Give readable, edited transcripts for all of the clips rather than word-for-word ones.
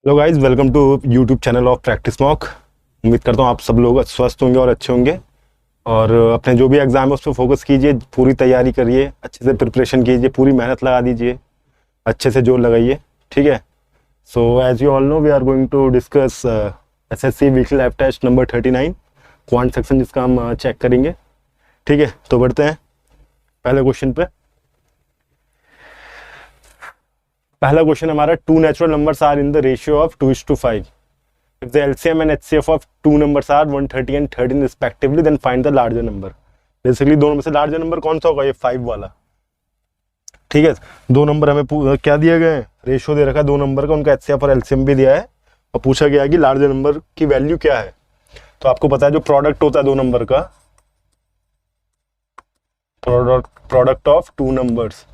Hello guys, welcome to YouTube channel of practice mock. उम्मीद करता हूँ आप सब लोग स्वस्थ होंगे और अच्छे होंगे। और अपने जो भी एग्जाम है उस पर फोकस कीजिए, पूरी तैयारी करिए, अच्छे से प्रिपरेशन कीजिए, पूरी मेहनत लगा दीजिए, अच्छे से जोर लगाइए। ठीक है। So as you all know we are going to discuss SSC weekly lab test number 39 quant section, जिसका हम चेक करेंगे। ठीक है, तो बढ़ते हैं पहले क्वेश्चन पे। पहला क्वेश्चन हमारा, two natural numbers are in the ratio of 2:5। If the LCM and HCF of two numbers are 130 and 13 respectively, then find the larger number. Basically दोनों में से लार्जर नंबर कौन सा होगा? ये 5 वाला। ठीक है। दो नंबर हमें क्या दिए गए हैं? रेशियो दे रखा है दो नंबर का, उनका HCF और LCM भी दिया है, और पूछा गया है कि लार्जर नंबर की वैल्यू क्या है। तो आपको पता है जो प्रोडक्ट होता है दो नंबर का, प्रोडक्ट ऑफ टू नंबर्स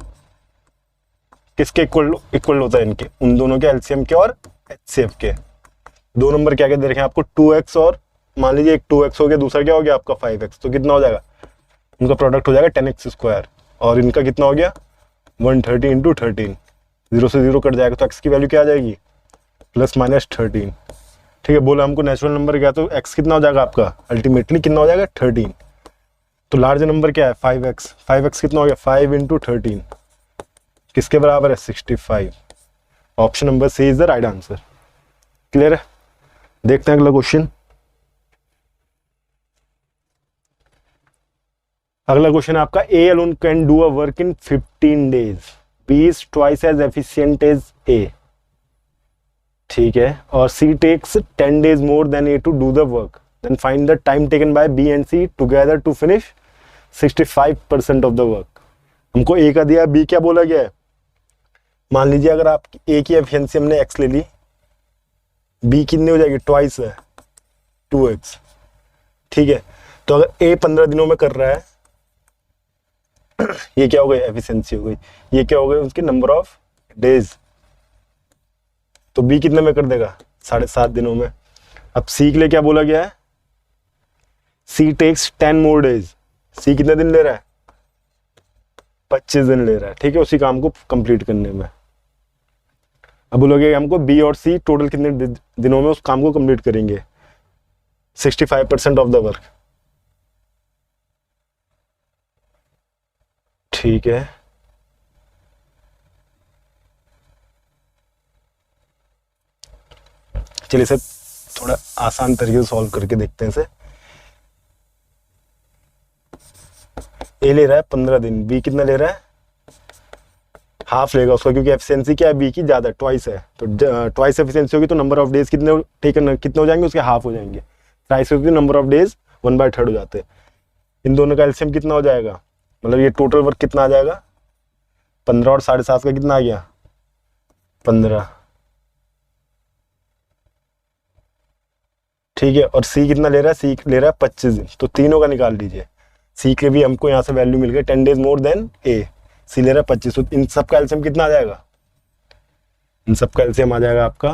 किसके इक्वल इक्वल होता है? इनके, उन दोनों के LCM के और HCF के। दो नंबर क्या क्या दे रखे हैं आपको? 2x, और मान लीजिए एक 2x हो गया, दूसरा क्या हो गया आपका 5x, तो कितना हो जाएगा? उनका प्रोडक्ट हो जाएगा 10x स्क्वायर, और इनका कितना हो गया? 130 इंटू 13। 0 से 0 कट जाएगा, तो x की वैल्यू क्या आ जाएगी? ±13। ठीक है। बोला हमको नेचुरल नंबर क्या, तो x कितना हो जाएगा आपका? अल्टीमेटली कितना हो जाएगा? 13। तो लार्ज नंबर क्या है? 5x। 5x कितना हो गया? 5 इंटू 13 किसके बराबर है? 65। Option number C is the right answer. Clear है? देखते हैं अगला क्वेश्चन। अगला क्वेश्चन आपका, A alone can do a work in 15 days, B is twice as efficient as A. ठीक है। और C takes 10 days more than A to do the work, then find the time taken by B and C together to finish 65% of the work. हमको A का दिया, B क्या बोला गया है? मान लीजिए अगर आप ए की एफिशिएंसी हमने एक्स ले ली, बी कितनी हो जाएगी? ट्वाइस है, 2x। ठीक है। तो अगर ए 15 दिनों में कर रहा है, ये क्या हो गई? एफिशिएंसी हो गई। ये क्या हो गए? उसके नंबर ऑफ डेज। तो बी कितने में कर देगा? 7.5 दिनों में। अब सी के लिए क्या बोला गया है? सी टेक्स 10 मोर डेज। सी कितने दिन ले रहा है? 25 दिन ले रहा है। ठीक है, उसी काम को कंप्लीट करने में। अब बोलोगे हमको बी और सी टोटल कितने दिनों में उस काम को कंप्लीट करेंगे? 65% ऑफ द वर्क। ठीक है। चलिए इसे थोड़ा आसान तरीके से सॉल्व करके देखते हैं इसे। ए ले रहा है 15 दिन, बी कितना ले रहा है? हाफ लेगा उसका, क्योंकि एफिशिएंसी क्या है बी की? ज्यादा, ट्वाइस है। तो ट्वाइस एफिशिएंसी होगी तो नंबर ऑफ डेज कितने टेकन कितने हो जाएंगे? उसके हाफ हो जाएंगे। ट्वाइस होती है नंबर ऑफ डेज 1/3 हो जाते हैं। इन दोनों का एलसीएम कितना हो जाएगा? मतलब ये टोटल वर्क कितना आ जाएगा? 15 और 7.5 का कितना आ गया? 15। ठीक है। और सी कितना ले रहा है? सी ले रहा है 25 दिन। तो तीनों का निकाल लीजिए। सी के भी हमको यहाँ से वैल्यू मिल गई 10 डेज मोर देन ए। सी ले रहा है 25। तो इन सब का एलसीएम कितना आ जाएगा? इन सब का एलसीएम आ जाएगा आपका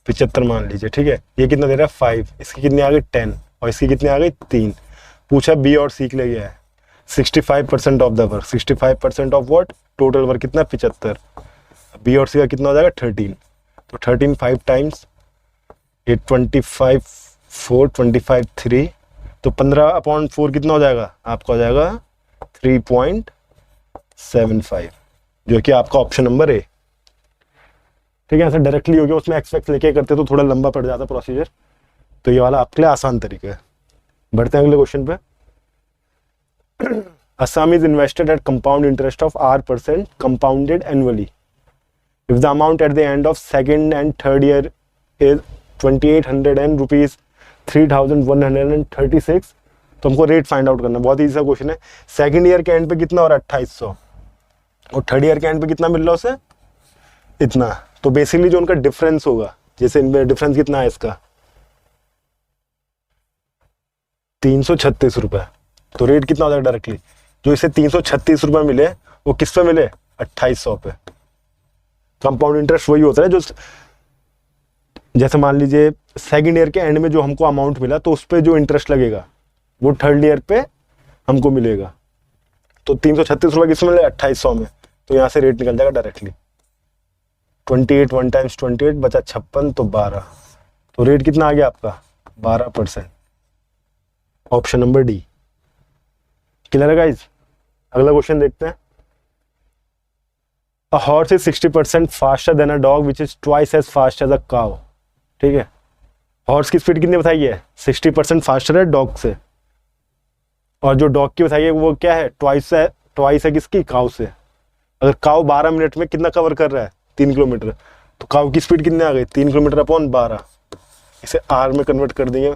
75 मान लीजिए। ठीक है। ये कितना दे रहा है? 5। इसकी कितनी आ गई? 10। और इसकी कितनी आ गई? 3। पूछा बी और सी के लिए गया है 65% of the work. 65% of what? Total work कितना? 75। बी और सी का कितना हो जाएगा? 13। तो 13 5 टाइम्स 8 25 4 25 3, तो 15/4 कितना हो जाएगा? आपका हो जाएगा 3.75, जो कि आपका ऑप्शन नंबर ए। ठीक है। ऐसा डायरेक्टली हो गया, उसमें एक्सपेक्ट लेके करते तो थोड़ा लंबा पड़ जाता प्रोसीजर, तो ये वाला आपके लिए आसान तरीका है। बढ़ते हैं अगले क्वेश्चन पे। A sum is invested at compound interest of R% compounded annually. If the amount at the end of second and third year is 2800 and rupees 3136, तो हमको रेट फाइंड आउट करना है। बहुत ईजी सा क्वेश्चन है। Second year के and पे कितना हो रहा है? 2800, और थर्ड ईयर के एंड पे कितना मिल रहा है उसे? इतना। तो बेसिकली जो उनका डिफरेंस होगा, जैसे इनमें डिफरेंस कितना है इसका? 336 रुपए। तो रेट कितना हो जाएगा डायरेक्टली? जो इसे 336 रुपए मिले वो किस पे मिले? 2800 पे। कंपाउंड इंटरेस्ट वही होता है जो, जैसे मान लीजिए सेकंड ईयर के एंड में जो हमको अमाउंट मिला, तो उस पर जो इंटरेस्ट लगेगा वो थर्ड ईयर पे हमको मिलेगा। तो 336 रुपए किस में मिले? 2800 में। तो यहाँ से रेट निकल जाएगा डायरेक्टली। 28 1 टाइम्स 28 बचा 56 तो 12, तो रेट कितना आ गया आपका 12%। Option number D. क्लियर है गाइस? अगला क्वेश्चन देखते हैं। A horse is 60% faster than a dog which is twice as fast as a cow. ठीक है, हॉर्स की स्पीड कितनी बताई है? 60% फास्टर है डॉग से, और जो डॉग की बताइए वो क्या है? ट्वाइस है किसकी? काउ से। अगर काउ 12 मिनट में कितना कवर कर रहा है? 3 किलोमीटर, तो काउ की स्पीड कितनी आ गई? 3 किलोमीटर अपॉन 12। इसे आर में कन्वर्ट कर देंगे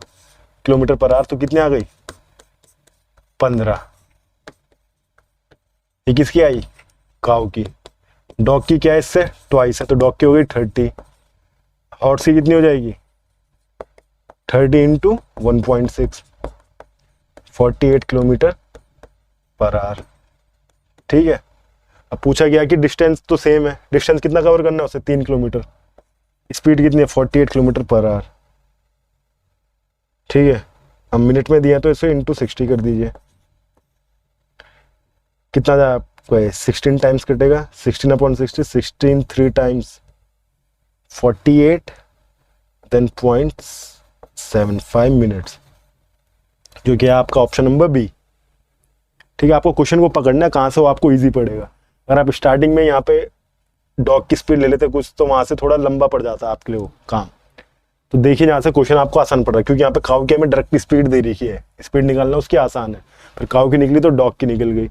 किलोमीटर पर आर, तो कितनी आ गई? 15। ये किसकी आई? काउ की। डॉग की क्या है? इससे ट्वाइस है, तो डॉग की हो गई 30। हॉर्स की कितनी हो जाएगी? 30 इंटू 1.6, 48 किलोमीटर पर आवर। ठीक है, अब पूछा गया कि डिस्टेंस तो सेम है, डिस्टेंस कितना कवर करना है उसे? 3 किलोमीटर। स्पीड कितनी है? 48 किलोमीटर पर आवर। ठीक है, हम मिनट में दिया तो इसे इंटू 60 कर दीजिए। कितना जाए आपको? 16 टाइम्स कटेगा, 16/60, 16 3 टाइम्स 48, देन 0.75 मिनट्स, जो कि है आपका ऑप्शन नंबर बी। ठीक है, आपको क्वेश्चन को पकड़ना है कहाँ से वो आपको इजी पड़ेगा। अगर आप स्टार्टिंग में यहाँ पे डॉग की स्पीड ले लेते कुछ, तो वहाँ से थोड़ा लंबा पड़ जाता आपके लिए वो काम। तो देखिए यहाँ से क्वेश्चन आपको आसान पड़ रहा है, क्योंकि यहाँ पे काऊ की हमें डायरेक्ट स्पीड दे रखी है, स्पीड निकालना उसकी आसान है। फिर काऊ की निकली तो डॉग की निकल गई।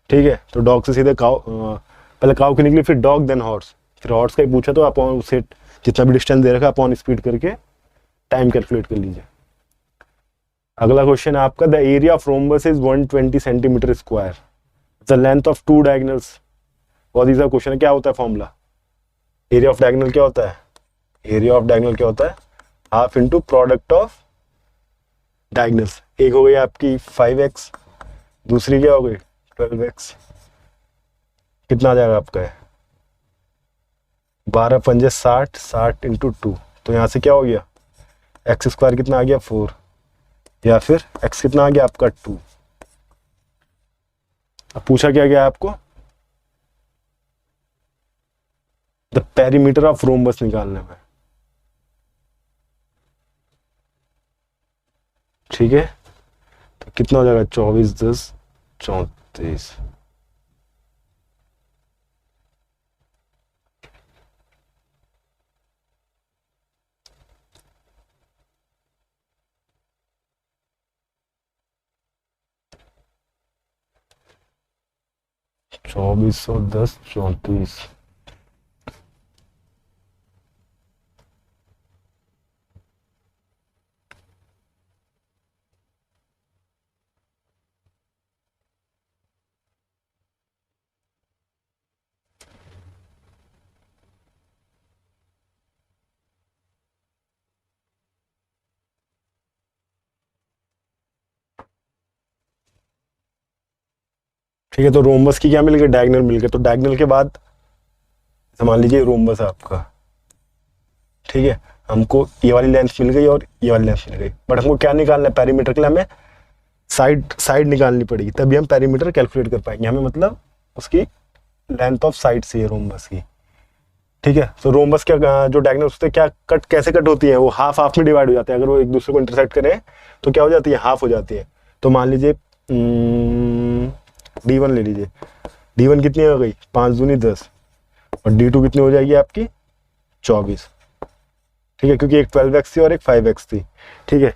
ठीक है, तो डॉग से सीधे काऊ, पहले काऊ की निकली, फिर डॉग, देन हॉर्स, फिर हॉर्स का ही पूछा तो आप उसे जितना भी डिस्टेंस दे रखा आप ऑन स्पीड करके टाइम कैलकुलेट कर लीजिए। अगला क्वेश्चन है आपका, the area of rhombus is 120 centimetre square, the length of 2 diagonals. बहुत ईजी क्वेश्चन है। क्या होता है फॉर्मूला? एरिया ऑफ डायगोनल क्या होता है? एरिया ऑफ डायगोनल क्या होता है? Half into product of diagonals. एक हो गई आपकी 5x, दूसरी क्या हो गई 12x। कितना आ जाएगा आपका? 12 पंजे 60, 60 इंटू 2, तो यहाँ से क्या हो गया? एक्स स्क्वायर कितना आ गया? 4, या फिर x कितना आ गया आपका? 2। अब पूछा क्या गया आपको? द पेरीमीटर ऑफ रोम्बस निकालने में। ठीक है, तो कितना हो जाएगा? 24 10 34। चौबीस सौ 10 34। ठीक है, तो रोम्बस की क्या मिल गई? डायगोनल मिल गए। तो डायगोनल के बाद मान लीजिए रोम्बस है आपका। ठीक है, हमको ये वाली लेंथ मिल गई और ये वाली लेंथ मिल गई, बट हमको क्या निकालना है? पेरीमीटर के लिए हमें साइड निकालनी पड़ेगी, तभी हम पेरीमीटर कैलकुलेट कर पाएंगे। हमें मतलब उसकी लेंथ ऑफ साइड से है रोम्बस की। ठीक है, तो रोम्बस क्या जो डायगोनल उससे क्या कट, कैसे कट होती है? वो हाफ हाफ में डिवाइड हो जाते हैं। अगर वो एक दूसरे को इंटरसेक्ट करें तो क्या हो जाती है? हाफ हो जाती है। तो मान लीजिए D1 ले लीजिए। D1 कितनी हो गई? 5 दूनी 10, और D2 कितनी हो जाएगी आपकी? 24। ठीक है, क्योंकि एक 12x थी और एक 5x थी। ठीक है,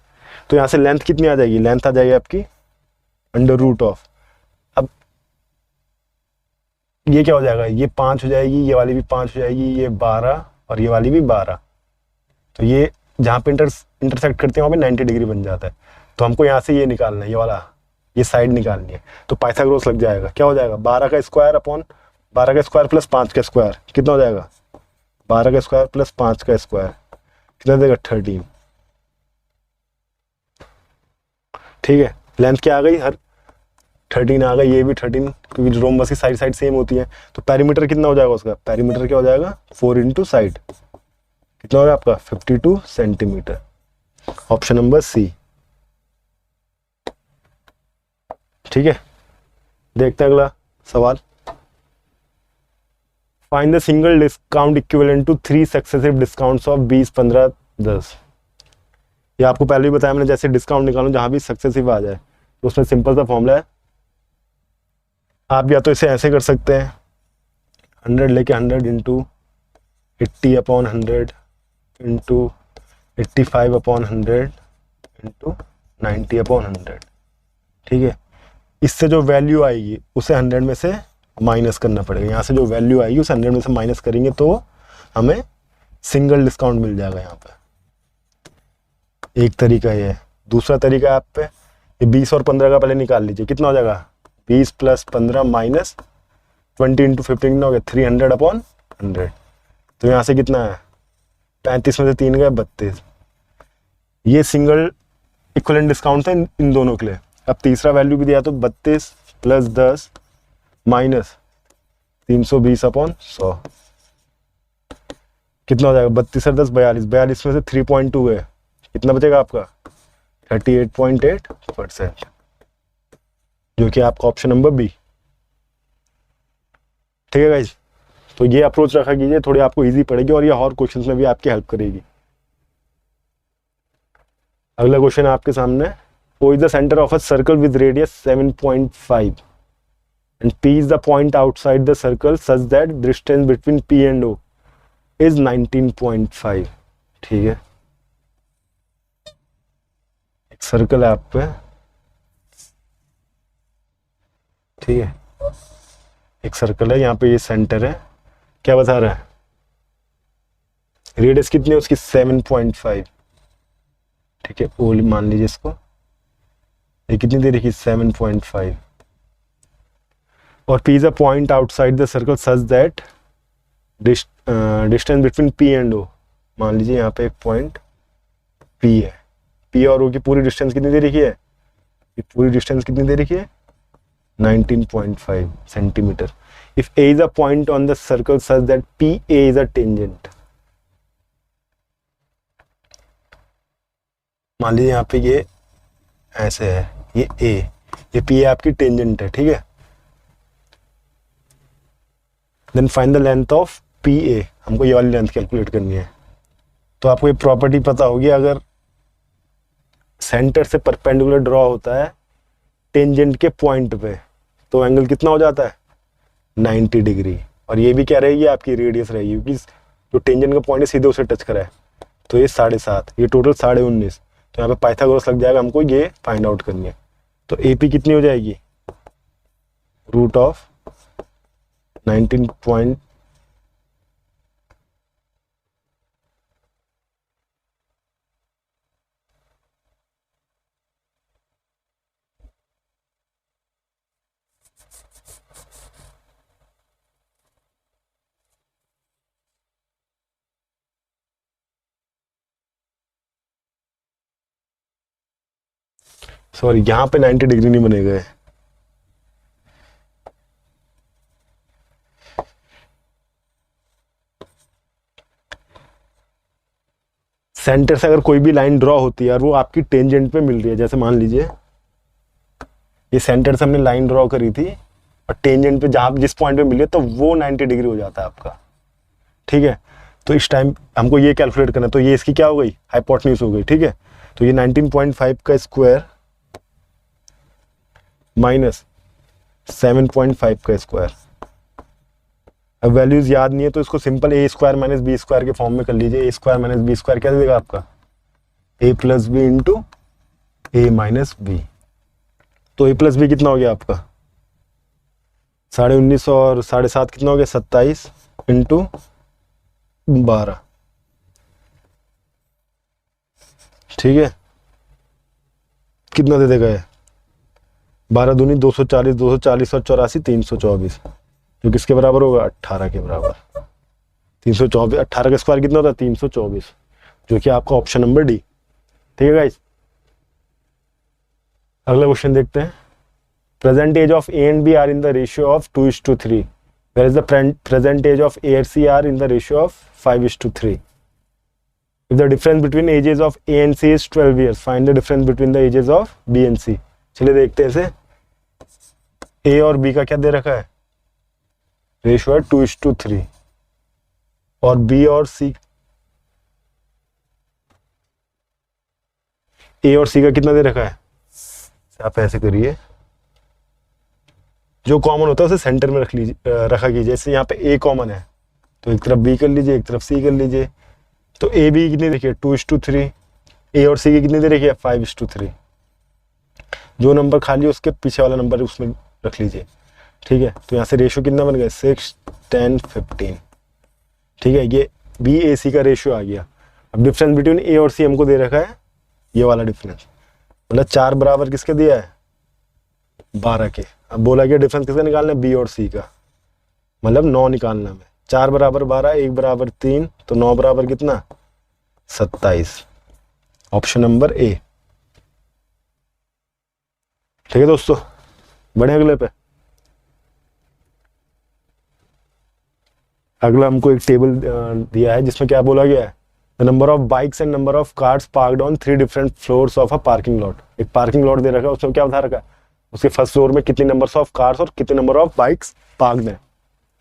तो यहाँ से लेंथ कितनी आ जाएगी? लेंथ आ जाएगी आपकी अंडर रूट ऑफ, अब ये क्या हो जाएगा? ये 5 हो जाएगी, ये वाली भी 5 हो जाएगी, ये 12 और ये वाली भी 12। तो ये जहाँ पे इंटरसेक्ट करते हैं वहाँ पे 90 डिग्री बन जाता है। तो हमको यहाँ से ये निकालना है, ये वाला, ये साइड निकालनी है। तो पाइथागोरस लग जाएगा। क्या हो जाएगा? 12 का स्क्वायर अपॉन 12 का स्क्वायर प्लस 5 का स्क्वायर कितना हो जाएगा? 12 का स्क्वायर प्लस 5 का स्क्वायर कितना देगा? 13। ठीक है, लेंथ क्या आ गई? हर 13 आ गई, ये भी 13, क्योंकि रोम्बस की साइड साइड सेम होती है। तो पेरीमीटर कितना हो जाएगा उसका? पेरीमीटर क्या हो जाएगा? 4 इंटू साइड, कितना होगा आपका? 52 सेंटीमीटर। ऑप्शन नंबर सी। ठीक है, देखते हैं अगला सवाल। Find the single discount equivalent to 3 successive discounts of 20, 15, 10। ये आपको पहले ही बताया मैंने, जैसे डिस्काउंट निकालूं जहां भी सक्सेसिव आ जाए तो उसमें सिंपल सा फॉर्मूला है। आप या तो इसे ऐसे कर सकते हैं, 100 लेके 100 इंटू 80/100 इंटू 85/100 इंटू 90/100, ठीक है। इससे जो वैल्यू आएगी उसे 100 में से माइनस करना पड़ेगा। यहाँ से जो वैल्यू आएगी उसे 100 में से माइनस करेंगे तो हमें सिंगल डिस्काउंट मिल जाएगा यहाँ पे। एक तरीका ये है। दूसरा तरीका है आप पे, ये 20 और 15 का पहले निकाल लीजिए, कितना हो जाएगा 20 + 15 माइनस 20 इंटू 15 कितना हो गया 300/100। तो यहाँ से कितना है 35 में से 3 गए 32। ये सिंगल इक्विवेलेंट डिस्काउंट है इन दोनों के लिए। अब तीसरा वैल्यू भी दिया तो 32 + 10 माइनस 320/100 कितना हो जाएगा 32 और 10 42, 42 में से 3.2 है, कितना बचेगा आपका 38.8%, जो कि आपका ऑप्शन नंबर बी। ठीक है गाइज, तो ये अप्रोच रखा कीजिए, थोड़ी आपको इजी पड़ेगी और ये और क्वेश्चंस में भी आपकी हेल्प करेगी। अगला क्वेश्चन है आपके सामने, O is the center of a circle with radius 7.5 and P is the point outside the circle such that distance between P and O is 19.5। ठीक है, एक सर्कल है आप पे, ठीक है, एक सर्कल है, यहाँ पे ये सेंटर है, क्या बता रहा है रेडियस कितनी है उसकी 7.5, ठीक है, ओ मान लीजिए इसको, ये कितनी दे रखी 7.5 और P is a point outside the circle such that distance between P and O, मान लीजिए यहाँ पे एक पॉइंट P है, P और O की पूरी डिस्टेंस कितनी दे रखी है, ये पूरी डिस्टेंस कितनी दे रखी है 19.5 centimetre. If A is a point on the circle such that PA is a tangent, मान लीजिए यहाँ पे ये ऐसे है, ये A, ये P आपकी टेंजेंट है, ठीक है। Then find the length of PA, हमको ये वाली लेंथ कैलकुलेट करनी है। तो आपको ये प्रॉपर्टी पता होगी, अगर सेंटर से परपेंडिकुलर ड्रॉ होता है टेंजेंट के पॉइंट पे तो एंगल कितना हो जाता है 90 डिग्री, और ये भी क्या रहेगी आपकी रेडियस रहेगी, क्योंकि जो टेंजेंट का पॉइंट है सीधे उसे टच करा है, तो ये 7.5, ये टोटल 19.5। तो यहाँ पे पाइथागोरस लग जाएगा, हमको ये फाइंड आउट करनी है। तो AP कितनी हो जाएगी √19 सॉरी यहाँ पे 90 डिग्री नहीं बनेगा, सेंटर से अगर कोई भी लाइन ड्रॉ होती है और वो आपकी टेंजेंट पे मिल रही है, जैसे मान लीजिए ये सेंटर से हमने लाइन ड्रॉ करी थी और टेंजेंट पे जहां जिस पॉइंट पे मिली है तो वो 90 डिग्री हो जाता है आपका, ठीक है। तो इस टाइम हमको ये कैलकुलेट करना है, तो ये इसकी क्या हो गई हाइपोटेन्यूज हो गई, ठीक है। तो ये 19.5 का स्क्वायर माइनस 7.5 का स्क्वायर। अब वैल्यूज याद नहीं है तो इसको simple A square minus B square के फॉर्म में कर लीजिए। A square minus B square क्या देगा आपका A plus B into A minus B. तो A प्लस बी कितना हो गया आपका 19.5 और 7.5 कितना हो गया 27 इंटू 12, ठीक है। कितना दे देगा ये 12 दूनी 240, 240 और 84 324, जो किसके बराबर होगा 18 के बराबर। 324, 18 का स्क्वायर कितना होता है 324, जो कि आपका ऑप्शन नंबर डी, ठीक है गाइस। अगला क्वेश्चन देखते हैं। Present age of A and B are in the ratio of 2:3, where is the present age of A and C are in the ratio of 5:3। If the difference between ages of A and C is 12 years, find the difference between the ages of B and C। चलिए देखते हैं इसे। A और B का क्या दे रखा है ratio है 2:3, और बी और सी, ए और सी का कितना दे रखा है, आप ऐसे करिए, जो कॉमन होता है उसे सेंटर में रख लीजिए, रखा कीजिए। जैसे यहाँ पे ए कॉमन है तो एक तरफ बी कर लीजिए, एक तरफ सी कर लीजिए। तो ए बी कितनी देखिए 2:3, ए और सी की कितनी दे रखी है 5:3। जो नंबर खाली है उसके पीछे वाला नंबर उसमें रख लीजिए, ठीक है। तो यहाँ से रेशियो कितना बन गया 6, 10, 15, ठीक है। ये बी ए सी का रेशियो आ गया। अब डिफरेंस बिटवीन ए और सी हमको दे रखा है ये वाला डिफरेंस, मतलब 4 बराबर किसके दिया है 12 के। अब बोला गया डिफरेंस किसका निकालना है बी और सी का, मतलब 9 निकालना है। 4 बराबर 12, 1 बराबर 3, तो 9 बराबर कितना 27। ऑप्शन नंबर ए, ठीक है दोस्तों। बढ़े अगले पे। अगला हमको एक टेबल दिया है जिसमें क्या बोला गया है, the number of bikes and number of cars parked on 3 different floors of a parking lot. एक पार्किंग लॉट दे रखा है, उसमें क्या बता रखा है उसके फर्स्ट फ्लोर में कितनी नंबर्स ऑफ कार्स और कितने नंबर ऑफ बाइक्स पार्क्ड हैं,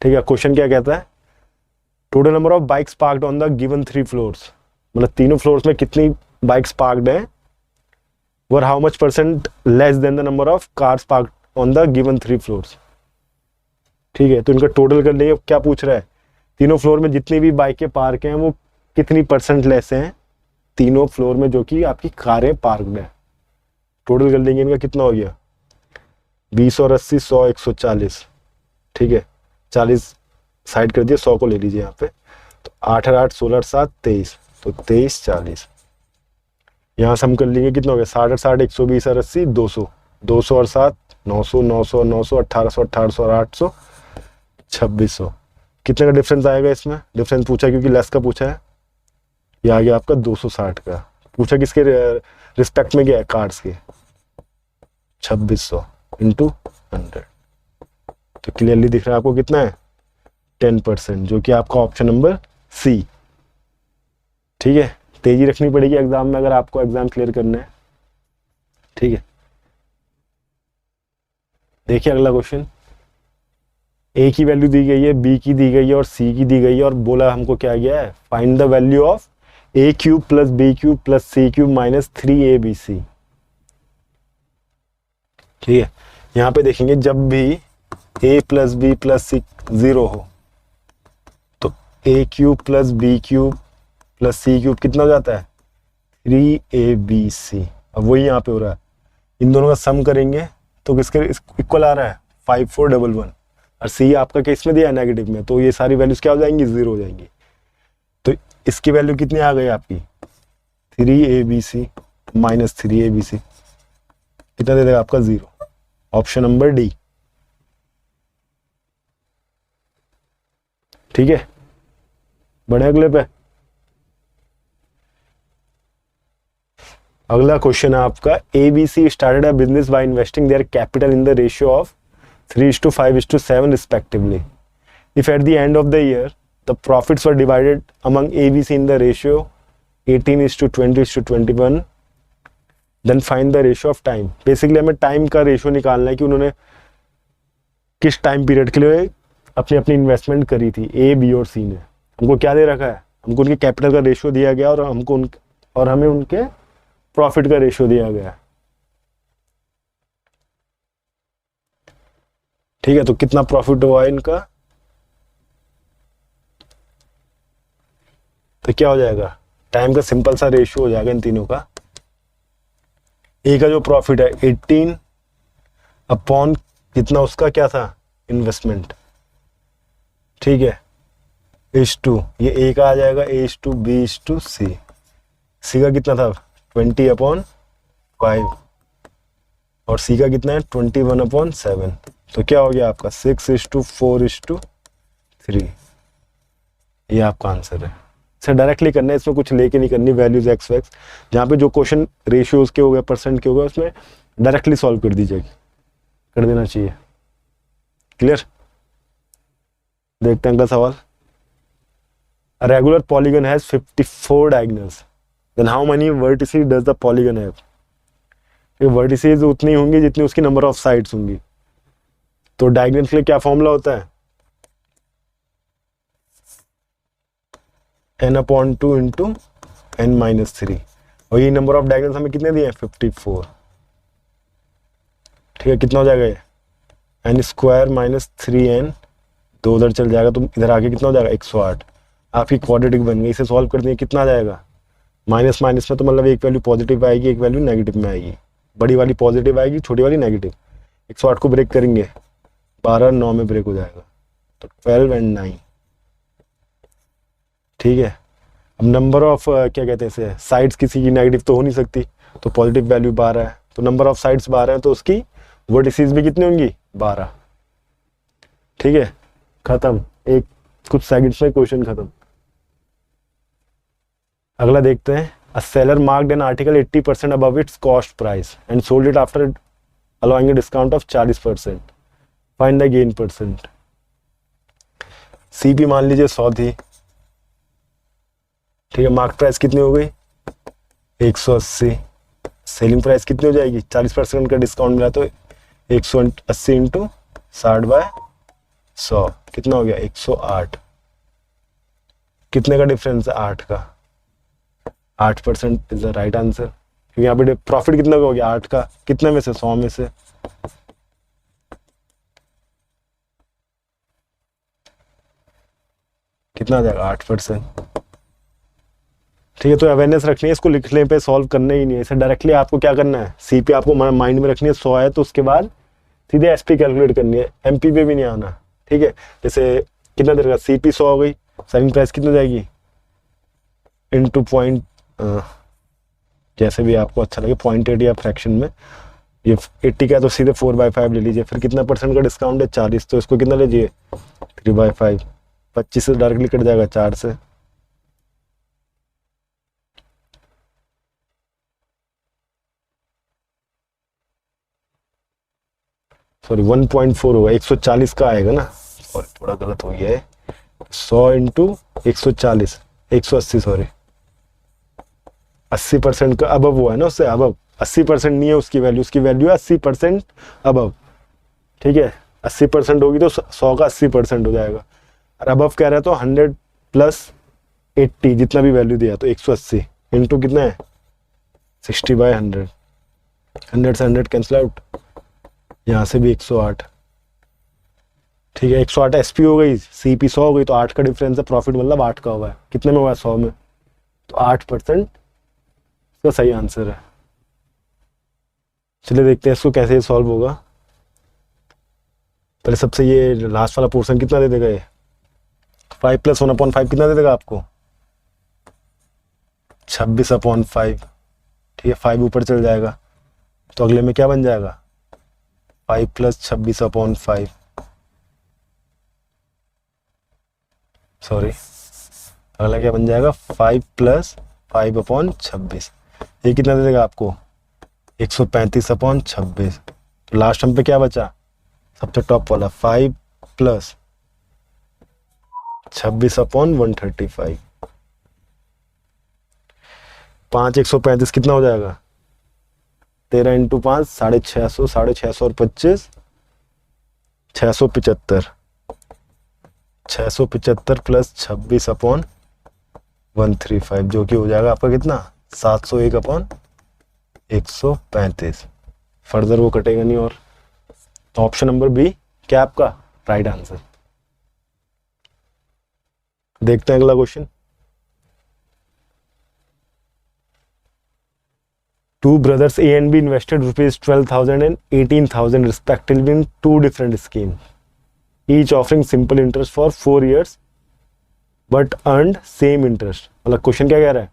ठीक है। क्वेश्चन क्या कहता है, total number of bikes parked on the given 3 floors, मतलब तीनों फ्लोर्स में कितनी बाइक्स पार्क्ड हैं, were how much percent less than the number of cars parked on the given 3 floors, ठीक है। तो इनका टोटल कर लेंगे। क्या पूछ रहा है, तीनों फ्लोर में जितनी भी बाइकें पार्क हैं वो कितनी परसेंट लेस हैं तीनों फ्लोर में जो कि आपकी कारें पार्कड हैं। टोटल कर लेंगे, इनका कितना हो गया 20 और 80, 100, 140, ठीक है। 40 साइड कर दिए, 100 को ले लीजिए यहाँ पे। तो 8 और 8, 16, 7, 23, तो 23, 40। यहाँ से हम कर लेंगे कितना हो गया 60 और 60, 120 और 80, 200, 200 और 7, 900, 900 और 900, 1800, 1800 और 800, 2600। कितने का डिफरेंस आएगा इसमें, डिफरेंस पूछा क्योंकि लेस का पूछा है। ये आ गया आपका 260 का। पूछा किसके रिस्पेक्ट में गया है कार्ड्स के, 2600 इंटू 100। तो क्लियरली दिख रहा है आपको कितना है 10%, जो कि आपका ऑप्शन नंबर सी, ठीक है। तेजी रखनी पड़ेगी एग्जाम में अगर आपको एग्जाम क्लियर करना है, ठीक है। देखिए अगला क्वेश्चन, ए की वैल्यू दी गई है, बी की दी गई है और सी की दी गई है, और बोला हमको क्या गया है find the value of A cube plus B cube plus C cube minus 3abc, ठीक है। यहाँ पे देखेंगे जब भी a plus B plus C 0 हो तो A cube plus B cube plus C cube कितना हो जाता है 3abc। अब वही यहाँ पे हो रहा है, इन दोनों का सम करेंगे तो किसके इक्वल आ रहा है 5411, और सी आपका केस में दिया है नेगेटिव में, तो ये सारी वैल्यूज क्या हो जाएंगी 0 हो जाएंगी। तो इसकी वैल्यू कितनी आ गई आपकी 3abc माइनस 3abc, कितना दे देगा आपका 0। ऑप्शन नंबर डी, ठीक है। बढ़े अगले पे। अगला क्वेश्चन है आपका, ABC started a business by investing their capital in the ratio of 3:5:7 respectively. If at the end of the year the profits were divided among ABC in the ratio 18:20:21, then find the ratio of time. Basically हमें time का ratio निकालना है कि उन्होंने किस time period के लिए अपनी अपनी इन्वेस्टमेंट करी थी, ए बी और सी ने। हमको क्या दे रखा है, हमको उनके कैपिटल का रेशियो दिया गया और हमें उनके प्रॉफिट का रेशियो दिया गया, ठीक है। तो कितना प्रॉफिट हुआ है इनका, तो क्या हो जाएगा टाइम का सिंपल सा रेशियो हो जाएगा इन तीनों का। ए का जो प्रॉफिट है 18 अपॉन कितना उसका क्या था इन्वेस्टमेंट, ठीक है, H2, ये ए का आ जाएगा H2 B/C, सी का कितना था 20/5 और सी का कितना है 21/7। तो क्या हो गया आपका 6:4:3, ये आपका आंसर है। इसे डायरेक्टली करना है, इसमें कुछ लेके नहीं करनी वैल्यूज एक्स वैक्स। जहाँ पे जो क्वेश्चन रेशियोज के हो गए परसेंट के हो गए उसमें डायरेक्टली सॉल्व कर दीजिएगा, कर देना चाहिए। क्लियर। देखते हैं अगला सवाल, a regular polygon has 54 diagonals, then how many vertices does the polygon have. Vertices उतनी होंगी जितनी उसकी नंबर ऑफ साइड्स होंगी। तो डायगोनल के लिए क्या फॉर्मूला होता है, n/2 इंटू n-3, और ये नंबर ऑफ डायगोनल्स हमें कितने दिए हैं 54। ठीक है, कितना हो जाएगा ये n² - 3n, 2 उधर चल जाएगा तो इधर आके कितना हो जाएगा 108। आपकी क्वाड्रेटिक बन गई। इसे सॉल्व कर दिए कितना आ जाएगा, माइनस माइनस में तो मतलब एक वैल्यू पॉजिटिव आएगी, एक वैल्यू नेगेटिव में आएगी। बड़ी वाली पॉजिटिव आएगी, छोटी वाली नेगेटिव। 108 को ब्रेक करेंगे, 12 9 में ब्रेक हो जाएगा, तो 12 और 9। ठीक है, अब नंबर ऑफ क्या कहते हैं इसे, साइड्स किसी की नेगेटिव तो हो नहीं सकती, तो पॉजिटिव वैल्यू 12 है, तो नंबर ऑफ साइड्स 12 है, तो उसकी वर्टिसेस भी कितनी होंगी 12। ठीक है, खत्म। एक कुछ सेकंड्स में क्वेश्चन खत्म। अगला देखते हैं। A seller marked an article 80% above it's cost price and sold it after allowing a discount of 40%। Find the gain percent. CP मान लीजिए 100 थी। ठीक है, मार्क प्राइस कितनी हो गई 180। सेलिंग प्राइस कितनी हो जाएगी, 40% का डिस्काउंट मिला तो 180 इंटू 60/100 कितना हो गया 108। कितने का डिफरेंस है 8 का, 8% इज द राइट आंसर। क्योंकि यहाँ पे प्रॉफिट कितना का हो गया 8 का, कितने में से 100 में से। कितना आ जाएगा 8%। ठीक है, तो अवेयरनेस रखनी है, इसको लिखने पे सॉल्व करना ही नहीं है। इसे डायरेक्टली आपको क्या करना है, सीपी आपको माइंड में रखनी है। 100 है तो उसके बाद सीधे एसपी कैलकुलेट करनी है, एमपी पे भी नहीं आना। ठीक है, जैसे कितना देर का सीपी 100 हो गई, सेलिंग प्राइस कितनी हो जाएगी इंटू पॉइंट, जैसे भी आपको अच्छा लगे, 0.8 या फ्रैक्शन में। ये 80 का है तो सीधे 4/5 ले लीजिए। फिर कितना परसेंट का डिस्काउंट है 40, तो इसको कितना लीजिए 3/5। 25 से डायरेक्टली कट जाएगा 4 से। सॉरी 1.4 होगा, 140 का आएगा ना, सॉरी थोड़ा गलत हो गया है। 100 इंटू 140, 180 सॉरी, 80% का अबव हुआ है ना, उससे अबव। 80% नहीं है उसकी वैल्यू, उसकी वैल्यू है 80% अबव। ठीक है, 80% होगी तो 100 का 80% हो जाएगा, और अबव कह रहा है तो 100 + 80 जितना भी वैल्यू दिया तो 180 इंटू कितना है 60/100। 100 से 100 कैंसिल आउट, यहाँ से भी 108। ठीक है, 108 एसपी हो गई, सीपी 100 हो गई, तो 8 का डिफरेंस है। प्रॉफिट मतलब 8 का हुआ है, कितने में हुआ है 100 में, तो 8% इसका सही आंसर है। चलिए देखते हैं इसको कैसे सॉल्व होगा। पहले सबसे ये लास्ट वाला पोर्शन कितना दे देगा, ये 5 + 1/5 कितना दे देगा आपको 26/5। ठीक है, 5 ऊपर चल जाएगा तो अगले में क्या बन जाएगा 5 + 26/5, सॉरी अगला क्या बन जाएगा 5 + 5/26। ये कितना दे देगा आपको 135/26। तो लास्ट हम पे क्या बचा, सबसे टॉप वाला 5 + 26/135। 5 135 कितना हो जाएगा 13 इंटू 5 650, 650 और 25 675। 675 + 26/135 जो कि हो जाएगा आपका कितना 701/135। फर्दर वो कटेगा नहीं, और तो ऑप्शन नंबर बी क्या आपका राइट आंसर। देखते हैं अगला question. Two brothers A and B invested ₹12,000 and ₹18,000 respectively in 2 different schemes, each offering simple interest for 4 years but earned same interest। मतलब क्वेश्चन क्या कह रहा है,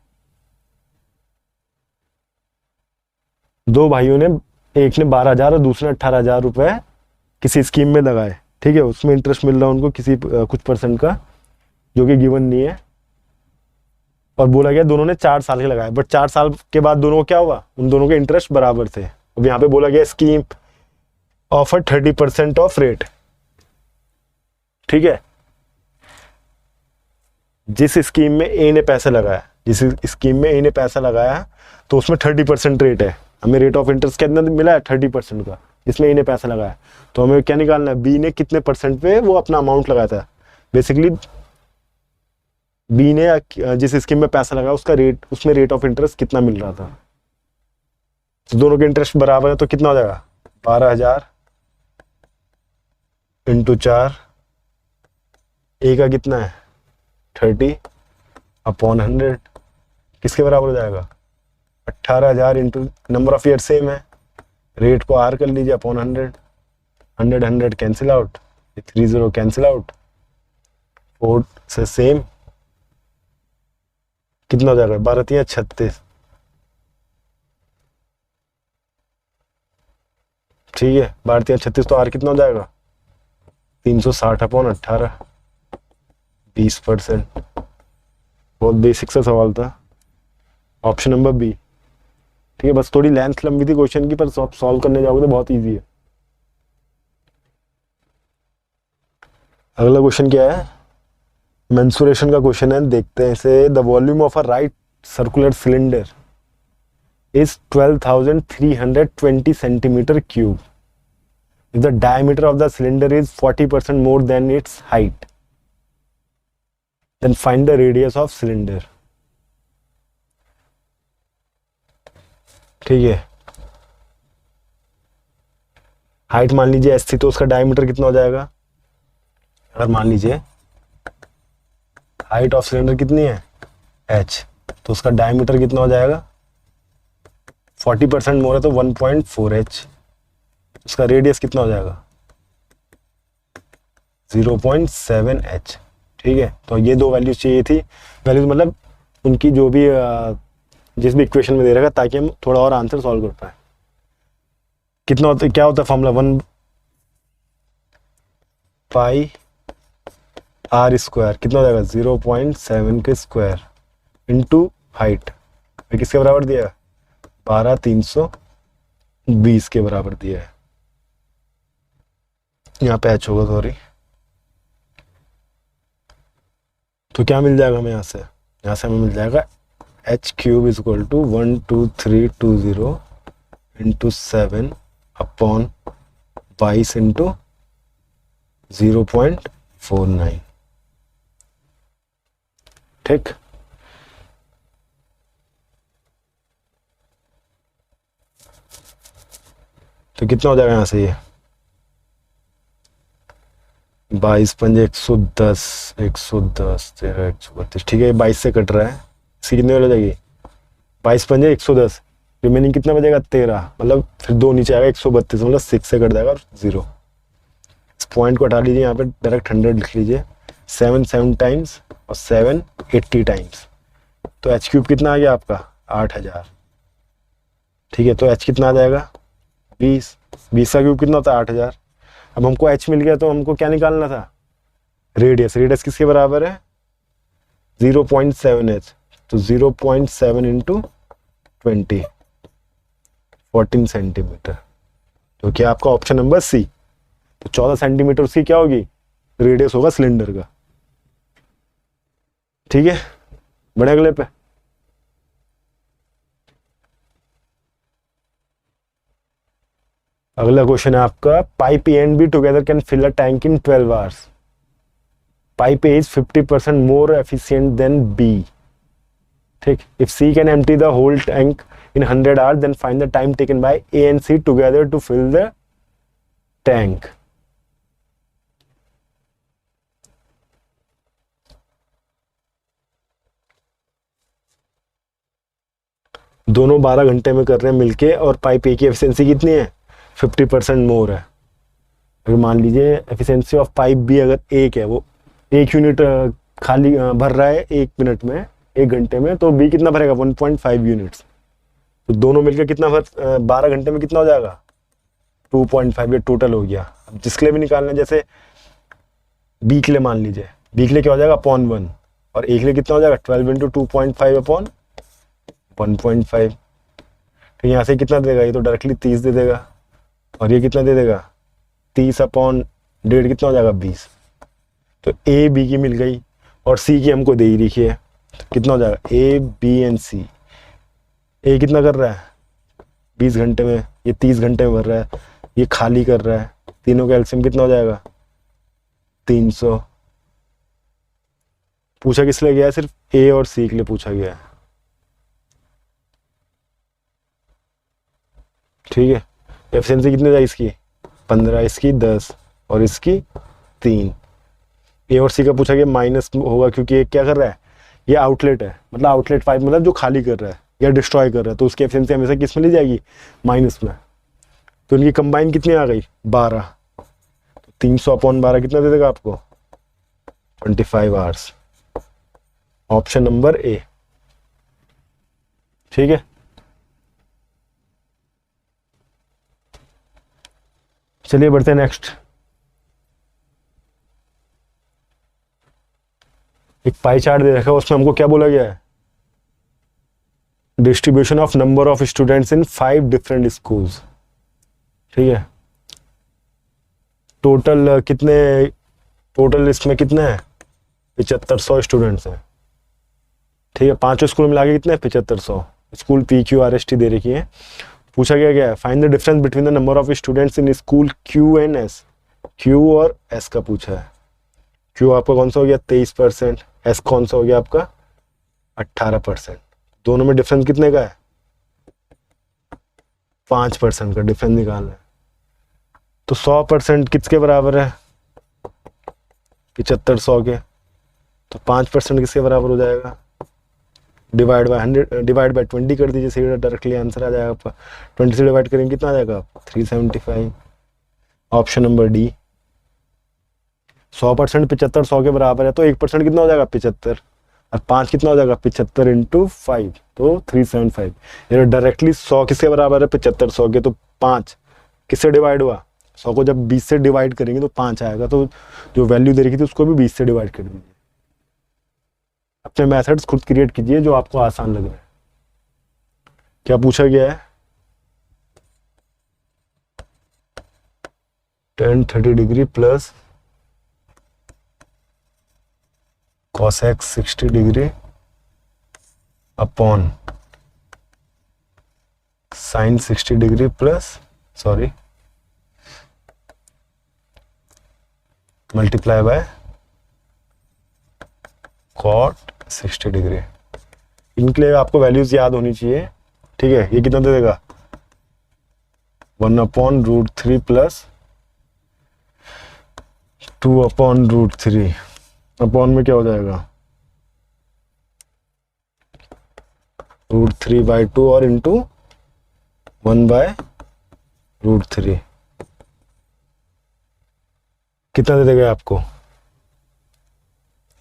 दो भाइयों ने, एक ने 12,000 और दूसरे ने 18,000 रुपए किसी स्कीम में लगाए। ठीक है, उसमें इंटरेस्ट मिल रहा है उनको किसी कुछ परसेंट का, जो कि गिवन नहीं है, और बोला गया दोनों ने 4 साल के लगाए, बट 4 साल के बाद दोनों को क्या हुआ, उन दोनों के इंटरेस्ट बराबर थे। अब यहाँ पे बोला गया स्कीम ऑफर 30% ऑफ रेट। ठीक है, जिस स्कीम में ए ने पैसे लगाया, जिस स्कीम में ए ने पैसा लगाया तो उसमें 30% रेट है। हमें रेट ऑफ इंटरेस्ट कितना मिला है 30% का, जिसमें ए ने पैसा लगाया। तो हमें क्या निकालना है, बी ने कितने परसेंट पे वो अपना अमाउंट लगाया था। बेसिकली बी ने जिस स्कीम में पैसा लगा उसका रेट, उसमें रेट ऑफ इंटरेस्ट कितना मिल रहा था। तो दोनों के इंटरेस्ट बराबर है तो कितना हो जाएगा 12,000 इंटू 4, ए का कितना है 30/100, किसके बराबर हो जाएगा 18,000 into number of year same है, रेट को आर कर लीजिए upon 100, 100 cancel out, 30 cancel out, 4 से सेम, कितना हो जाएगा 12 36, ठीक है 12 36, तो आर कितना हो जाएगा 360/18, 20%। बहुत बेसिक सा सवाल था, ऑप्शन नंबर बी। ठीक है, बस थोड़ी लेंथ लंबी थी क्वेश्चन की, पर सॉल्व करने जाओगे तो बहुत इजी है। अगला क्वेश्चन क्या है, मेंसुरेशन का क्वेश्चन है, देखते हैं इसे। The volume of a right circular cylinder is 12,320 centimeter cube. If the diameter of the cylinder is 40% more than its height, then find the radius of cylinder. ठीक है, हाइट मान लीजिए s थी, तो उसका डायमीटर कितना हो जाएगा। अगर मान लीजिए हाइट ऑफ सिलेंडर कितनी है h, तो उसका डायमीटर कितना हो जाएगा 40% मोर है तो 1.4h, उसका रेडियस कितना हो जाएगा 0.7h। ठीक है, तो ये दो वैल्यूज चाहिए थी, वैल्यूज मतलब उनकी जो भी जिस भी इक्वेशन में दे रखा, ताकि हम थोड़ा और आंसर सॉल्व कर पाए। कितना होता है, क्या होता है फॉर्मूला 1 पाई आर स्क्वायर, कितना हो जाएगा 0.7 के स्क्वायर इंटू हाइट, किसके बराबर दिया है 12,320 के बराबर दिया है। यहाँ पे एच होगा, सॉरी। तो क्या मिल जाएगा हमें यहाँ से हमें मिल जाएगा H cube is equal to 12320 into 7 upon 22 into 0.49। ठीक, तो कितना हो जाएगा यहाँ से, ये 22 पंजे 110, 110 13 132। ठीक है, 22 से कट रहा है, इसकी कितने वाली हो जाएगी 22 पंजे 110, रिमेनिंग कितना बचेगा 13, मतलब फिर 2 नीचे आएगा 132, मतलब 6 से कट जाएगा और 0। इस पॉइंट को हटा लीजिए, यहाँ पे डायरेक्ट 100 लिख लीजिए, 7 टाइम्स और 7 80 टाइम्स, तो एच क्यूब कितना आ गया आपका 8000। ठीक है, तो एच कितना आ जाएगा 20 का क्यूब कितना होता है 8000। अब हमको एच मिल गया, तो हमको क्या निकालना था रेडियस, रेडियस किसके बराबर है 0.7h, तो 0.7 इंटू 20 14 सेंटीमीटर, तो क्या आपका ऑप्शन नंबर सी। तो 14 सेंटीमीटर उसकी क्या होगी रेडियस होगा सिलेंडर का। ठीक है, बढ़े अगले पे। अगला क्वेश्चन है आपका, pipe A and B together can fill a tank in 12 hours. Pipe A is 50% more efficient than B. ठीक, if C can empty the whole tank in 100 hours, then find the time taken by A and C together to fill the tank. दोनों 12 घंटे में कर रहे हैं मिलके, और pipe ए की एफिशिएंसी कितनी है 50% मोर है। अगर मान लीजिए एफिशिएंसी ऑफ पाइप बी अगर 1 है, वो 1 यूनिट खाली भर रहा है 1 मिनट में, 1 घंटे में, तो बी कितना भरेगा 1.5 यूनिट्स। तो दोनों मिलकर कितना 12 घंटे में कितना हो जाएगा 2.5, ये टोटल हो गया। अब जिसके लिए भी निकालना है, जैसे बी के लिए मान लीजिए, बी के लिए क्या हो जाएगा अपॉन 1, और ए के लिए कितना हो जाएगा 12 इंटू 2.5 अपॉन 1.5। तो यहाँ से कितना देगा, ये तो डायरेक्टली 30 दे देगा, और ये कितना दे देगा 30 अपॉन 1.5 कितना हो जाएगा 20। तो ए बी की मिल गई, और सी की हमको दे ही रखी है, तो कितना हो जाएगा ए बी एंड सी। ए कितना कर रहा है 20 घंटे में, ये 30 घंटे में भर रहा है, ये खाली कर रहा है, तीनों का एलसीएम कितना हो जाएगा 300, पूछा किस लिए गया है, सिर्फ ए और सी के लिए पूछा गया है। ठीक है, एफिशिएंसी कितनी है इसकी 15, इसकी 10 और इसकी 3। ए और सी का पूछा गया, माइनस होगा क्योंकि ये क्या कर रहा है, ये आउटलेट है, मतलब आउटलेट 5 मतलब जो खाली कर रहा है या डिस्ट्रॉय कर रहा है, तो उसकी एफिशिएंसी हमेशा किस में ली जाएगी, माइनस में। तो इनकी कंबाइन कितनी आ गई 12, तो 300/12 कितना दे देगा आपको 25 आवर्स। Option number A. ठीक है, चलिए बढ़ते हैं नेक्स्ट। एक पाई चार्ट दे रखा है, उसमें हमको क्या बोला गया है, distribution of number of students in 5 different schools. ठीक है, टोटल कितने, टोटल इसमें कितने हैं 7500 स्टूडेंट्स हैं। ठीक है, 5 स्कूल मिला के कितने हैं 7500। स्कूल PQRST दे रखी है। पूछा गया है find the difference between the number of students in school Q and S। Q और S का पूछा है। Q आपका कौन सा हो गया 23%, S कौन सा हो गया आपका 18%। दोनों में डिफरेंस कितने का है 5% का डिफरेंस निकालना है। तो 100% किसके बराबर है 7500 के, तो 5% किसके बराबर हो जाएगा, डिवाइड बाय 100, डिवाइड बाय 20 कर दीजिए, सीधा डायरेक्टली आंसर आ जाएगा आपका। 20 से डिवाइड करेंगे कितना आ जाएगा 375। Option number D. 100% 7500 के बराबर है, तो 1% कितना हो जाएगा 75, और 5 कितना हो जाएगा 75 × 5, तो 375। ये डायरेक्टली 100 किसके बराबर है 7500 के, तो 5 किससे डिवाइड हुआ, 100 को जब 20 से डिवाइड करेंगे तो 5 आएगा, तो जो वैल्यू दे रखी थी उसको भी 20 से डिवाइड कर दीजिए। अपने मेथड्स खुद क्रिएट कीजिए जो आपको आसान लग रहा है। क्या पूछा गया है, tan 30 degree plus cosec 60 degree upon sin 60 degree plus multiply by cot 60 degree. इनके लिए आपको वैल्यूज याद होनी चाहिए। ठीक है, ये कितना दे देगा 1/√3 प्लस 2/√3। अपॉन में क्या हो जाएगा √3/2 और इंटू 1/√3। कितना दे देगा आपको,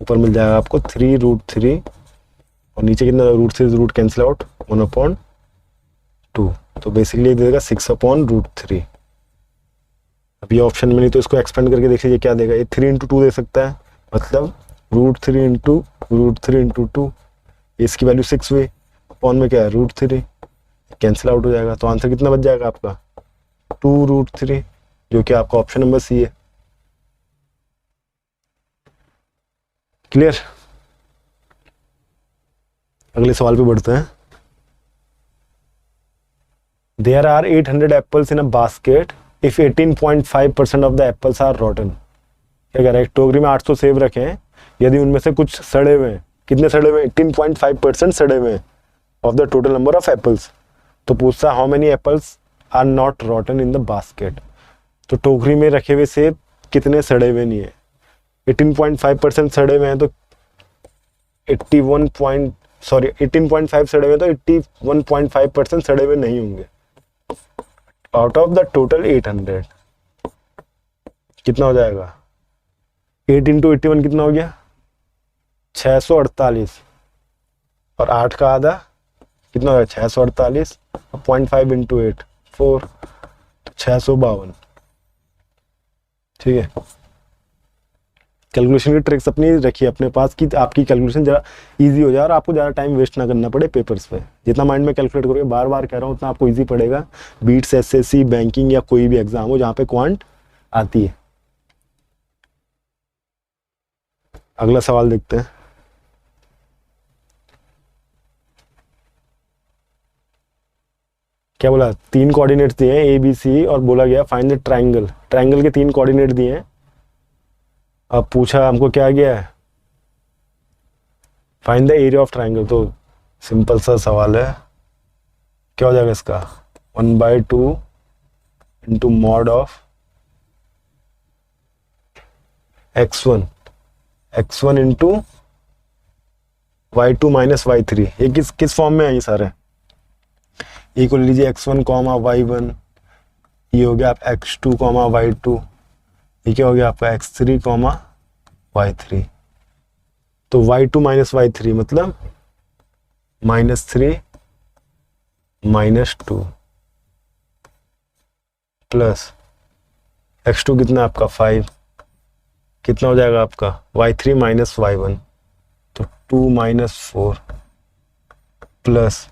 ऊपर मिल जाएगा आपको 3√3 और नीचे कितना √3 से रूट कैंसिल आउट 1/2, तो बेसिकली दे देगा 6/√3। अब ये ऑप्शन में नहीं तो इसको एक्सपेंड करके देख लीजिए क्या देगा, ये 3 × 2 दे सकता है, मतलब √3 × √3 × 2, इसकी वैल्यू 6 हुई, अपॉन में क्या है √3 कैंसिल आउट हो जाएगा, तो आंसर कितना बच जाएगा आपका 2√3, जो कि आपका ऑप्शन नंबर सी है। क्लियर, अगले सवाल पे बढ़ते हैं। There are 800 apples in a basket if 18.5% of the apples are rotten. क्या कह रहा है, टोकरी में 800 सेब रखे हैं, यदि उनमें से कुछ सड़े हुए हैं, कितने सड़े हुए हैं 18.5% सड़े हुए हैं of the total number of apples. तो पूछता है how many apples are not rotten in the basket. तो टोकरी में रखे हुए सेब कितने सड़े हुए नहीं है, 18.5% सड़े हुए हैं, तो 18.5 सड़े हुए, तो 81.5% सड़े हुए नहीं होंगे आउट ऑफ द टोटल 800। कितना हो जाएगा 8 × 81 कितना हो गया 648, और 8 का आधा कितना हो गया 648, 0.5 × 8 4, तो 652। ठीक है, कैलकुलेशन की ट्रिक्स अपनी रखिए अपने पास कि आपकी कैलकुलेशन जरा इजी हो जाए और आपको ज़्यादा टाइम वेस्ट ना करना पड़े पेपर्स पे। जितना माइंड में कैलकुलेट करोगे, बार बार कह रहा हूँ, उतना आपको इजी पड़ेगा, बीट्स SSC बैंकिंग या कोई भी एग्जाम हो जहाँ पे क्वांट आती है। अगला सवाल देखते हैं। क्या बोला, 3 कोऑर्डिनेट्स दिए हैं ABC और बोला गया फाइंड द ट्राइंगल। ट्राइंगल के 3 कोऑर्डिनेट दिए हैं। अब पूछा हमको क्या गया है find the area of triangle, तो सिंपल सा सवाल है, क्या हो जाएगा इसका 1/2 into mod of x1 into y2 minus y3। ये किस फॉर्म में है ये सारे, ये को लीजिए x1 कॉमा y1, ये हो गया आप x2 कॉमा y2, ये क्या हो गया आपका x3 कॉमा y3। तो y2 माइनस y3 मतलब -3 -2 प्लस x2 कितना आपका 5, कितना हो जाएगा आपका y3 माइनस y1, तो 2 माइनस 4 प्लस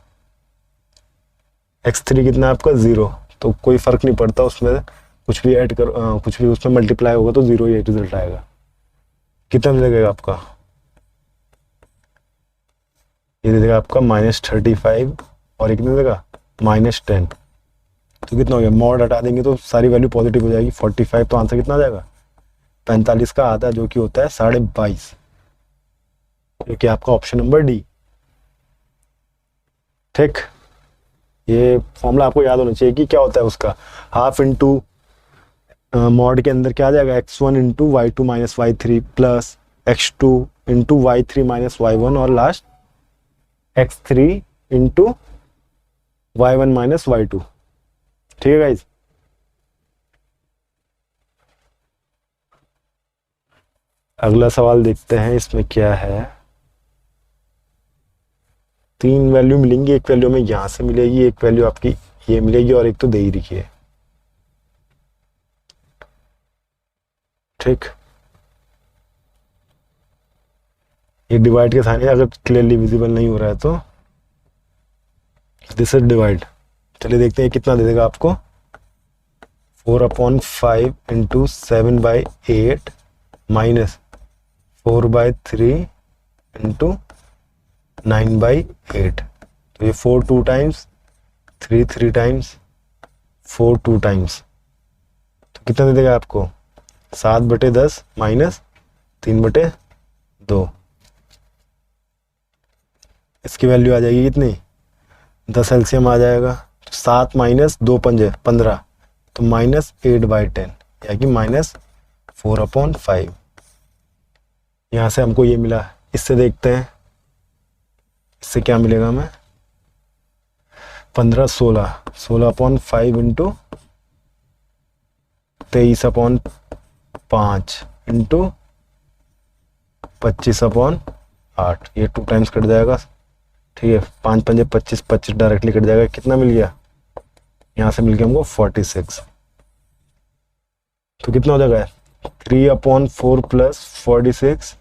x3 कितना आपका 0, तो कोई फर्क नहीं पड़ता उसमें, कुछ भी ऐड कर कुछ भी उसमें मल्टीप्लाई होगा तो 0 ही रिजल्ट आएगा। कितना मिलेगा आपका, ये देगा आपका -35 और ये कितना देगा -10, तो कितना हो गया, मॉड हटा देंगे तो सारी वैल्यू पॉजिटिव हो जाएगी। 45, तो आंसर कितना आ जाएगा 45 का आधा, जो कि होता है 22.5, जो कि आपका ऑप्शन नंबर डी। ठीक, ये फॉर्मूला आपको याद होना चाहिए कि क्या होता है उसका, हाफ इंटू मॉड के अंदर क्या आ जाएगा x1 into y2 minus y3 plus x2 into y3 minus y1 और last x3 into y1 minus y2। ठीक है गाइज, अगला सवाल देखते हैं, इसमें क्या है। 3 वैल्यू मिलेंगी, एक वैल्यू में यहां से मिलेगी, एक वैल्यू आपकी ये मिलेगी और एक तो दे ही रखी है। ठीक, ये डिवाइड के साइन अगर क्लियरली विजिबल नहीं हो रहा है तो दिस इज डिवाइड। चलिए देखते हैं कितना दे देगा आपको, 4/5 इंटू 7/8 माइनस 4/3 इंटू 9/8, तो ये 4 2 टाइम्स, 3 3 टाइम्स, 4 2 टाइम्स, तो कितना दे देगा आपको 7/10 माइनस 3/2, इसकी वैल्यू आ जाएगी कितनी 10 एलसीएम आ जाएगा, तो 7 माइनस 2 पंजे 15, तो -8/10 या कि -4/5। यहाँ से हमको ये मिला, इससे देखते हैं इससे क्या मिलेगा हमें, 15 16/5 इंटू 23/5 इंटू 25/8, ये 2 टाइम्स कट जाएगा। ठीक है, 5 पंजे 25, 25 डायरेक्टली कट जाएगा, कितना मिल गया, यहाँ से मिल गया हमको 46, तो कितना हो जाएगा 3/4 प्लस 46,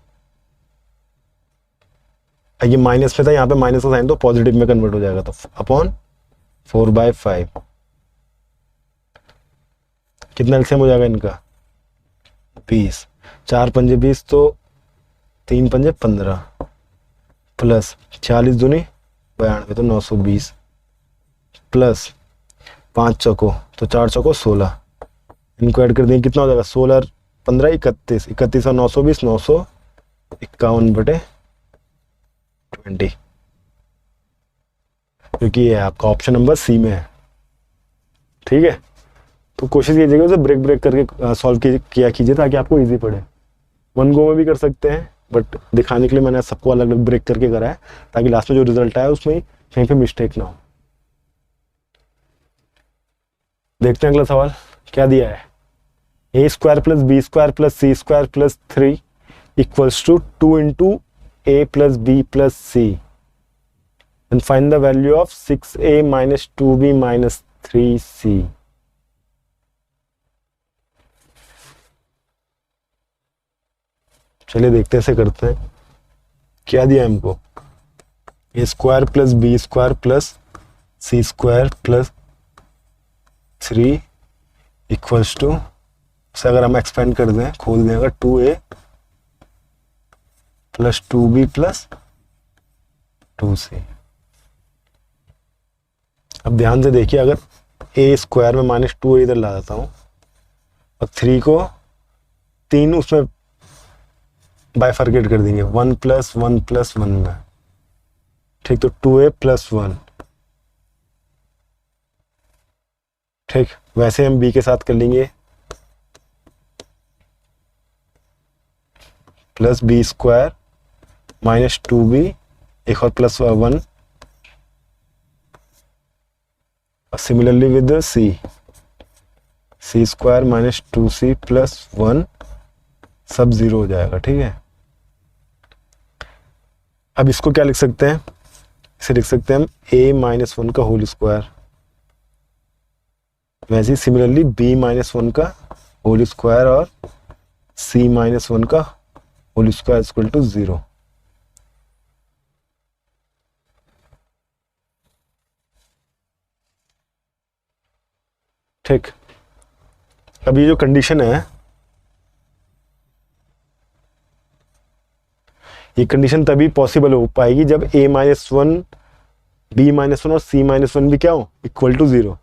ये माइनस में था, यहाँ पे माइनस का साइन तो पॉजिटिव में कन्वर्ट हो जाएगा, तो अपॉन 4/5, कितना एलसीएम हो जाएगा इनका 20, 4 पंजे 20, तो 3 पंजे 15 प्लस 40 दूनी 92, तो 920 प्लस 5 चौको, तो 4 चौको 16, इनको ऐड कर देंगे कितना हो जाएगा 16 15 31, 31 और 920 951/20, क्योंकि ये आपका ऑप्शन नंबर सी में है। ठीक है, तो कोशिश कीजिएगा उसे ब्रेक करके सॉल्व किया कीजिए ताकि आपको इजी पड़े। 1 गो में भी कर सकते हैं, बट दिखाने के लिए मैंने सबको अलग अलग ब्रेक करके करा है ताकि लास्ट में जो रिजल्ट आया उसमें कहीं पे मिस्टेक ना हो। देखते हैं अगला सवाल क्या दिया है, a² + b² + c² + 3 = 2 into a + b + c, and find the value of 6a - 2b - 3c। चलिए देखते हैं, ऐसे करते हैं, क्या दिया हमको, a² + b² + c² + 3 = से अगर हम एक्सपेंड कर दें, खोल दें, अगर 2a + 2b + 2c। अब ध्यान से देखिए, अगर a² में -2 इधर ला देता हूँ और 3 को 3 उसमें बाइफर्केट कर देंगे 1 + 1 + 1 में, ठीक। तो 2a + 1, ठीक। वैसे हम b के साथ कर लेंगे +b² - 2b, एक और +1, सिमिलरली विद c² - 2c + 1, सब 0 हो जाएगा, ठीक है। अब इसको क्या लिख सकते हैं, इसे लिख सकते हैं हम a - 1 का होल स्क्वायर, वैसे ही सिमिलरली b - 1 का होल स्क्वायर और c - 1 का होल स्क्वायर इक्वल टू 0। ठीक। अब ये जो कंडीशन है, ये कंडीशन तभी पॉसिबल हो पाएगी जब a - 1, b - 1 और c - 1 भी क्या हो, इक्वल टू 0।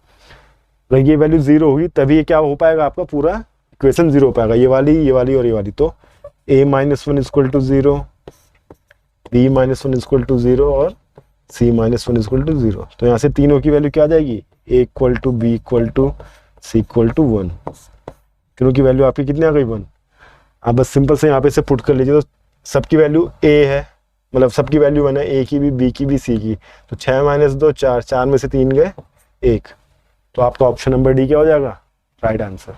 अगर ये वैल्यू 0 होगी तभी ये क्या हो पाएगा, आपका पूरा इक्वेशन 0 हो पाएगा, ये वाली और ये वाली। तो a - 1 equal to 0, b - 1 equal to 0 और c - 1 इक्वल टू 0। तो यहाँ से तीनों की वैल्यू क्या आ जाएगी, a equal to, b equal to, c equal to 1। तीनों की वैल्यू आपकी कितनी आ गई, 1। आप बस सिंपल से यहाँ पे से पुट कर लीजिए, तो सबकी वैल्यू a है, मतलब सबकी वैल्यू 1 है, a की भी, b की भी, c की। तो 6 - 2 4, 4 में से 3 गए 1, तो आपका ऑप्शन नंबर डी क्या हो जाएगा, राइट आंसर।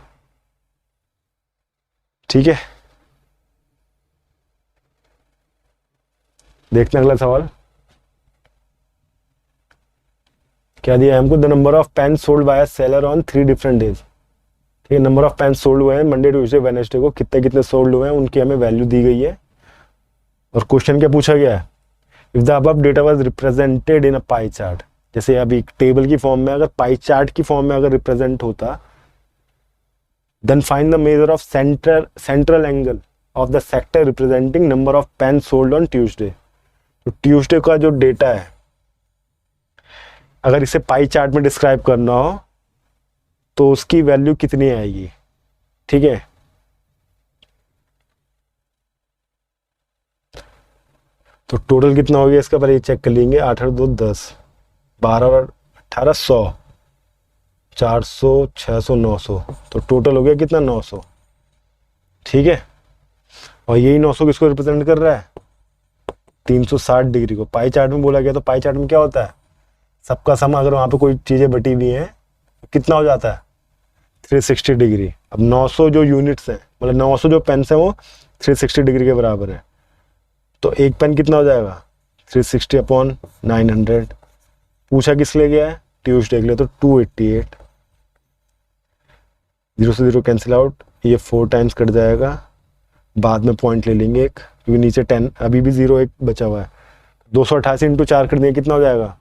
ठीक है, देखते हैं अगला सवाल क्या दिया है हमको। The number of pen sold by a seller on 3 different days. ठीक है, नंबर ऑफ पेन सोल्ड हुए हैं मंडे, ट्यूसडे, वेडनेसडे को, कितने कितने सोल्ड हुए हैं उनकी हमें वैल्यू दी गई है। और क्वेश्चन क्या पूछा गया है, if the above data was represented in a pie chart. जैसे अभी एक टेबल की फॉर्म में, अगर पाई चार्ट की फॉर्म में अगर रिप्रेजेंट होता, then find the measure of central angle of the sector representing number of pen sold on Tuesday. तो ट्यूसडे का जो डेटा है, अगर इसे पाई चार्ट में डिस्क्राइब करना हो तो उसकी वैल्यू कितनी आएगी। ठीक है, तो टोटल कितना हो गया इसका, पहले चेक कर लेंगे। 8 और 2 10, 12 और 18 100, 400 600 900, तो टोटल हो गया कितना, 900। ठीक है, और यही 900 किसको रिप्रेजेंट कर रहा है, 360 डिग्री को। पाई चार्ट में बोला गया, तो पाई चार्ट में क्या होता है, सबका सम, अगर वहां पे कोई चीजें बटी हुई हैं कितना हो जाता है, 360 डिग्री। अब 900 जो यूनिट्स हैं, मतलब 900 जो पेन्स हैं वो 360 डिग्री के बराबर है। तो एक पेन कितना हो जाएगा, 360/900। पूछा किस लिए गया है, ट्यूसडे के लिए, तो 288। 0 से 0 कैंसिल आउट, ये 4 टाइम्स कट जाएगा, बाद में पॉइंट ले लेंगे एक, क्योंकि नीचे 10 अभी भी 0 एक बचा हुआ है। 288 × 4 कर देंगे, कितना हो जाएगा,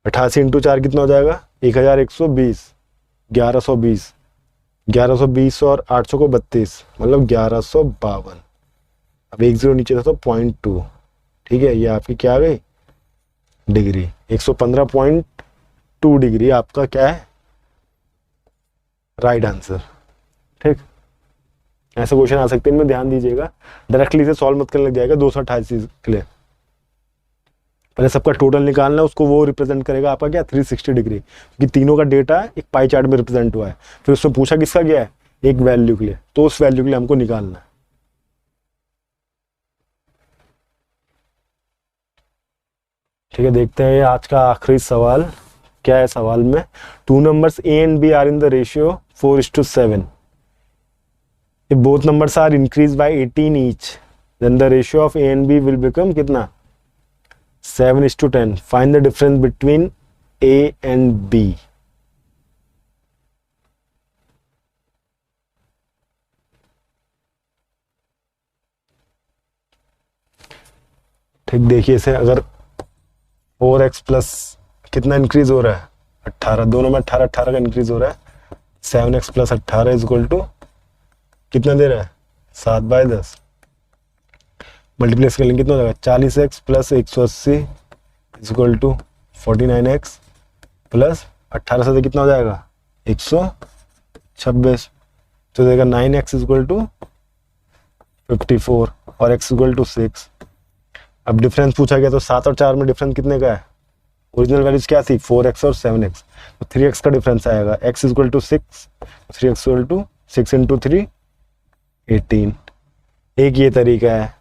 88 × 4 कितना हो जाएगा, 1120, 1120, 1120 और 800 को 32, मतलब 1152। अब 1 0 नीचे था तो 0.2। ठीक है, ये आपकी क्या आ गई, डिग्री। 115.2 डिग्री आपका क्या है, राइट आंसर। ठीक, ऐसे क्वेश्चन आ सकते हैं, इनमें ध्यान दीजिएगा, डायरेक्टली से सॉल्व मत करने लग जाएगा। 288 के लिए पहले सबका टोटल निकालना है, उसको वो रिप्रेजेंट करेगा आपका क्या, 360 डिग्री, क्योंकि तीनों का डेटा एक पाई चार्ट में रिप्रेजेंट हुआ है। फिर उसमें पूछा किसका गया है, एक वैल्यू के लिए, तो उस वैल्यू के लिए हमको निकालना है। ठीक है, देखते हैं आज का आखिरी सवाल क्या है। सवाल में 2 numbers a and b are in the ratio 4:7. If both numbers are increased by 18 each, then the ratio of a and b will become कितना, 7:10. Find the difference between a and b. ठीक, देखिए इसे, अगर 4x plus कितना increase हो रहा है, 18, दोनों में 18 18 का इंक्रीज हो रहा है। 7x plus 18 is equal to कितना दे रहा है, 7/10। मल्टीप्लेस कर लेंगे कितना हो जाएगा, 40x plus 180 is equal to 49x plus 18 से कितना हो जाएगा, 126। तो देगा 9x इज इक्वल टू 54 और x इक्वल टू 6। अब डिफरेंस पूछा गया तो 7 और 4 में डिफरेंस कितने का है? ओरिजिनल वैल्यूज क्या थी? 4x और 7x, तो 3x का डिफरेंस आएगा। x equal to 6, 3x equal to 6 into 3 18। एक ये तरीका है।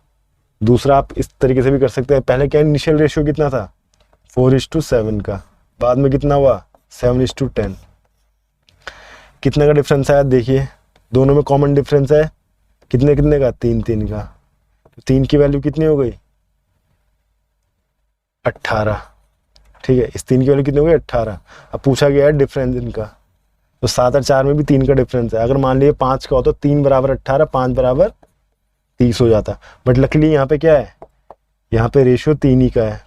दूसरा आप इस तरीके से भी कर सकते हैं। पहले क्या इनिशियल रेशियो कितना था? 4:7 का, बाद में कितना हुआ? 7:10। कितने का डिफरेंस आया देखिए, दोनों में कॉमन डिफरेंस है कितने कितने का? 3 का। तो 3 की वैल्यू कितनी हो गई? 18। ठीक है, इस 3 की वैल्यू कितनी हो गई? 18। अब पूछा गया है डिफरेंस इनका, तो 7 और 4 में भी 3 का डिफरेंस है। अगर मान लीजिए 5 का हो तो 3 बराबर 18, 5 बराबर 30 हो जाता। बट लकीली यहाँ पे क्या है? यहाँ पे रेशियो 3 ही का है,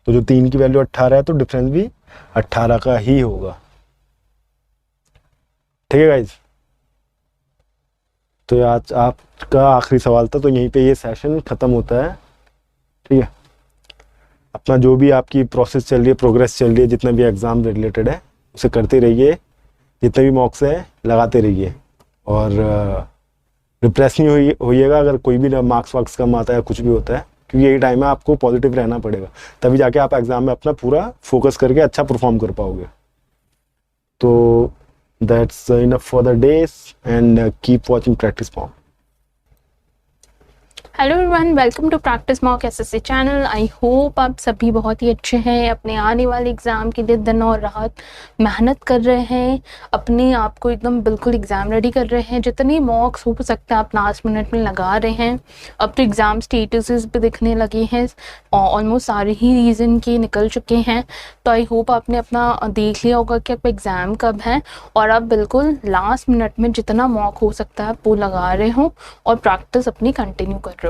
तो जो 3 की वैल्यू 18 है तो डिफरेंस भी 18 का ही होगा। ठीक है गाइज, तो आज आपका आखिरी सवाल था, तो यहीं पे ये सेशन खत्म होता है। ठीक है, अपना जो भी आपकी प्रोसेस चल रही है, प्रोग्रेस चल रही है, जितना भी एग्ज़ाम रिलेटेड है उसे करते रहिए, जितने भी मॉक्स हैं लगाते रहिए, और डिप्रेस नहीं होइएगा अगर कोई भी मार्क्स वार्क्स कम आता है, कुछ भी होता है, क्योंकि यही टाइम है आपको पॉजिटिव रहना पड़ेगा, तभी जाके आप एग्ज़ाम में अपना पूरा फोकस करके अच्छा परफॉर्म कर पाओगे। तो that's enough for the days and keep watching practice mock. Hello everyone, welcome to practice mock SSC channel. I hope आप सभी बहुत ही अच्छे हैं, अपने आने वाले एग्ज़ाम के लिए दिन और रात मेहनत कर रहे हैं, अपने आप को एकदम बिल्कुल एग्ज़ाम रेडी कर रहे हैं। जितनी मॉक्स हो सकता है आप लास्ट मिनट में लगा रहे हैं। अब तो एग्ज़ाम स्टेटसेस भी दिखने लगे हैं, ऑलमोस्ट सारे ही रीज़न के निकल चुके हैं। तो आई होप आपने अपना देख लिया होगा कि आप एग्ज़ाम कब है, और आप बिल्कुल लास्ट मिनट में जितना मॉक हो सकता है वो लगा रहे हो और प्रैक्टिस अपनी कंटिन्यू कर रहे हो।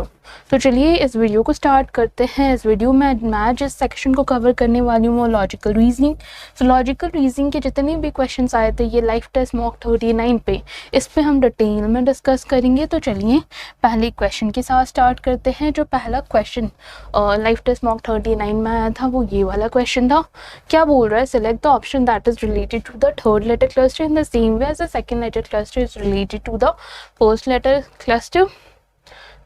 तो चलिए इस वीडियो को स्टार्ट करते हैं। इस वीडियो में मैं जिस सेक्शन को कवर करने वाली हूँ वो लॉजिकल रीजनिंग। तो लॉजिकल रीजनिंग के जितने भी क्वेश्चंस आए थे ये लाइफ टेस्ट मॉक 39 पे, इस पे हम डिटेल में डिस्कस करेंगे। तो चलिए पहले क्वेश्चन के साथ स्टार्ट करते हैं। जो पहला क्वेश्चन लाइफ टेस्ट मॉक 39 में आया था वो ये वाला क्वेश्चन था। क्या बोल रहा है? Select the option that is related to the third letter cluster in the same way as the second letter cluster is related to the first letter cluster.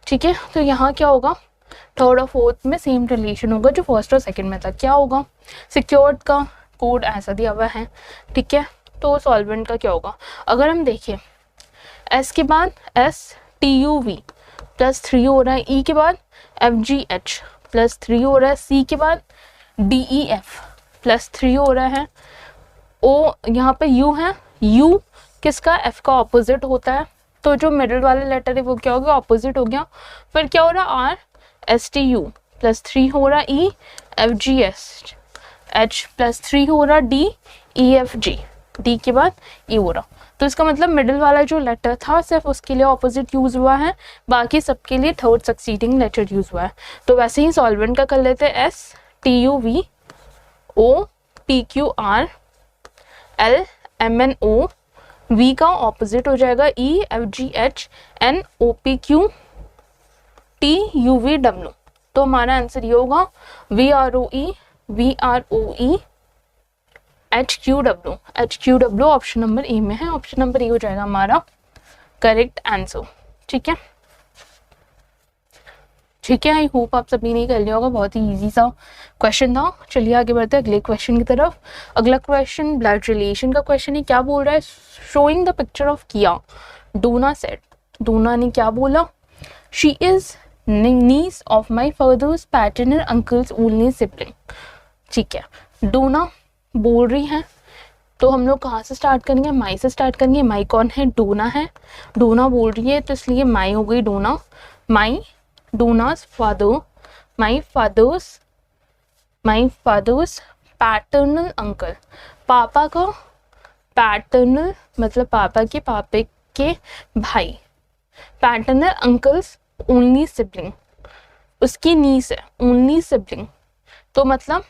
ठीक है, तो यहाँ क्या होगा? थर्ड और फोर्थ में सेम रिलेशन होगा जो फर्स्ट और सेकंड में था। क्या होगा? सिक्योर्ड का कोड ऐसा दिया हुआ है। ठीक है, तो सॉल्वेंट का क्या होगा? अगर हम देखें एस के बाद STUV +3 हो रहा है, ई के बाद FGH +3 हो रहा है, सी के बाद DEF +3 हो रहा है, ओ यहाँ पे U है, U किसका? F का ऑपोजिट होता है, तो जो मिडिल वाला लेटर है वो क्या हो गया? ऑपोजिट हो गया। फिर क्या हो रहा? R STU +3 हो रहा, E FGH +3 हो रहा, D EFG, D के बाद E हो रहा। तो इसका मतलब मिडिल वाला जो लेटर था सिर्फ उसके लिए ऑपोजिट यूज हुआ है, बाकी सबके लिए थर्ड सक्सीडिंग लेटर यूज हुआ है। तो वैसे ही सॉल्वेंट का कर लेते हैं STUV OPQR LMNO, V का ऑपोजिट हो जाएगा EFGH NOPQ TUVW। तो हमारा आंसर ये होगा VROE HQW option number A में है। ऑप्शन नंबर ए हो जाएगा हमारा करेक्ट आंसर। ठीक है, ठीक है, आई होप आप सभी ने कर लिया होगा। बहुत ही इजी सा क्वेश्चन था। चलिए आगे बढ़ते हैं अगले क्वेश्चन की तरफ। अगला क्वेश्चन ब्लड रिलेशन का क्वेश्चन है। क्या बोल रहा है? शोइंग द पिक्चर ऑफ किया, डोना सेड। डोना ने क्या बोला? She is niece of my father's paternal uncle's only sibling. ठीक है, डोना बोल रही है, तो हम लोग कहाँ से स्टार्ट करेंगे? माई से स्टार्ट करेंगे। माई कौन है? डोना है। डोना बोल रही है तो इसलिए माई हो गई डोना। माई डोना's father, my father's paternal uncle. पापा का पैटर्नल मतलब पापा के पापे के भाई। पैटर्नल अंकल्स ओनली सिबलिंग, उसकी नीस है, ओनली सिबलिंग। तो मतलब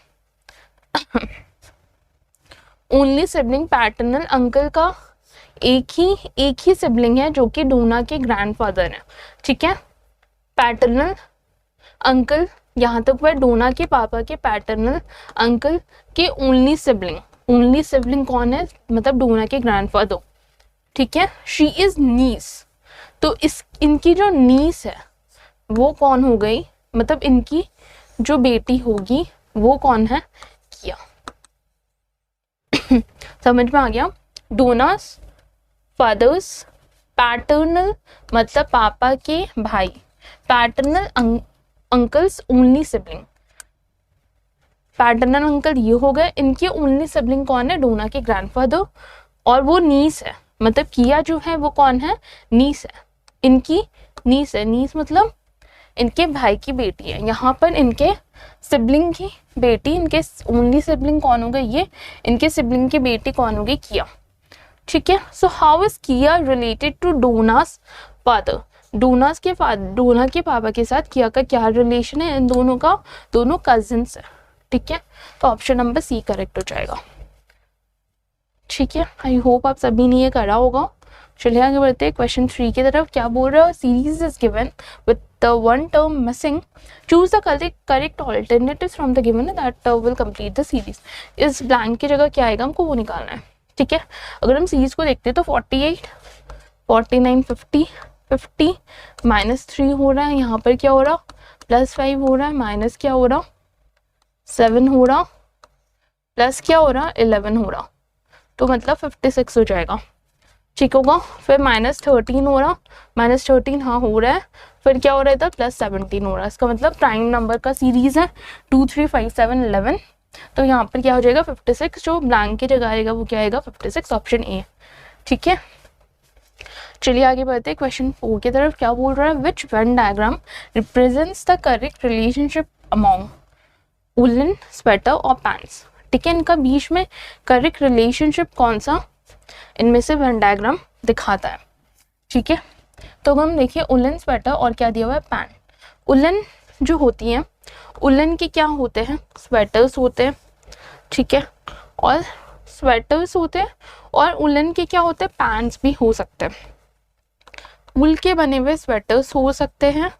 ओनली सिबलिंग पैटर्नल अंकल का एक ही सिबलिंग है जो कि डोना के ग्रैंडफादर है। ठीक है, पैटर्नल अंकल यहाँ तक वह डोना के पापा के पैटर्नल अंकल के ओनली सिबलिंग। ओनली सिबलिंग कौन है? मतलब डोना के ग्रैंडफादर। ठीक है, शी इज नीस, तो इनकी जो नीस है वो कौन हो गई, मतलब इनकी जो बेटी होगी वो कौन है, किया। समझ में आ गया। डोनास फादर्स, पैटर्नल मतलब पापा के भाई, paternal uncle's only sibling, paternal uncle ये हो गए, इनके ओनली सिबलिंग कौन है, डोना के ग्रैंडफादर, और वो नीस है, मतलब किया जो है वो कौन है, नीस है, इनकी नीस है, नीस मतलब इनके भाई की बेटी है। यहाँ पर इनके सिबलिंग की बेटी, इनके ओनली सिबलिंग कौन हो गई, ये इनके सिबलिंग की बेटी कौन हो गई, किया। ठीक है, सो हाउ इज किया रिलेटेड टू डोनास फादर, डोना के पापा के साथ किया का क्या रिलेशन है, इन दोनों का, दोनों कजिन्स है। ठीक है, तो ऑप्शन नंबर सी करेक्ट हो जाएगा। ठीक है, आई होप आप सभी ने ये करा होगा। चलिए आगे बढ़ते हैं क्वेश्चन 3 की तरफ। क्या बोल रहा है, series is given with the one term missing, choose the correct alternatives from the given that will complete the series. इस ब्लैंक की जगह क्या आएगा, हमको वो निकालना है। ठीक है, अगर हम सीरीज को देखते हैं तो 48, 49, 50, 50 -3 हो रहा है, यहाँ पर क्या हो रहा, +5 हो रहा है, माइनस क्या हो रहा, 7 हो रहा, प्लस क्या हो रहा, 11 हो रहा, तो मतलब 56 हो जाएगा। ठीक होगा, फिर -13 हो रहा, -13 हाँ हो रहा है, फिर क्या हो रहा है इधर, +17 हो रहा है, इसका मतलब प्राइम नंबर का सीरीज है 2, 3, 5, 7, 11, तो यहाँ पर क्या हो जाएगा 56, जो ब्लैंक की जगह आएगा वो क्या आएगा 56, ऑप्शन ए। ठीक है, चलिए आगे बढ़ते हैं क्वेश्चन 4 की तरफ। क्या बोल रहा है, which Venn diagram represents the correct relationship among woollen sweater और पैंट्स। ठीक है, इनका बीच में करेक्ट रिलेशनशिप कौन सा इनमें से वेन डायग्राम दिखाता है। ठीक है, तो हम देखिए उलन स्वेटर और क्या दिया हुआ है, पैंट। उलन जो होती हैं, उलन के क्या होते हैं, स्वेटर्स होते हैं। ठीक है, और स्वेटर्स होते हैं, और उलन के क्या होते हैं, पैंट्स भी हो सकते हैं। उल के बने हुए स्वेटर्स हो सकते हैं,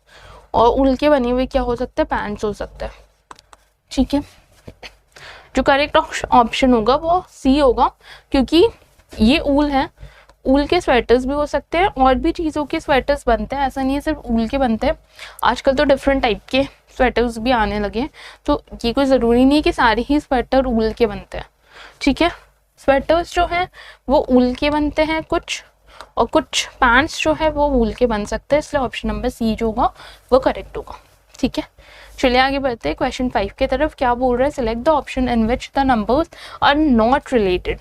और उल के बने हुए क्या हो सकते हैं, पैंट्स हो सकते हैं। ठीक है, जो करेक्ट ऑप्शन होगा वो सी होगा, क्योंकि ये ऊल है, ऊल के स्वेटर्स भी हो सकते हैं, और भी चीज़ों के स्वेटर्स बनते हैं, ऐसा नहीं है सिर्फ ऊल के बनते हैं, आजकल तो डिफरेंट टाइप के स्वेटर्स भी आने लगे हैं, तो ये कोई ज़रूरी नहीं है कि सारे ही स्वेटर ऊल के बनते हैं। ठीक है, स्वेटर्स जो हैं वो ऊल के बनते हैं कुछ, और कुछ पैंट्स जो है वो ऊल के बन सकते हैं, इसलिए ऑप्शन नंबर सी जो होगा वो करेक्ट होगा। ठीक है, चलिए आगे बढ़ते हैं क्वेश्चन 5 की तरफ। क्या बोल रहा है, select the option in which the numbers are not related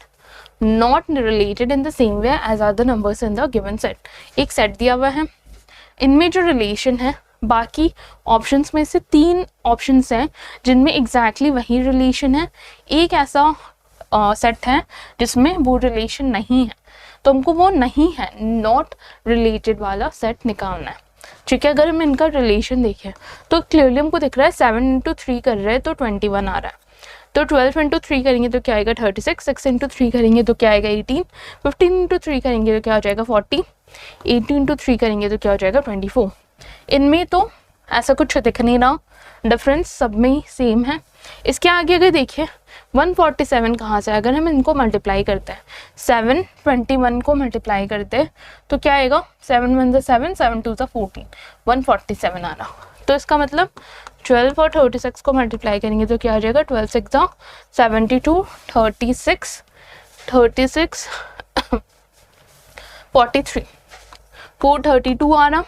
in the same way as are the numbers in the given set। एक सेट दिया हुआ है, इनमें जो रिलेशन है, बाकी ऑप्शंस में से 3 ऑप्शंस हैं जिनमें एग्जैक्टली वही रिलेशन है, एक ऐसा सेट है जिसमें वो रिलेशन नहीं है, तो हमको वो नहीं है नॉट रिलेटेड वाला सेट निकालना है। ठीक है, अगर हम इनका रिलेशन देखें तो क्लियरली हमको दिख रहा है 7 × 3 कर रहे हैं तो 21 आ रहा है, तो 12 × 3 करेंगे तो क्या आएगा 36, 6 × 3 करेंगे तो क्या आएगा 18, 15 × 3 करेंगे तो क्या हो जाएगा 40, 18 × 3 करेंगे तो क्या हो जाएगा 24। इनमें तो ऐसा कुछ दिख नहीं रहा, डिफरेंस सब में ही सेम है। इसके आगे अगर देखिए 147 कहाँ से, अगर हम इनको मल्टीप्लाई करते हैं 7 21 को मल्टीप्लाई करते हैं तो क्या आएगा 7 1 7, 7 2 14, 147 आ रहा, तो इसका मतलब 12 और 36 को मल्टीप्लाई करेंगे तो क्या आ जाएगा 12 6 72, 36 36 43, 432 आ रहा,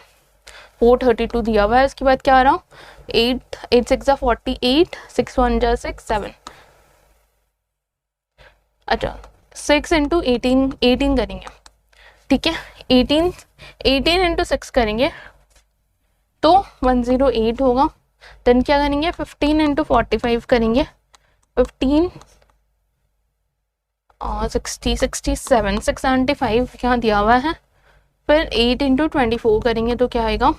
432 दिया हुआ है। इसके बाद क्या आ रहा, 8 8 6 48, 6 1 6 7, अच्छा 6 × 18 18 करेंगे। ठीक है, 18 × 6 करेंगे तो 108 होगा। देन क्या करेंगे 15 × 45 करेंगे, 15 60 67 675 यहाँ दिया हुआ है। फिर 8 × 24 करेंगे तो क्या आएगा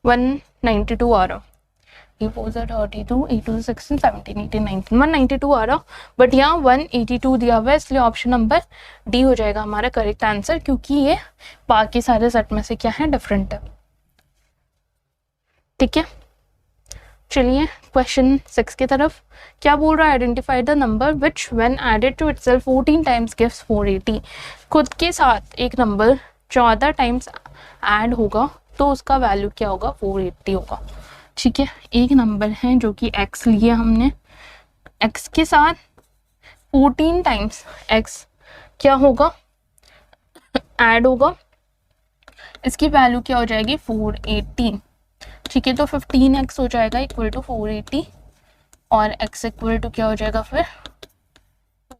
192 आ रहा, 32 8 16 17 18 19 192 आ रहा, बट यहाँ 182 दिया हुआ है, इसलिए ऑप्शन नंबर डी हो जाएगा हमारा करेक्ट आंसर, क्योंकि ये बाकी सारे सेट में से क्या है डिफरेंट है। ठीक है, चलिए क्वेश्चन 6 की तरफ। क्या बोल रहा है, identify the number which when added to itself 14 times gives 480। खुद के साथ एक नंबर 14 टाइम्स ऐड होगा तो उसका वैल्यू क्या होगा, 480 होगा। ठीक है, एक नंबर है जो कि x लिया हमने, x के साथ 14 टाइम्स x क्या होगा, ऐड होगा, इसकी वैल्यू क्या हो जाएगी, 480। ठीक है, तो 15x हो जाएगा इक्वल टू 480 और x इक्वल टू क्या हो जाएगा फिर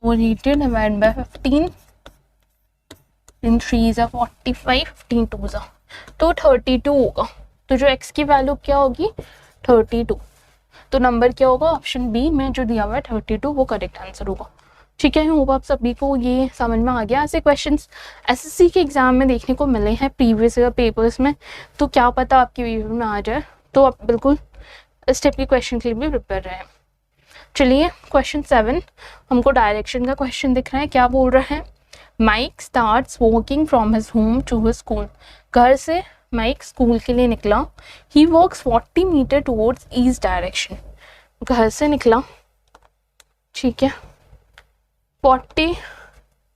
480 डिवाइड बाय 15, इन 3 ज़ा 45, 15 2 ज़ा तो 32 होगा। तो जो x की वैल्यू क्या होगी 32, तो नंबर क्या होगा, ऑप्शन बी में जो दिया हुआ है 32 वो करेक्ट आंसर होगा। ठीक है, होप आप सभी को ये समझ में आ गया। ऐसे क्वेश्चंस एसएससी के एग्जाम में देखने को मिले हैं प्रीवियस ईयर पेपर्स में, तो क्या पता आपके पेपर में आ जाए, तो आप बिल्कुल इस टाइप के क्वेश्चन के लिए भी प्रिपेयर रहें। चलिए क्वेश्चन 7 हमको डायरेक्शन का क्वेश्चन दिख रहा है। क्या बोल रहा है, Mike starts walking from his home to his school. घर से माइक स्कूल के लिए निकला। He walks 40 meter towards east direction. घर से निकला, ठीक है, 40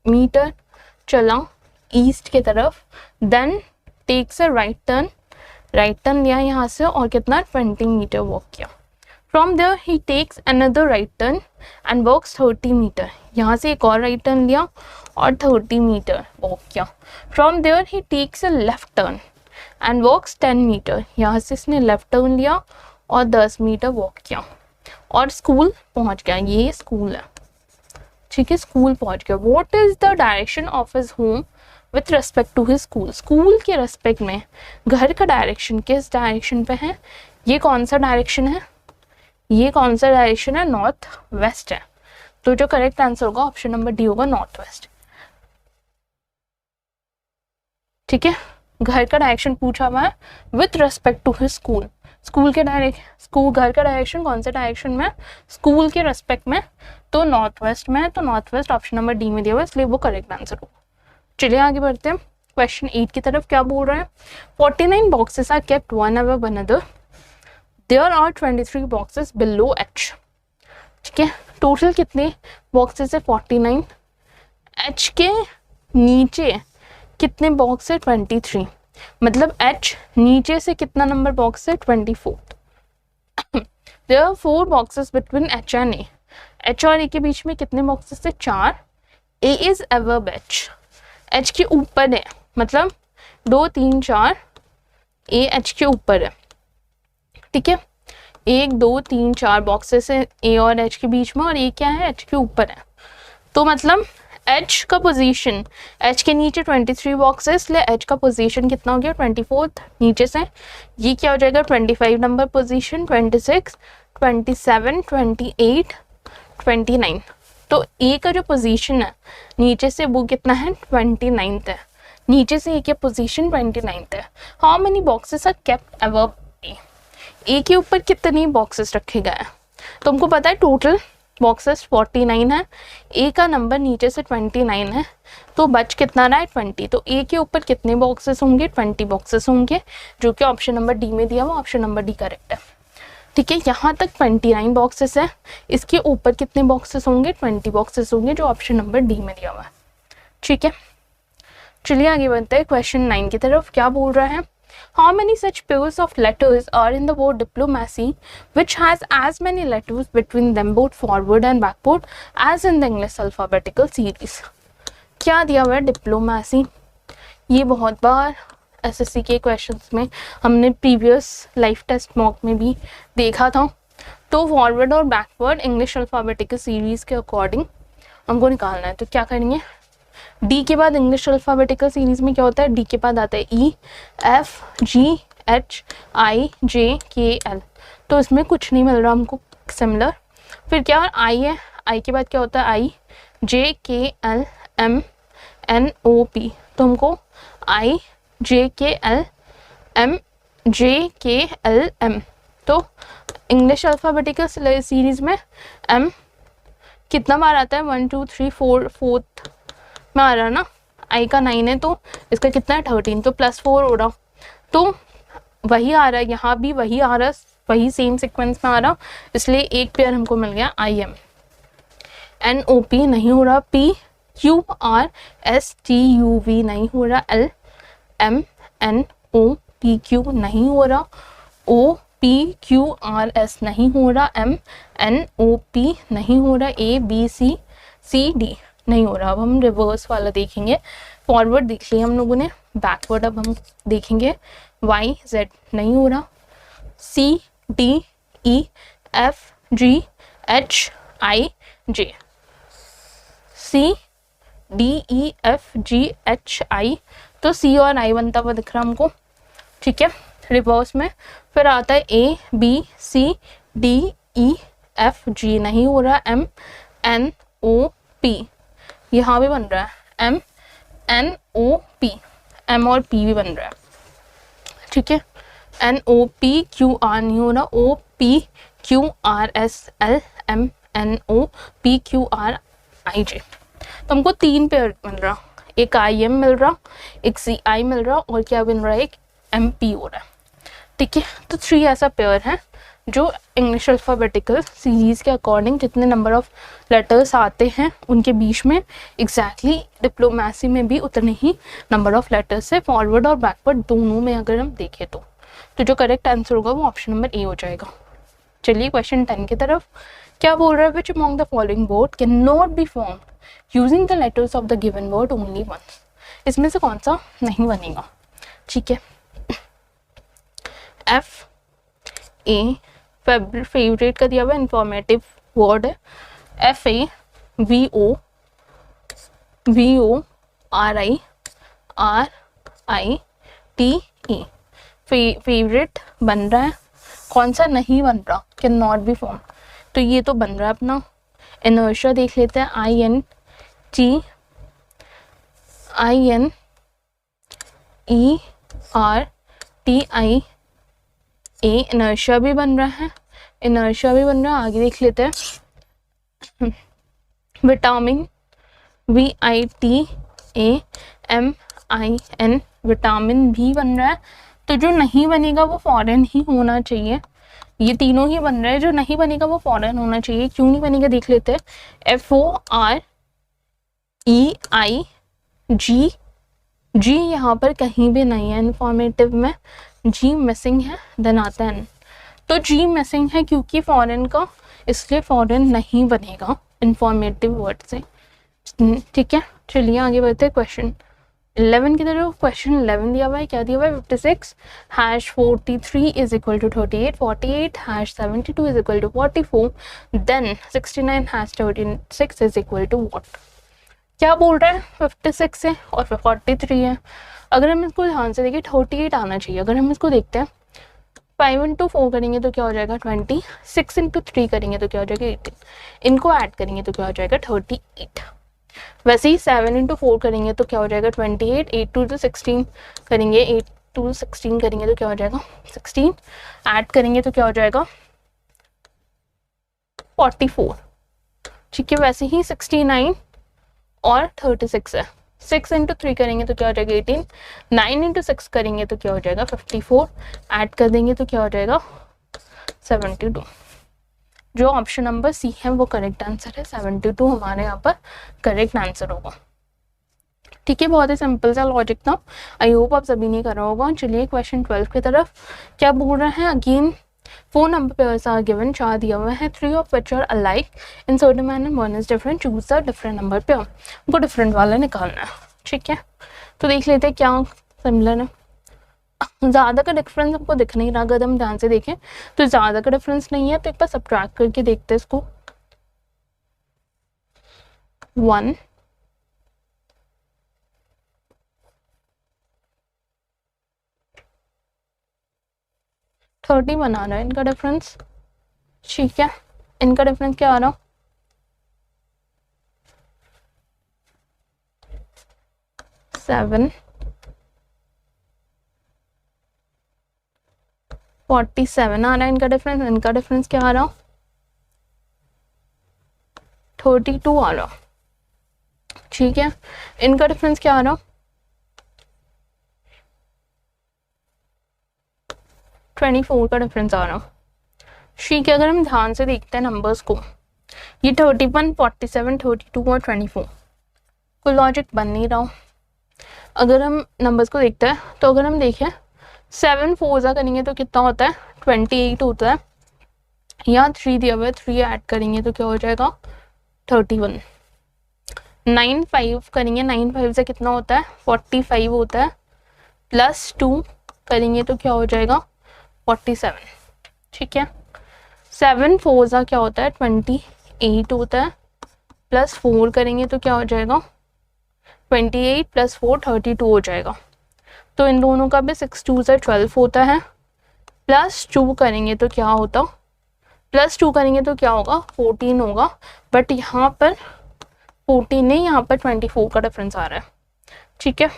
मीटर चला ईस्ट की तरफ, then takes a right turn लिया यहाँ से और कितना 20 मीटर वॉक किया। From there he takes another right turn and walks 30 meter. यहाँ से एक और राइट टर्न लिया और 30 मीटर वॉक किया। From there he takes a left turn and walks 10 meter. यहाँ से इसने लेफ्ट टर्न लिया और 10 मीटर वॉक किया और स्कूल पहुँच गया। ये स्कूल है, ठीक है, स्कूल पहुँच गया। What is the direction of his home with respect to his school. School के रेस्पेक्ट में घर का डायरेक्शन किस डायरेक्शन पे है, ये कौन सा डायरेक्शन है, ये कौन सा डायरेक्शन है, नॉर्थ वेस्ट है। तो जो करेक्ट आंसर होगा ऑप्शन नंबर डी होगा, नॉर्थ वेस्ट। ठीक है, घर का डायरेक्शन पूछा हुआ है with respect to his school. School के घर का डायरेक्शन कौन से डायरेक्शन में, स्कूल के रेस्पेक्ट में, तो नॉर्थ वेस्ट में है। तो north west option number D में दिया हुआ है, इसलिए वो करेक्ट आंसर होगा। चलिए आगे बढ़ते हैं क्वेश्चन 8 की तरफ। क्या बोल रहा है, 49 boxes are kept one above another, there are 23 boxes below H. ठीक है, टोटल कितने बॉक्सेस है 49, एच के नीचे कितने बॉक्स है 23, मतलब एच नीचे से कितना नंबर बॉक्स है 24। There are 4 boxes between H and A. H और ए के बीच में कितने बॉक्सेस है 4। A is above H, H के ऊपर है, मतलब 2 3 4, ए एच के ऊपर है। ठीक है, 1 2 3 4 बॉक्सेस है ए और एच के बीच में और ए क्या है, एच के ऊपर है। तो मतलब एच का पोजीशन, एच के नीचे 23 बॉक्सेस, इसलिए एच का पोजीशन कितना हो गया 24 नीचे से। ये क्या हो जाएगा 25 नंबर पोजीशन, 26 27 28 29। तो ए का जो पोजीशन है नीचे से वो कितना है 29th है, नीचे से ए की पोजीशन 29th है। How many boxes are kept above A. A के ऊपर कितनी बॉक्सेस रखे गए हैं, तो हमको पता है टोटल बॉक्सेस 49 है, ए का नंबर नीचे से 29 है, तो बच कितना रहा है 20। तो ए के ऊपर कितने बॉक्सेस होंगे 20 बॉक्सेस होंगे, जो कि ऑप्शन नंबर डी में दिया हुआ, ऑप्शन नंबर डी करेक्ट है। ठीक है, यहाँ तक 29 बॉक्सेस है, इसके ऊपर कितने बॉक्सेस होंगे 20 बॉक्सेस होंगे, जो ऑप्शन नंबर डी में दिया हुआ है। ठीक है, चलिए आगे बढ़ते हैं क्वेश्चन 9 की तरफ। क्या बोल रहा है, how many such pairs of letters are in the word diplomacy which has as many letters between them both forward and backward as in the English alphabetical series। क्या दिया हुआ है डिप्लोमेसी, ये बहुत बार एसएससी के क्वेश्चंस में हमने previous life test mock में भी देखा था। तो फॉरवर्ड और बैकवर्ड इंग्लिश अल्फ़ाबेटिकल सीरीज़ के अकॉर्डिंग हमको निकालना है। तो क्या करेंगे, डी के बाद इंग्लिश अल्फ़ाबेटिकल सीरीज़ में क्या होता है, डी के बाद आता है E F G H I J K L. तो इसमें कुछ नहीं मिल रहा हमको सिमिलर। फिर क्या आई है, आई के बाद क्या होता है I J K L M N O P. तो हमको I J K L M J K L M. तो इंग्लिश अल्फ़ाबेटिकल सीरीज़ में एम कितना बार आता है 1 2 3 4 4th में आ रहा ना, आई का 9 है तो इसका कितना है 13, तो +4 हो रहा। तो वही आ रहा है, यहाँ भी वही आ रहा, वही सेम सीक्वेंस में आ रहा, इसलिए एक पेयर हमको मिल गया I M. N O P नहीं हो रहा, P Q R S T U V नहीं हो रहा, एल MNOPQ नहीं हो रहा, OPQRS नहीं हो रहा, MNOP नहीं हो रहा, ABCD नहीं हो रहा। अब हम रिवर्स वाला देखेंगे। फॉरवर्ड देख लिया हम लोगों ने, बैकवर्ड अब हम देखेंगे। YZ नहीं हो रहा, CDEFGHIJ, CDEFGHI, तो C और I बनता हुआ दिख रहा हमको, ठीक है। रिवर्स में फिर आता है ABCDEFG नहीं हो रहा, MNOP यहाँ भी बन रहा है, MNOP, M और P भी बन रहा है, ठीक है। NOPQR नहीं हो रहा, OPQRSL, MNOPQRIJ। तो हमको 3 पेयर मिल रहा, एक IM मिल रहा, एक CI मिल रहा, और क्या बन रहा है, एक MP हो रहा है, ठीक है। तो 3 ऐसा पेयर है जो इंग्लिश अल्फ़ाबेटिकल सीरीज़ के अकॉर्डिंग जितने नंबर ऑफ लेटर्स आते हैं उनके बीच में एग्जैक्टली डिप्लोमेसी में भी उतने ही नंबर ऑफ लेटर्स है, फॉरवर्ड और बैकवर्ड दोनों में अगर हम देखें तो जो करेक्ट आंसर होगा वो ऑप्शन नंबर ए हो जाएगा। चलिए क्वेश्चन 10 की तरफ। क्या बोल रहा है, which among the following word can not be formed using the letters of the given word only once. इसमें से कौन सा नहीं बनेगा, ठीक है। FA फेवरेट का दिया हुआ इंफॉर्मेटिव वर्ड है, FAVORIRITE, फेवरेट बन रहा है। कौन सा नहीं बन रहा, कैन नॉट बी फॉर्म, तो ये तो बन रहा है अपना। इनर्शिया देख लेते हैं, INTINERTIA, इनर्शिया भी बन रहा है, इनर्शिया भी बन रहा है। आगे देख लेते हैं, विटामिन, VITAMIN, विटामिन भी बन रहा है। तो जो नहीं बनेगा वो फॉरेन ही होना चाहिए। ये तीनों ही बन रहे हैं, जो नहीं बनेगा वो फॉरेन होना चाहिए। क्यों नहीं बनेगा देख लेते हैं, FOREIG, जी यहाँ पर कहीं भी नहीं है इंफॉर्मेटिव में, जी मिसिंग है, देन आता है। तो जी मिसिंग है क्योंकि फॉरेन का, इसलिए फॉरेन नहीं बनेगा इंफॉर्मेटिव वर्ड से, ठीक है। चलिए आगे बढ़ते हैं क्वेश्चन 11 की तरफ। क्वेश्चन 11 दिया हुआ है, क्या दिया हुआ है, 56 #43 is equal to 38, 48 #72 is equal to 44, then 69 #36 is equal to what. क्या बोल रहा है, 56 है और 43 है। अगर हम इसको ध्यान से देखें 38 आना चाहिए। अगर हम इसको देखते हैं 5 × 4 करेंगे तो क्या हो जाएगा 20, 6 × 3 करेंगे तो क्या हो जाएगा 18, इनको ऐड करेंगे तो क्या हो जाएगा 38। वैसे ही 7 × 4 करेंगे तो क्या हो जाएगा 28, 8 × 16 करेंगे, 8 × 16 करेंगे तो क्या हो जाएगा 16, ऐड करेंगे तो क्या हो जाएगा 44, ठीक है। वैसे ही 69 और 36 है, 6 × 3 करेंगे तो क्या हो जाएगा 18, 9 × 6 करेंगे तो क्या हो जाएगा 54, ऐड कर देंगे तो क्या हो जाएगा 72। जो ऑप्शन नंबर सी है वो करेक्ट आंसर है, 72 हमारे यहाँ पर करेक्ट आंसर होगा, ठीक है। बहुत ही सिंपल सा लॉजिक था, आई होप आप सभी ने करा होगा। चलिए क्वेश्चन 12 की तरफ। क्या बोल रहा है, again 4 number pairs are given, 4 दिया हुआ है, 3 of which are alike in certain manner, 1 is different, choose the different number pair। हमको डिफरेंट वाला निकालना है, ठीक है। तो देख लेते हैं क्या सिमिलर है। ज़्यादा का डिफरेंस हमको दिख नहीं रहा, अगर हम ध्यान से देखें तो ज़्यादा का डिफरेंस नहीं है, तो एक बार सब्ट्रैक्ट करके देखते हैं इसको। 1 30 बना रहा है इनका डिफरेंस, ठीक है। इनका डिफरेंस क्या आ रहा, 7 47 आ रहा है इनका डिफरेंस। इनका डिफरेंस क्या आ रहा, 32 आ रहा, ठीक है। इनका डिफरेंस क्या आ रहा, 24 का डिफरेंस आ रहा, ठीक है। अगर हम ध्यान से देखते हैं नंबर्स को, ये 31, 47, 32 और 24, कोई लॉजिक बन नहीं रहा, अगर हम नंबर्स को देखते हैं तो अगर हम देखें 7 4 करेंगे तो कितना होता है 28 होता है। यहाँ 3 दिया हुआ है, 3 ऐड करेंगे तो क्या हो जाएगा 31। 9 5 करेंगे, 9 5 से कितना होता है 45 होता है। प्लस 2 करेंगे तो क्या हो जाएगा 47। ठीक है। 7 4 क्या होता है 28 होता है। प्लस 4 करेंगे तो क्या हो जाएगा 28 प्लस 4 32 हो जाएगा। तो इन दोनों का भी 6 2 से 12 होता है। प्लस 2 करेंगे तो क्या होता, प्लस 2 करेंगे तो क्या होगा 14 होगा। बट यहाँ पर 14 नहीं, यहाँ पर 24 का डिफरेंस आ रहा है। ठीक है।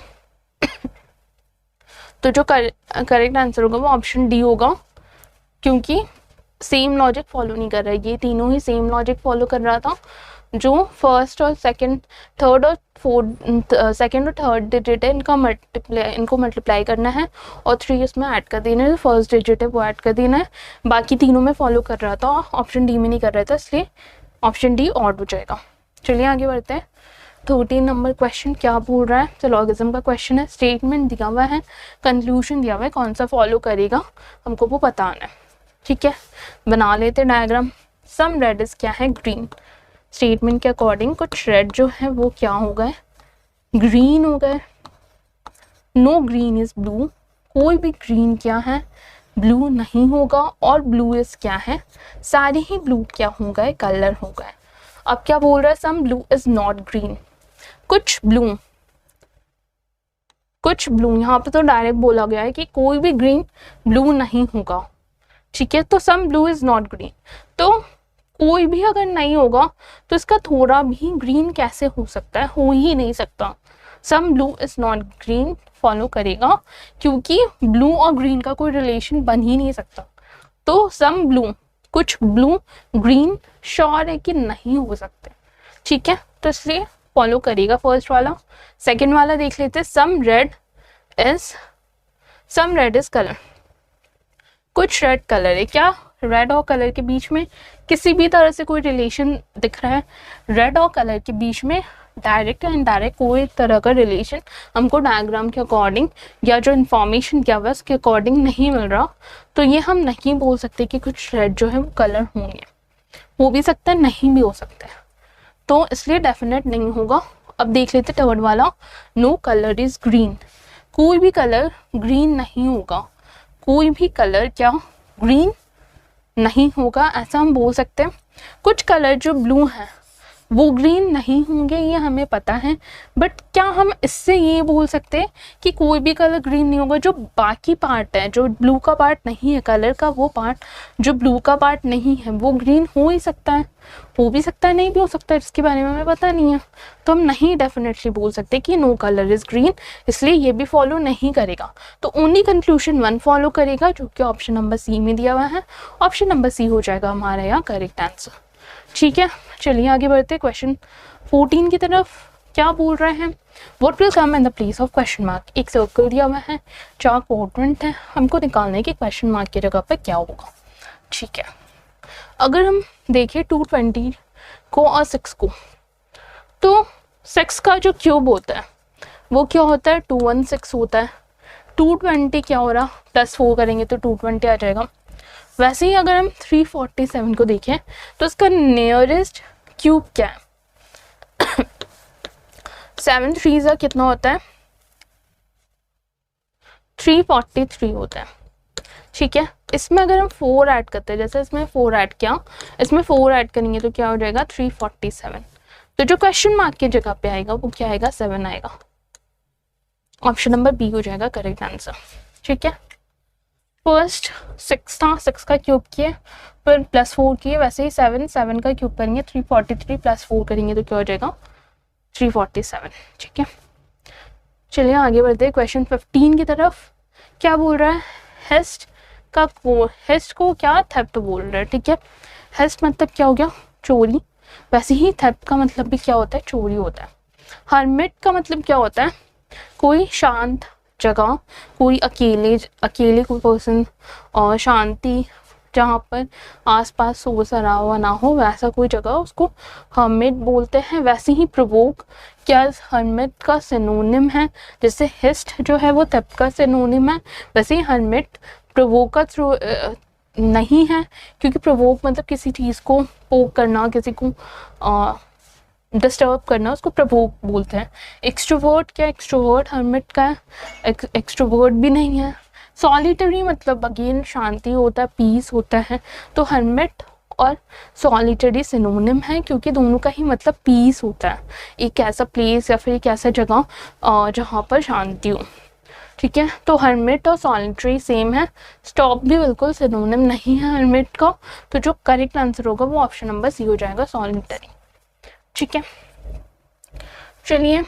तो जो करेक्ट आंसर होगा वो ऑप्शन डी होगा, क्योंकि सेम लॉजिक फॉलो नहीं कर रहा है। ये तीनों ही सेम लॉजिक फॉलो कर रहा था। जो फर्स्ट और सेकंड, थर्ड और फोर्थ, सेकंड और थर्ड डिजिट है इनको मल्टीप्लाई करना है और 3 इसमें ऐड कर देना है। फर्स्ट डिजिट है वो ऐड कर देना है। बाकी तीनों में फॉलो कर रहा था, ऑप्शन डी में नहीं कर रहा था, इसलिए ऑप्शन डी ऑड हो जाएगा। चलिए आगे बढ़ते हैं। 13 नंबर क्वेश्चन क्या बोल रहा है, तो लॉगिज्म का क्वेश्चन है। स्टेटमेंट दिया हुआ है, कंक्लूजन दिया हुआ है, कौन सा फॉलो करेगा हमको वो बताना है। ठीक है, बना लेते डायग्राम। सम रेड इज क्या है ग्रीन। स्टेटमेंट के अकॉर्डिंग कुछ रेड जो है वो क्या हो गए ग्रीन हो गए। नो ग्रीन इज ब्लू, कोई भी ग्रीन क्या है ब्लू नहीं होगा। और ब्लू इज क्या है, सारे ही ब्लू क्या हो गए कलर हो गए। अब क्या बोल रहा है, some blue is not green, कुछ ब्लू यहाँ पे तो डायरेक्ट बोला गया है कि कोई भी ग्रीन ब्लू नहीं होगा। ठीक है, तो some blue is not green, तो कोई भी अगर नहीं होगा तो इसका थोड़ा भी ग्रीन कैसे हो सकता है, हो ही नहीं सकता। Some blue is not green follow करेगा, क्योंकि ब्लू और ग्रीन का कोई रिलेशन बन ही नहीं सकता। तो सम ब्लू, कुछ ब्लू ग्रीन श्योर है कि नहीं हो सकते। ठीक है, तो इसलिए फॉलो करेगा फर्स्ट वाला। सेकंड वाला देख लेते हैं। सम रेड इज कलर, कुछ रेड कलर है। क्या रेड और कलर के बीच में किसी भी तरह से कोई रिलेशन दिख रहा है? रेड और कलर के बीच में डायरेक्ट या इनडायरेक्ट कोई तरह का रिलेशन हमको डायग्राम के अकॉर्डिंग या जो इन्फॉर्मेशन क्या हुआ उसके अकॉर्डिंग नहीं मिल रहा। तो ये हम नहीं बोल सकते कि कुछ रेड जो है वो कलर होंगे, हो भी सकता है नहीं भी हो सकता है, तो इसलिए डेफिनेट नहीं होगा। अब देख लेते थर्ड वाला। नो कलर इज ग्रीन, कोई भी कलर ग्रीन नहीं होगा। कोई भी कलर क्या ग्रीन नहीं होगा, ऐसा हम बोल सकते हैं। कुछ कलर जो ब्लू हैं वो ग्रीन नहीं होंगे, ये हमें पता है। बट क्या हम इससे ये बोल सकते हैं कि कोई भी कलर ग्रीन नहीं होगा? जो बाकी पार्ट है, जो ब्लू का पार्ट नहीं है कलर का, वो पार्ट जो ब्लू का पार्ट नहीं है वो ग्रीन हो ही सकता है, हो भी सकता है, नहीं भी हो सकता है, इसके बारे में हमें पता नहीं है। तो हम नहीं डेफिनेटली बोल सकते कि नो कलर इज ग्रीन, इसलिए ये भी फॉलो नहीं करेगा। तो ओनली कंक्लूजन 1 फॉलो करेगा, जो कि ऑप्शन नंबर सी में दिया हुआ है। ऑप्शन नंबर सी हो जाएगा हमारा यहाँ करेक्ट आंसर। ठीक है, चलिए आगे बढ़ते हैं क्वेश्चन 14 की तरफ। क्या बोल रहे हैं, what will come in the place of question mark. एक सर्कल दिया हुआ है, 4 क्वाड्रेंट है, हमको निकालना है कि क्वेश्चन मार्क की जगह पे क्या होगा। ठीक है, अगर हम देखें 220 को और 6 को, तो 6 का जो क्यूब होता है वो क्या होता है 216 होता है। 220 क्या हो रहा, +4 करेंगे तो 220 आ जाएगा। वैसे ही अगर हम 347 को देखें तो इसका नियरेस्ट क्यूब क्या है 7 3 कितना होता है 343 होता है। ठीक है, इसमें अगर हम 4 ऐड करते हैं, जैसे इसमें 4 ऐड किया, इसमें 4 ऐड करेंगे तो क्या हो जाएगा 347। तो जो क्वेश्चन मार्क की जगह पे आएगा वो क्या आएगा 7 आएगा। ऑप्शन नंबर बी हो जाएगा करेक्ट आंसर। ठीक है, फर्स्ट 6 था, 6 का क्यूब किए, फिर +4 किए, वैसे ही 7 का क्यूब करेंगे 343 +4 करेंगे तो क्या हो जाएगा 347। ठीक है, चलिए आगे बढ़ते हैं क्वेश्चन 15 की तरफ। क्या बोल रहा है, हेस्ट को क्या थेफ्ट बोल रहा है। ठीक है, हेस्ट मतलब क्या हो गया चोरी, वैसे ही थेफ्ट का मतलब भी क्या होता है चोरी होता है। हर्मिट का मतलब क्या होता है कोई शांत जगह, कोई अकेले कोई पर्सन और शांति जहाँ पर आसपास शोर शराबा ना हो वैसा कोई जगह उसको हर्मिट बोलते हैं। वैसे ही प्रोवोक क्या हर्मिट का सिनोनिम है, जैसे हिस्ट जो है वो तब का सिनोनिम है, वैसे ही हर्मिट प्रोवोक का नहीं है, क्योंकि प्रोवोक मतलब किसी चीज़ को पोक करना, किसी को डिस्टर्ब करना, उसको प्रोवोक बोलते हैं। एक्सट्रोवर्ट क्या, एक्सट्रोवर्ट हर्मिट का एक्सट्रोवर्ट भी नहीं है। सॉलिटरी मतलब अगेन शांति होता है, पीस होता है, तो हर्मिट और सॉलिटरी सिनोनिम है, क्योंकि दोनों का ही मतलब पीस होता है, एक ऐसा प्लेस या फिर एक ऐसा जगह जहाँ पर शांति हो। ठीक है, तो हर्मिट और सॉलिटरी सेम है। स्टॉप भी बिल्कुल सिनोनिम नहीं है हर्मिट का, तो जो करेक्ट आंसर होगा वो ऑप्शन नंबर सी हो जाएगा, सॉलिटरी। ठीक है, चलिए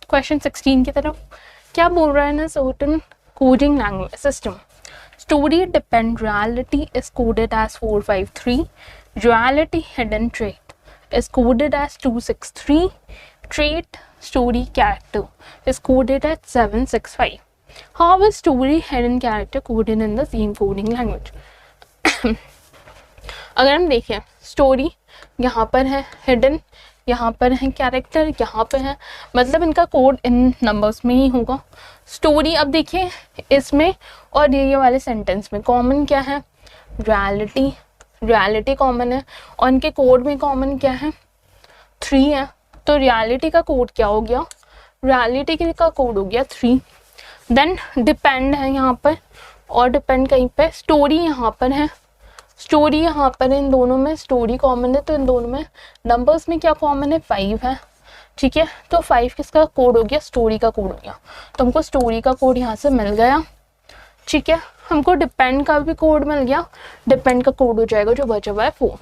क्वेश्चन 16 की तरफ। क्या बोल रहा है ना, certain coding language system story depend reality is coded as 453, reality hidden trait is coded as 263, trait story character is coded as 765. How is story hidden character coded in the same coding language? अगर हम देखें, story यहाँ पर है, hidden यहाँ पर है, character यहाँ पे है, मतलब इनका कोड इन नंबर्स में ही होगा। स्टोरी अब देखिए इसमें और ये वाले सेंटेंस में कॉमन क्या है, रियलिटी, रियलिटी कॉमन है, और इनके कोड में कॉमन क्या है, 3 है, तो रियलिटी का कोड क्या हो गया, रियलिटी का कोड हो गया 3। देन डिपेंड है यहाँ पर, और डिपेंड कहीं पे, स्टोरी यहाँ पर है, स्टोरी यहाँ पर है, इन दोनों में स्टोरी कॉमन है, तो इन दोनों में नंबर्स में क्या कॉमन है, 5 है। ठीक है, तो 5 किसका कोड हो गया, स्टोरी का कोड हो गया, तो हमको स्टोरी का कोड यहाँ से मिल गया। ठीक है, हमको डिपेंड का भी कोड मिल गया, डिपेंड का कोड हो जाएगा जो बचा हुआ है 4।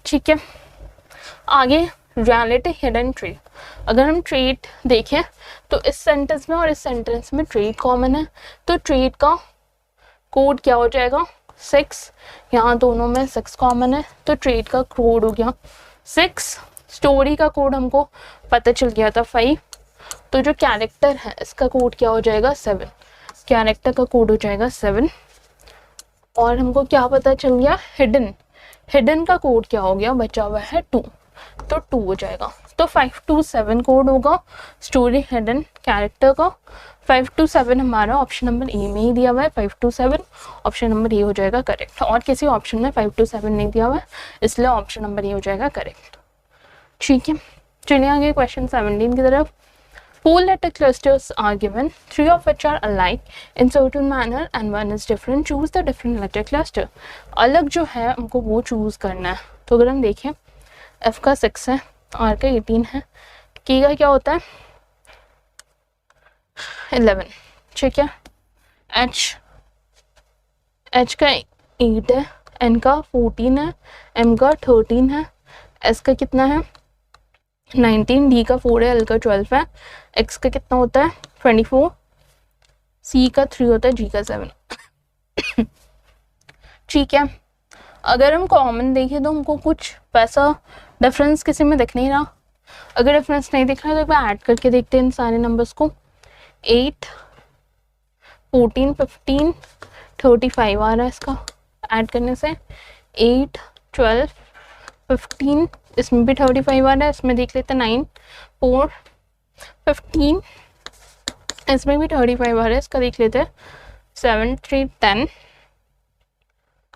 ठीक है, आगे रियलिटी हिडन ट्रेट। अगर हम ट्रेट देखें तो इस सेंटेंस में और इस सेंटेंस में ट्रेट कॉमन है, तो ट्रेट का कोड क्या हो जाएगा, 6, यहाँ दोनों में 6 कॉमन है, तो ट्रेट का कोड हो गया 6। स्टोरी का कोड हमको पता चल गया था 5, तो जो कैरेक्टर है इसका कोड क्या हो जाएगा 7, कैरेक्टर का कोड हो जाएगा 7। और हमको क्या पता चल गया, हिडन, हिडन का कोड क्या हो गया, बचा हुआ है 2, तो 2 हो जाएगा, तो 527 कोड होगा स्टोरी हिडन कैरेक्टर का। 527 हमारा ऑप्शन नंबर ए में ही दिया हुआ है, 527 ऑप्शन नंबर ए हो जाएगा करेक्ट, और किसी ऑप्शन में 527 नहीं दिया हुआ है, इसलिए ऑप्शन नंबर ए हो जाएगा करेक्ट। ठीक है, चलिए आगे क्वेश्चन 17 की तरफ। 4 letter clusters are given, 3 of which are alike in certain manner and 1 is different. Choose the different letter cluster. अलग जो है हमको वो चूज करना है। तो अगर हम देखें, F का 6 है, R का 18 है, K का क्या होता है 11। ठीक है, H का 8 है, N का 14 है, M का 13 है, S का कितना है 19, D का 4 है, L का 12 है, X का कितना होता है 24, C का 3 होता है, G का 7। ठीक है, अगर हम कॉमन देखें तो हमको कुछ वैसा डिफरेंस किसी में दिख नहीं रहा। अगर डिफरेंस नहीं दिख रहा तो एक बार ऐड करके देखते हैं इन सारे नंबर्स को। 8, 14, 15, 35 आ रहा है इसका ऐड करने से। 8, 12, 15, इसमें भी 35 आ रहा है, इसमें देख लेते हैं 9, 4, 15, इसमें भी 35 आ रहा है, इसका देख लेते हैं 7, 3, 10,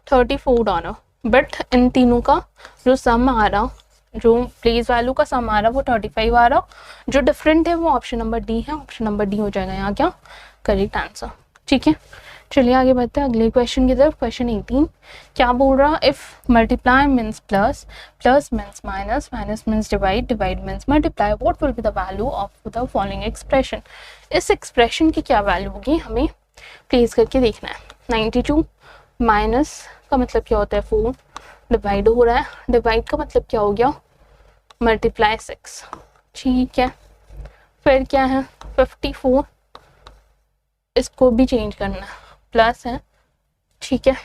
34 आ रहा। बट इन तीनों का जो सम आ रहा, जो प्लेस वैल्यू का सम आ रहा वो 35 आ रहा, जो डिफरेंट है वो ऑप्शन नंबर डी है, ऑप्शन नंबर डी हो जाएगा यहाँ क्या करेक्ट आंसर। ठीक है, चलिए आगे बढ़ते हैं अगले क्वेश्चन की तरफ। क्वेश्चन 18 क्या बोल रहा, if multiply means plus, plus means minus, minus means divide, divide means multiply, what will be the value of the following expression. इस एक्सप्रेशन की क्या वैल्यू होगी हमें प्लेस करके देखना है। 92 माइनस का मतलब क्या होता है 4, डिवाइड हो रहा है, डिवाइड का मतलब क्या हो गया मल्टीप्लाई 6। ठीक है, फिर क्या है 54, इसको भी चेंज करना है, प्लस है। ठीक है,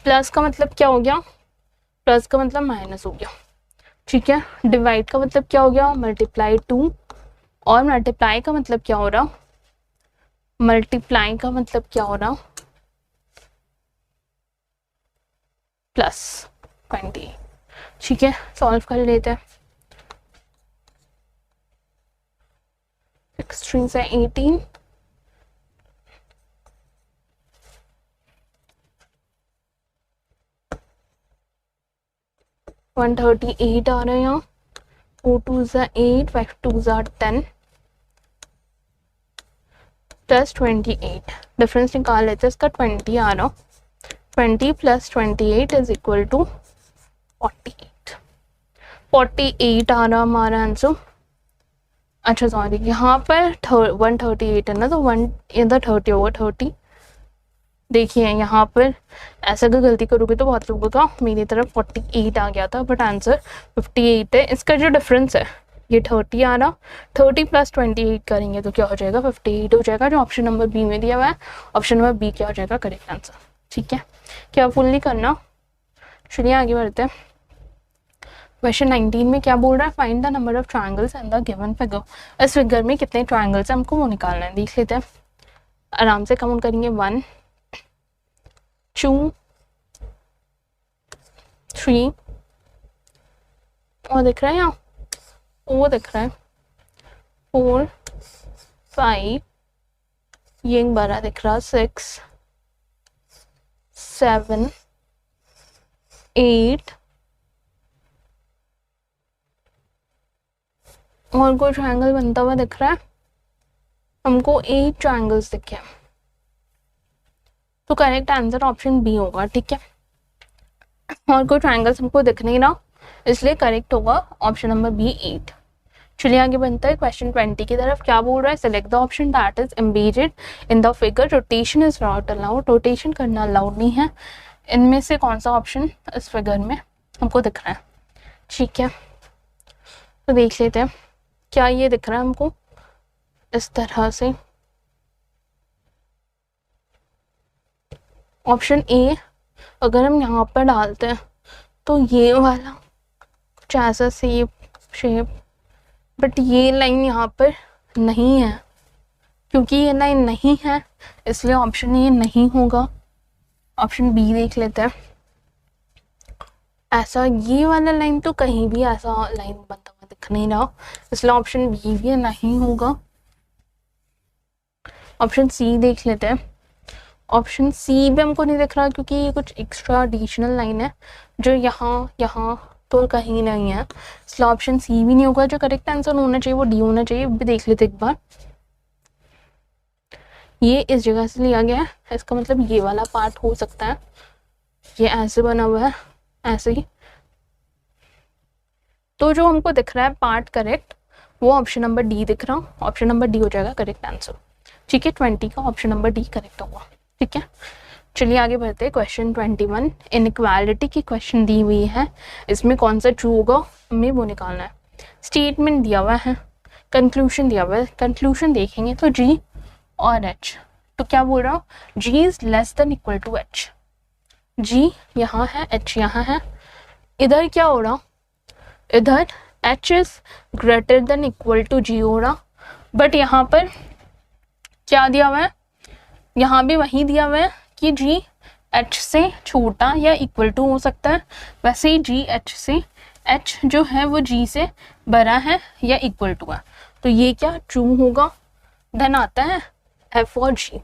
प्लस का मतलब क्या हो गया, प्लस का मतलब माइनस हो गया। ठीक है, डिवाइड का मतलब क्या हो गया मल्टीप्लाई 2, और मल्टीप्लाई का मतलब क्या हो रहा, मल्टीप्लाई का मतलब क्या हो रहा प्लस 20। ठीक है, सॉल्व कर लेते हैं। 6 3 से 18, 138 आ रहा है यहाँ। 4 2 ज़ा 8, 5 2 ज़ा 10 प्लस 28। डिफरेंस निकाल लेते हैं इसका। 20 आ रहा, 20 प्लस 28 इज इक्वल टू 48। 48 आ रहा हमारा आंसर। अच्छा सॉरी, यहाँ पर 138 है ना, तो 1 इधर 30 होगा। 30 देखिए यहाँ पर ऐसा अगर गलती करोगे तो बहुत लोगों का, मेरी तरफ 48 आ गया था, बट आंसर 58 है। इसका जो डिफरेंस है ये 30 आ रहा, 30 प्लस 28 करेंगे तो क्या हो जाएगा, 58 हो जाएगा, जो ऑप्शन नंबर बी में दिया हुआ है। ऑप्शन नंबर बी क्या हो जाएगा करेक्ट आंसर। ठीक है, क्या फुल नहीं करना। चलिए आगे बढ़ते हैं। क्वेश्चन 19 में क्या बोल रहा है, find the number of triangles in the given figure. इस फिगर में कितने ट्रायंगल्स हैं हमको वो निकालना है। देख लेते हैं, आराम से काउंट करेंगे। 1 2 3 और दिख रहा है यहाँ, वो दिख रहा है 4 5, ये एक बड़ा दिख रहा 6 7 8 और कोई ट्रायंगल बनता हुआ दिख रहा है हमको। 8 ट्रायंगल्स दिखे, तो करेक्ट आंसर ऑप्शन बी होगा। ठीक है, और कोई ट्रायंगल्स हमको दिख नहीं रहा, इसलिए करेक्ट होगा ऑप्शन नंबर बी 8। चलिए आगे बनता है क्वेश्चन 20 की तरफ। क्या बोल रहा है, select the option that is embedded in the figure, rotation is not allowed. Rotation करना अलाउड नहीं है। इनमें से कौन सा ऑप्शन इस फिगर में हमको दिख रहा है। ठीक है, तो देख लेते हैं। क्या ये दिख रहा है हमको इस तरह से, ऑप्शन ए अगर हम यहाँ पर डालते हैं तो ये वाला कुछ ऐसा शेप, बट ये लाइन यहाँ पर नहीं है। क्योंकि ये लाइन नहीं है इसलिए ऑप्शन ए नहीं होगा। ऑप्शन बी देख लेते हैं। ऐसा ये वाला लाइन तो कहीं भी ऐसा लाइन बनता हुआ दिख नहीं रहा, इसलिए ऑप्शन बी भी नहीं होगा। ऑप्शन सी देख लेते हैं। ऑप्शन सी भी हमको नहीं दिख रहा क्योंकि ये कुछ एक्स्ट्रा एडिशनल लाइन है जो यहाँ तो कहीं नहीं है, इसलिए ऑप्शन सी भी नहीं होगा। जो करेक्ट आंसर होना चाहिए वो डी होना चाहिए। भी देख लेते एक बार, ये इस जगह से लिया गया है, इसका मतलब ये वाला पार्ट हो सकता है। ये ऐसे बना हुआ है, ऐसे ही, तो जो हमको दिख रहा है पार्ट करेक्ट वो ऑप्शन नंबर डी दिख रहा। ऑप्शन नंबर डी हो जाएगा करेक्ट आंसर। ठीक है, 20 का ऑप्शन नंबर डी करेक्ट होगा। ठीक है, चलिए आगे बढ़ते हैं। क्वेश्चन 21 इनइक्वालिटी की क्वेश्चन दी हुई है, इसमें कौन सा ट्रू होगा हमें वो निकालना है। स्टेटमेंट दिया हुआ है, कंक्लूजन दिया हुआ है। कंक्लूजन देखेंगे तो जी और एच, तो क्या बोल रहा हूँ, G is less than equal to H. G यहाँ है, एच यहाँ है। इधर क्या हो रहा, इधर H is greater than equal to G हो रहा, बट यहाँ पर क्या दिया हुआ है, यहाँ भी वही दिया हुआ है कि जी एच से छोटा या इक्वल टू हो सकता है। वैसे ही जी एच से, एच जो है वो जी से बड़ा है या इक्वल टू है, तो ये क्या ट्रू होगा। देन आता है एफ और जी।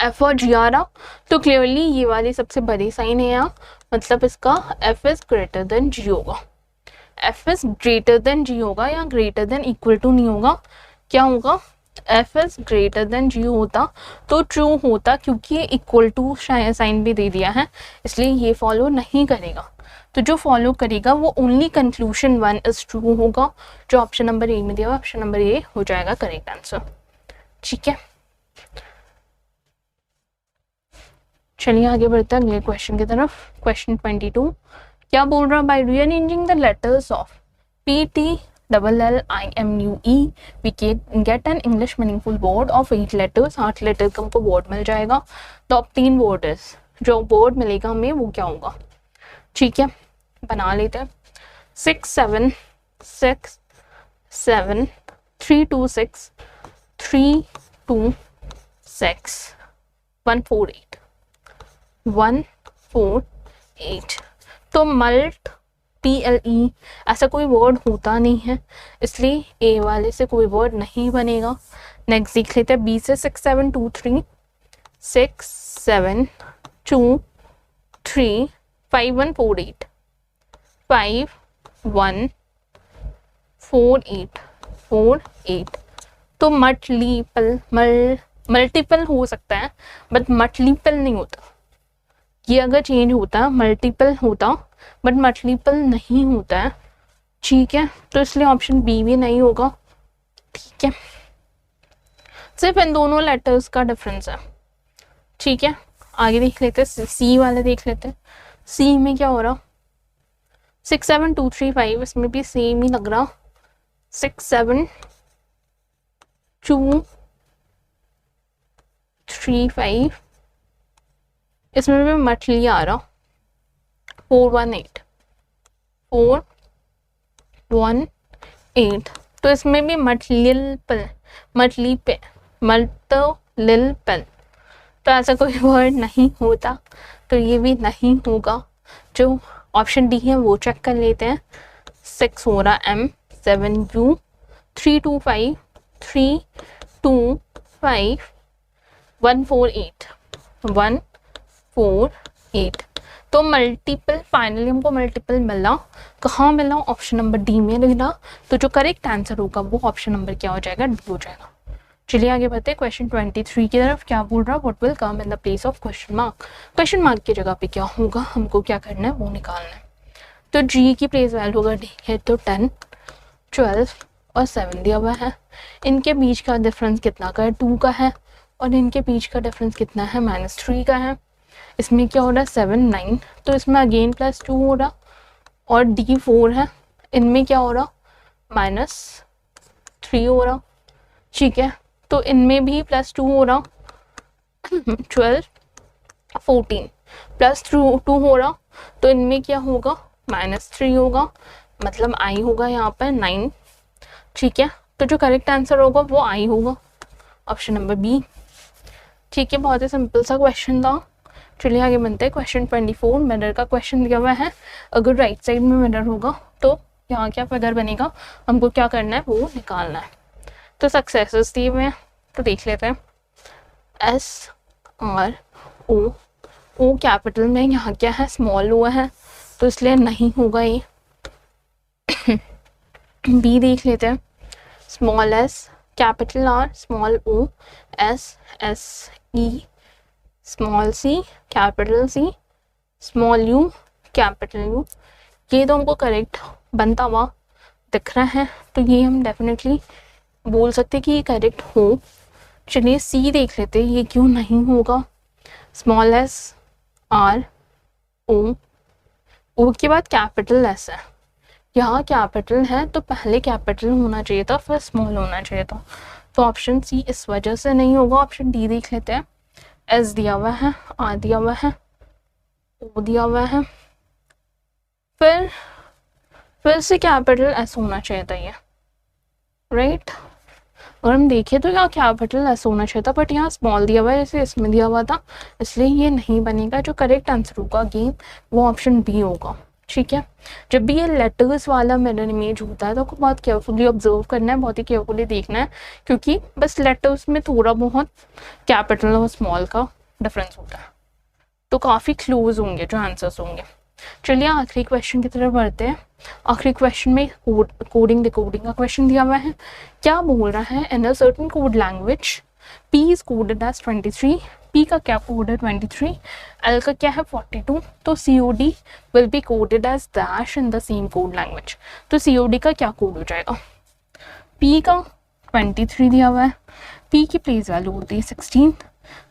एफ और जी आ रहा, तो क्लियरली ये वाली सबसे बड़ी साइन है यहाँ, मतलब इसका एफ इज ग्रेटर देन जी होगा। एफ इज ग्रेटर देन जी होगा या ग्रेटर देन इक्वल टू नहीं होगा। क्या होगा, एफ इज ग्रेटर देन जी होता तो ट्रू होता, क्योंकि ये इक्वल टू साइन भी दे दिया है, इसलिए ये फॉलो नहीं करेगा। तो जो फॉलो करेगा वो ओनली कंक्लूजन 1 इज ट्रू होगा, जो ऑप्शन नंबर ए में दिया हुआ, ऑप्शन नंबर ए हो जाएगा करेक्ट आंसर। ठीक है, चलिए आगे बढ़ते हैं अगले क्वेश्चन की तरफ। क्वेश्चन 22 क्या बोल रहा है, by rearranging the letters of P T LLIMUE we get an English meaningful word of 8 letters। 8 letter का हमको वर्ड मिल जाएगा। तो अब 3 वर्ड है, जो वर्ड मिलेगा हमें वो क्या होगा। ठीक है, बना लेते हैं। 6 7 6 7 3 2 6 3 2 6 1 4 8 1 4 8। तो मल्ट TLE ऐसा कोई वर्ड होता नहीं है, इसलिए ए वाले से कोई वर्ड नहीं बनेगा। नेक्स्ट देख लेते हैं बी से 6 7 2 3 6 7 2 3 5 1 4 8 5 1 4 8 4 8। तो मल्टीपल हो सकता है बट मल्टीपल नहीं होता। ये अगर चेंज होता मल्टीपल होता बट मल्टीपल नहीं होता है, ठीक है। तो इसलिए ऑप्शन बी भी नहीं होगा, ठीक है। सिर्फ इन दोनों लेटर्स का डिफरेंस है, ठीक है। आगे देख लेते हैं, सी वाले देख लेते हैं। सी में क्या हो रहा, 6 7 2 3 5, इसमें भी सेम ही लग रहा। 6 7 2 3 5, इसमें भी मछली आ रहा। 4 1 8 4 1 8। तो इसमें भी मछली पे तो ऐसा कोई वर्ड नहीं होता, तो ये भी नहीं होगा। जो ऑप्शन डी है वो चेक कर लेते हैं। 6 हो रहा M 7 U 3 2 5 3 2 5 1 4 8 1 4 8। तो मल्टीपल, फाइनली हमको मल्टीपल मिला। कहाँ मिला, ऑप्शन नंबर डी में मिला। तो जो करेक्ट आंसर होगा वो ऑप्शन नंबर क्या हो जाएगा, डी हो जाएगा। चलिए आगे बढ़ते हैं क्वेश्चन 23 की तरफ। क्या बोल रहा है, what will come in the place of question mark. Question mark की जगह पे क्या होगा, हमको क्या करना है वो निकालना है। तो जी की प्लेस वैल्यू अगर देखें तो 10 12 और 7 दिया हुआ है। इनके बीच का डिफरेंस कितना का है, 2 का है। और इनके बीच का डिफरेंस कितना है, -3 का है। इसमें क्या हो रहा है 7 9, तो इसमें अगेन +2 हो रहा। और D 4 है, इनमें क्या हो रहा -3 हो रहा, ठीक है। तो इनमें भी +2 हो रहा। 12 14 +2 हो रहा, तो इनमें क्या होगा -3 होगा, मतलब I होगा यहाँ पर 9, ठीक है। तो जो करेक्ट आंसर होगा वो I होगा, ऑप्शन नंबर बी, ठीक है। बहुत ही सिंपल सा क्वेश्चन था। चलिए आगे बनते हैं क्वेश्चन 24। मिरर का क्वेश्चन दिया हुआ है। अगर राइट साइड में मिरर होगा तो यहाँ क्या फिगर बनेगा, हमको क्या करना है वो निकालना है। तो सक्सेसेस दिए हुए हैं, तो देख लेते हैं। SRO, O कैपिटल में, यहाँ क्या है स्मॉल ओ है, तो इसलिए नहीं होगा ये। बी देख लेते हैं। Small s capital R small O SSE small c capital C small u capital U। ये तो हमको करेक्ट बनता हुआ दिख रहा है, तो ये हम डेफिनेटली बोल सकते हैं कि ये करेक्ट हो। चलिए C देख लेते हैं, ये क्यों नहीं होगा। Small s R O, O के बाद कैपिटल S है, यहाँ कैपिटल है तो पहले कैपिटल होना चाहिए था फिर स्मॉल होना चाहिए था। तो ऑप्शन सी इस वजह से नहीं होगा। ऑप्शन डी देख लेते हैं। एस दिया हुआ है, आर दिया हुआ है, ओ दिया हुआ है, फिर से कैपिटल एस होना चाहिए था ये, राइट। और हम देखें तो यहाँ कैपिटल एस होना चाहिए था, बट यहाँ स्मॉल दिया हुआ है जैसे इसमें दिया हुआ था, इसलिए ये नहीं बनेगा। जो करेक्ट आंसर होगा अगेन वो ऑप्शन बी होगा, ठीक है। जब भी ये लेटर्स वाला मिरर इमेज होता है तो आपको बहुत केयरफुली ऑब्जर्व करना है, बहुत ही केयरफुली देखना है, क्योंकि बस लेटर्स में थोड़ा बहुत कैपिटल और स्मॉल का डिफरेंस होता है, तो काफ़ी क्लोज होंगे जो आंसर्स होंगे। चलिए आखिरी क्वेश्चन की तरफ बढ़ते हैं। आखिरी क्वेश्चन में कोडिंग डिकोडिंग का क्वेश्चन दिया हुआ है। क्या बोल रहा है, in a certain code language P is coded as 23, P का क्या कोड है 23, L का क्या है 42, तो COD will be coded as dash in the same code language. तो COD का क्या कोड हो जाएगा, P का 23 दिया हुआ है, P की प्लेस वैल्यू होती है 16,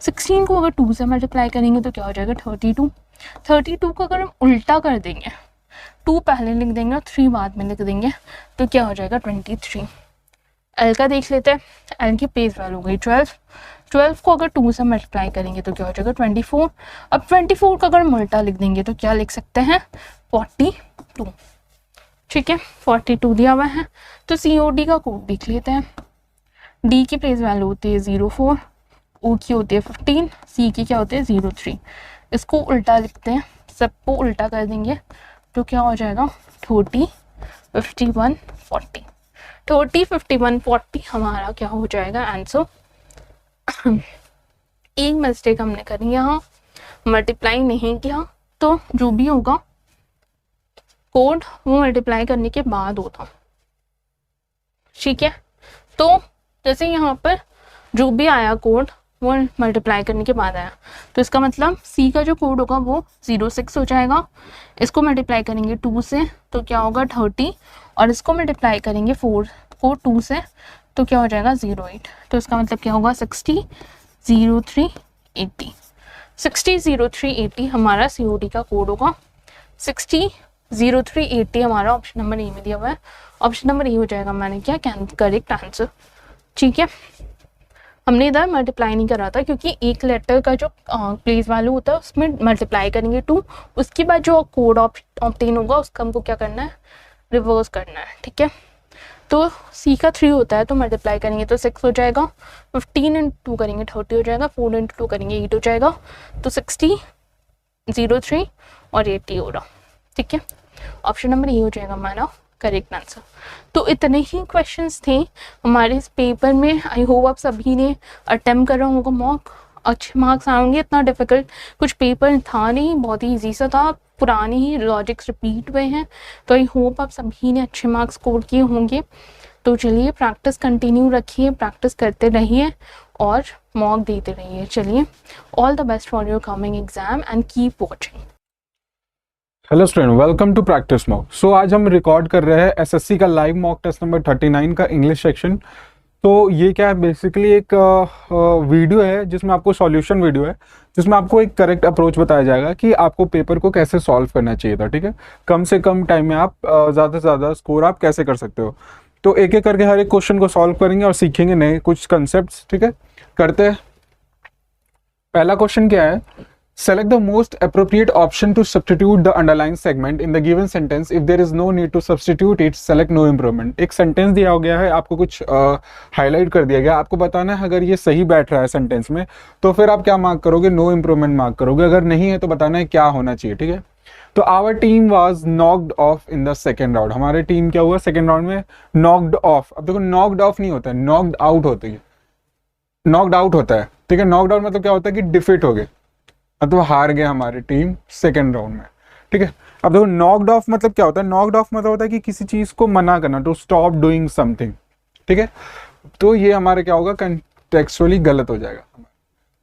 16 को अगर 2 से मल्टीप्लाई करेंगे तो क्या हो जाएगा 32, 32 को अगर हम उल्टा कर देंगे, 2 पहले लिख देंगे और 3 बाद में लिख देंगे, तो क्या हो जाएगा 23। L का देख लेते हैं। L की प्लेस वैल्यू हो गई 12, 12 को अगर 2 से मल्टीप्लाई करेंगे तो क्या हो जाएगा 24। अब 24 का अगर हम उल्टा लिख देंगे तो क्या लिख सकते हैं 42, ठीक है। 42 दिया हुआ है, तो COD का कोड देख लेते हैं। D की प्लेस वैल्यू होती है 04, O की होती है 15, C की क्या होती है 03। इसको उल्टा लिखते हैं, सबको उल्टा कर देंगे तो क्या हो जाएगा 30 51 40। 30 51 40 हमारा क्या हो जाएगा आंसर। एक मिस्टेक हमने करी यहाँ, मल्टीप्लाई नहीं किया, तो जो भी होगा कोड वो मल्टीप्लाई करने के बाद होता, ठीक है। तो जैसे यहाँ पर जो भी आया कोड वो मल्टीप्लाई करने के बाद आया, तो इसका मतलब सी का जो कोड होगा वो 06 हो जाएगा। इसको मल्टीप्लाई करेंगे 2 से तो क्या होगा 30, और इसको मल्टीप्लाई करेंगे 4 को 2 से तो क्या हो जाएगा 08। तो इसका मतलब क्या होगा 60 03 80। 60 03 80 हमारा COD का कोड होगा। 60 03 80 हमारा ऑप्शन नंबर ए में दिया हुआ है। ऑप्शन नंबर ए हो जाएगा मैंने क्या करेक्ट आंसर, ठीक है। हमने इधर मल्टीप्लाई नहीं करा था क्योंकि एक लेटर का जो प्लेस वैल्यू होता है उसमें मल्टीप्लाई करेंगे 2, उसके बाद जो कोड ऑब्टेन होगा उसका हमको क्या करना है, रिवर्स करना है, ठीक है। तो सी का 3 होता है तो मल्टीप्लाई करेंगे तो 6 हो जाएगा, 15 इंटू 2 करेंगे 30 हो जाएगा, 4 इंटू 2 करेंगे 8 हो जाएगा, तो 60 03 और 80 हो रहा, ठीक है। ऑप्शन नंबर ए हो जाएगा हमारा करेक्ट आंसर। तो इतने ही क्वेश्चंस थे हमारे इस पेपर में। आई होप आप सभी ने अटेम्प्ट करा होगा मॉक, अच्छे मार्क्स आएंगे। इतना डिफिकल्ट कुछ पेपर था नहीं, बहुत ही ईजी सा था, पुराने ही लॉजिक्स रिपीट हुए हैं। तो आई होप आप सभी ने अच्छे मार्क्स स्कोर किए होंगे। तो चलिए प्रैक्टिस कंटिन्यू रखिए, प्रैक्टिस करते रहिए और मॉक देते रहिए। चलिए, all the best for your coming exam and keep watching. Hello student, welcome to practice mock. So आज हम रिकॉर्ड कर रहे हैं एसएससी का लाइव मॉक टेस्ट नंबर 39 का इंग्लिश सेक्शन। तो ये क्या है, बेसिकली एक वीडियो है जिसमें आपको सॉल्यूशन वीडियो है, जिसमें आपको एक करेक्ट अप्रोच बताया जाएगा कि आपको पेपर को कैसे सॉल्व करना चाहिए था, ठीक है। कम से कम टाइम में आप ज़्यादा से ज़्यादा स्कोर आप कैसे कर सकते हो। तो एक एक करके हर एक क्वेश्चन को सॉल्व करेंगे और सीखेंगे नए कुछ कंसेप्ट, ठीक है। करते हैं। पहला क्वेश्चन क्या है, select the most appropriate option to substitute the underlying segment in the given sentence. If there is no need to substitute it, select no improvement. एक सेंटेंस दिया हो गया है, आपको कुछ हाईलाइट कर दिया गया, आपको बताना है अगर ये सही बैठ रहा है सेंटेंस में तो फिर आप क्या मार्क करोगे, नो इम्प्रूवमेंट मार्क करोगे। अगर नहीं है तो बताना है क्या होना चाहिए, ठीक है। तो our team was knocked off in the second round. हमारी टीम क्या हुआ सेकेंड राउंड में, नॉक्ड ऑफ। अब देखो नॉक्ड ऑफ नहीं होता है, नॉक्ड आउट होती है, नॉक्ड आउट होता है, ठीक है। नॉक्ड आउट मतलब क्या होता है कि डिफीट हो गए, मतलब हार गए हमारी टीम सेकेंड राउंड में, ठीक है। अब देखो नॉक्ड ऑफ मतलब क्या होता है, नॉक्ड ऑफ मतलब होता है कि किसी चीज को मना करना, टू स्टॉप डूइंग समथिंग, ठीक है। तो ये हमारे क्या होगा, कंटेक्चुअली गलत हो जाएगा।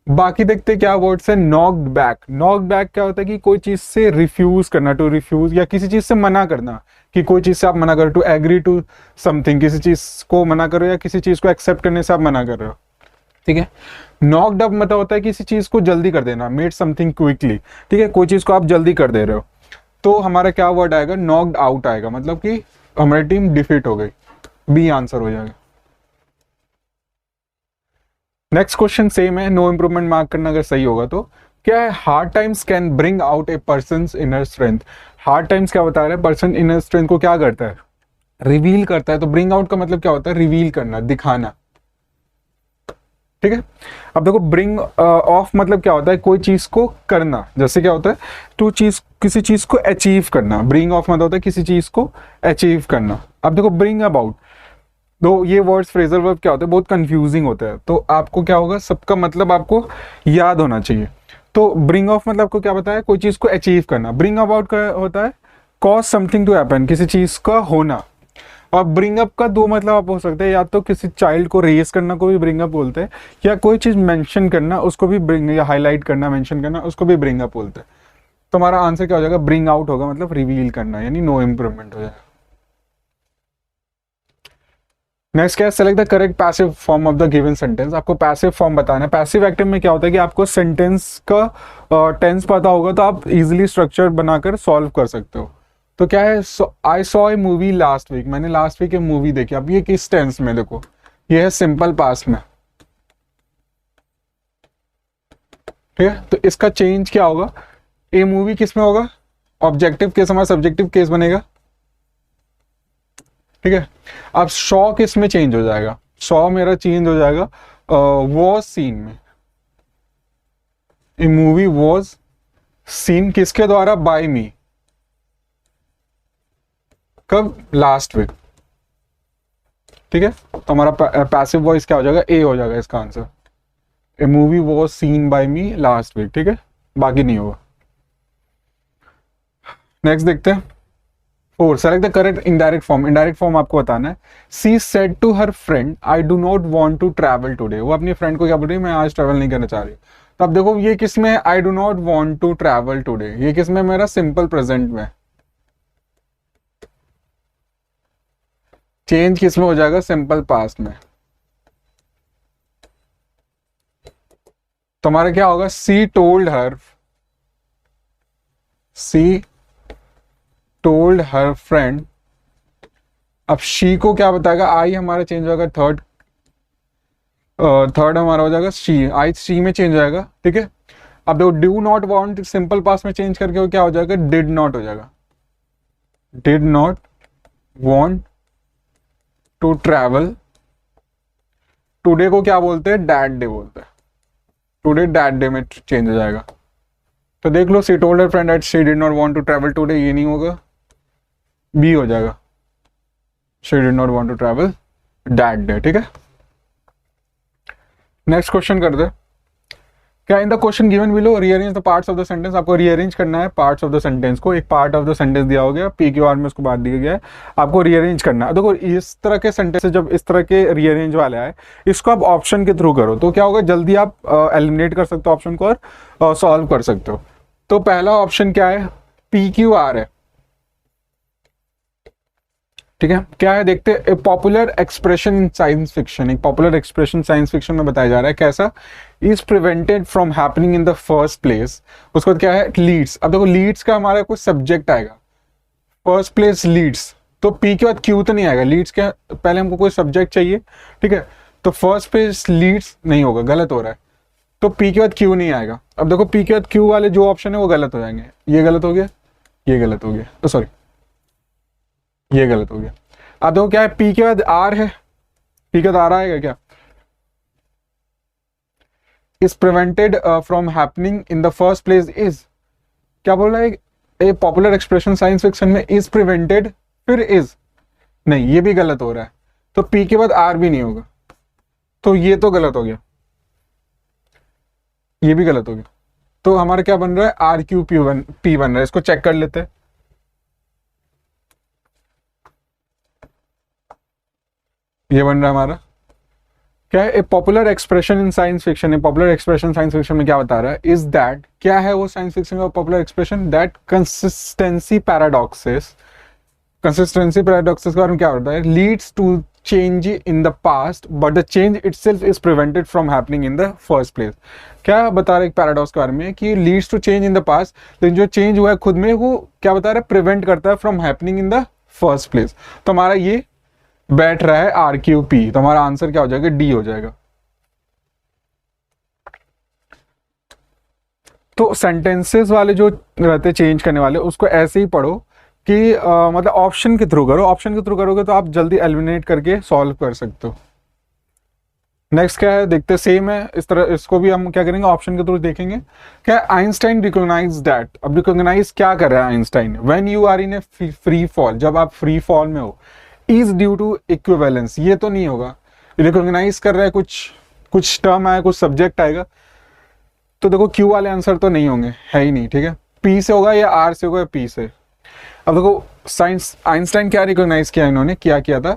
बाकी देखते क्या वर्ड्स है, नॉक्ड बैक। नॉक्ड बैक क्या होता है कि कोई चीज से रिफ्यूज करना, टू रिफ्यूज, या किसी चीज से मना करना, कि कोई चीज से आप मना करो, टू एग्री टू समथिंग, किसी चीज को मना करो या किसी चीज को एक्सेप्ट करने से आप मना कर रहे हो, ठीक है। नॉक्ड अप मतलब होता है किसी चीज को जल्दी कर देना, मेड समथिंग क्विकली, ठीक है। कोई चीज को आप जल्दी कर दे रहे हो। तो हमारा क्या वर्ड आएगा, नॉक्ड आउट आएगा, मतलब कि हमारी टीम डिफीट हो गई, बी आंसर हो जाएगा। नेक्स्ट क्वेश्चन सेम है, नो इंप्रूवमेंट मार्क करना अगर सही होगा तो। क्या है, hard times can bring out A persons inner strength. Hard times क्या बता रहे हैं, पर्सन इनर स्ट्रेंथ को क्या करता है, रिवील करता है। तो ब्रिंग आउट का मतलब क्या होता है, रिवील करना, दिखाना, ठीक है। अब देखो ब्रिंग ऑफ मतलब क्या होता है, कोई चीज को करना, जैसे क्या होता है टू चीज, किसी चीज को अचीव करना। ब्रिंग ऑफ मतलब होता है किसी चीज को अचीव करना। अब देखो ब्रिंग अबाउट, दो ये वर्ड्स फ्रेजल वर्ब क्या होते हैं, बहुत कंफ्यूजिंग होता है। तो आपको क्या होगा, सबका मतलब आपको याद होना चाहिए। तो ब्रिंग ऑफ मतलब आपको क्या बताया, कोई चीज को अचीव करना। ब्रिंग अबाउट का होता है कॉज समथिंग टू हैपन, किसी चीज का होना। और ब्रिंग अप का दो मतलब आप हो सकते हैं, या तो किसी चाइल्ड को रेज करना को भी ब्रिंग अप बोलते हैं, या कोई चीज मेंशन करना उसको भी ब्रिंग, या हाईलाइट करना, मेंशन करना उसको भी ब्रिंग अप बोलते हैं। तो हमारा आंसर क्या हो जाएगा, ब्रिंग आउट होगा, मतलब रिवील करना, यानी नो इंप्रूवमेंट हो जाएगा। नेक्स्ट क्या है, select the correct passive form of the given sentence. आपको पैसिव फॉर्म बताना है। पैसिव एक्टिव में क्या होता है कि आपको सेंटेंस का टेंस पता होगा तो आप इजिली स्ट्रक्चर बनाकर सॉल्व कर सकते हो। तो क्या है, I saw a movie last week, मैंने लास्ट वीक एक मूवी देखी। अब ये किस टेंस में, देखो ये है सिंपल पास्ट में, ठीक है। तो इसका चेंज क्या होगा, ए मूवी किस में होगा, ऑब्जेक्टिव केस, हमारा सब्जेक्टिव केस बनेगा, ठीक है। अब शॉ किस में चेंज हो जाएगा, शॉ मेरा चेंज हो जाएगा वॉज सीन में, ए मूवी वॉज सीन किसके द्वारा? By me. कब? Last week. ठीक है, तो हमारा पैसिव वॉइस क्या हो जाएगा? ए हो जाएगा इसका answer. A movie was seen by me last week. ठीक है, बाकी नहीं होगा। नेक्स्ट देखते हैं 4, select the correct indirect form. Indirect form आपको बताना है। She said to her friend I do not want to travel today. वो अपनी फ्रेंड को क्या बोल रही है? मैं आज ट्रैवल नहीं करना चाह रही। तो अब देखो ये किस में है? I do not want to travel today. ये किस में? मेरा सिंपल प्रेजेंट में। चेंज किस में हो जाएगा? सिंपल पास्ट में। तो हमारा क्या होगा? सी टोल्ड हर फ्रेंड। अब शी को क्या बताएगा? आई हमारा चेंज हो जाएगा थर्ड हमारा हो जाएगा शी। आई शी में चेंज हो जाएगा। ठीक है, अब देखो do not want simple past में चेंज करके वो क्या हो जाएगा? डिड नॉट हो जाएगा। Did not want to travel today को क्या बोलते हैं? डैड डे बोलते हैं। टुडे डैड डे में चेंज हो जाएगा। तो देख लो, she told her friend that she did not want to travel today, ये नहीं होगा, बी हो जाएगा। She did not want to travel that day. ठीक है, नेक्स्ट क्वेश्चन कर दे। क्या in the question given below rearrange the parts of the sentence. आपको रीअरेंज करना है पार्ट्स ऑफ द सेंटेंस को। एक पार्ट ऑफ द सेंटेंस दिया हो गया, पी क्यू आर में उसको बात दिया गया है, आपको रीअरेंज करना है। देखो इस तरह के सेंटेंस जब इस तरह के रीअरेंज वाले आए, इसको आप ऑप्शन के थ्रू करो तो क्या होगा? जल्दी आप एलिमिनेट कर सकते हो ऑप्शन को और सॉल्व कर सकते हो। तो पहला ऑप्शन क्या है? पी क्यू आर है। ठीक है, क्या है देखते हैं। ए popular expression in science fiction. एक पॉपुलर एक्सप्रेशन साइंस फिक्शन में बताया जा रहा है, कैसा? Is prevented from happening in the first place. उसके बाद क्या है? लीड्स। अब देखो लीड्स का हमारा कोई सब्जेक्ट आएगा, फर्स्ट प्लेस लीड्स, तो पी के बाद क्यू तो नहीं आएगा। लीड्स के पहले हमको कोई सब्जेक्ट चाहिए। ठीक है, तो फर्स्ट प्लेस लीड्स नहीं होगा, गलत हो रहा है। तो पी के बाद क्यू नहीं आएगा। अब देखो पी के बाद क्यू वाले जो ऑप्शन है वो गलत हो जाएंगे। ये गलत हो गया, ये गलत हो गया, तो सॉरी ये गलत हो गया। अब देखो क्या है? पी के बाद आर है, पी के बाद आर आएगा क्या? Is prevented from happening in the first place is, क्या बोल रहा है? ए पॉपुलर एक्सप्रेशन साइंस फिक्शन में इज प्रिवेंटेड फिर इज नहीं, ये भी गलत हो रहा है। तो पी के बाद आर भी नहीं होगा, तो ये तो गलत हो गया, ये भी गलत हो गया। तो हमारा क्या बन रहा है? आर क्यू पी बन रहा है। इसको चेक कर लेते हैं। ये बन रहा है हमारा क्या है? ए popular expression in science fiction. A popular expression science fiction में क्या बता रहा है? इज दैट, क्या है वो साइंस फिक्शन का popular expression? That consistency paradoxes. Consistency paradoxes के बारे में क्या होता है? Leads to change in the past but the change itself is prevented from happening in the first place. क्या बता रहा है एक पैराडॉक्स के बारे में? कि leads to change in the past, लेकिन जो चेंज हुआ है खुद में वो क्या बता रहा है? प्रिवेंट करता है from happening in the first place. तो हमारा ये बैठ रहा है आर क्यू पी। तो हमारा आंसर क्या हो जाएगा? डी हो जाएगा। तो सेंटेंसेस वाले जो रहते चेंज करने वाले, उसको ऐसे ही पढ़ो कि मतलब ऑप्शन के थ्रू करो। ऑप्शन के थ्रू करोगे तो आप जल्दी एलिमिनेट करके सॉल्व कर सकते हो। नेक्स्ट क्या है देखते, सेम है इस तरह। इसको भी हम क्या करेंगे? ऑप्शन के थ्रू देखेंगे। क्या? Einstein recognize that. अब रिकॉग्नाइज क्या कर रहा है Einstein? When you are in a free fall, जब आप फ्री फॉल में हो। इज ड्यू टू इक्विवेलेंस, ये तो नहीं होगा। रिकॉग्नाइज कर रहा है, कुछ टर्म आया, कुछ सब्जेक्ट आएगा, तो देखो क्यू वाले आंसर तो नहीं होंगे, है ही नहीं। ठीक है, पी से होगा या आर से होगा या पी से। अब देखो साइंस आइंस्टाइन क्या रिकॉग्नाइज किया इन्होंने? क्या किया था?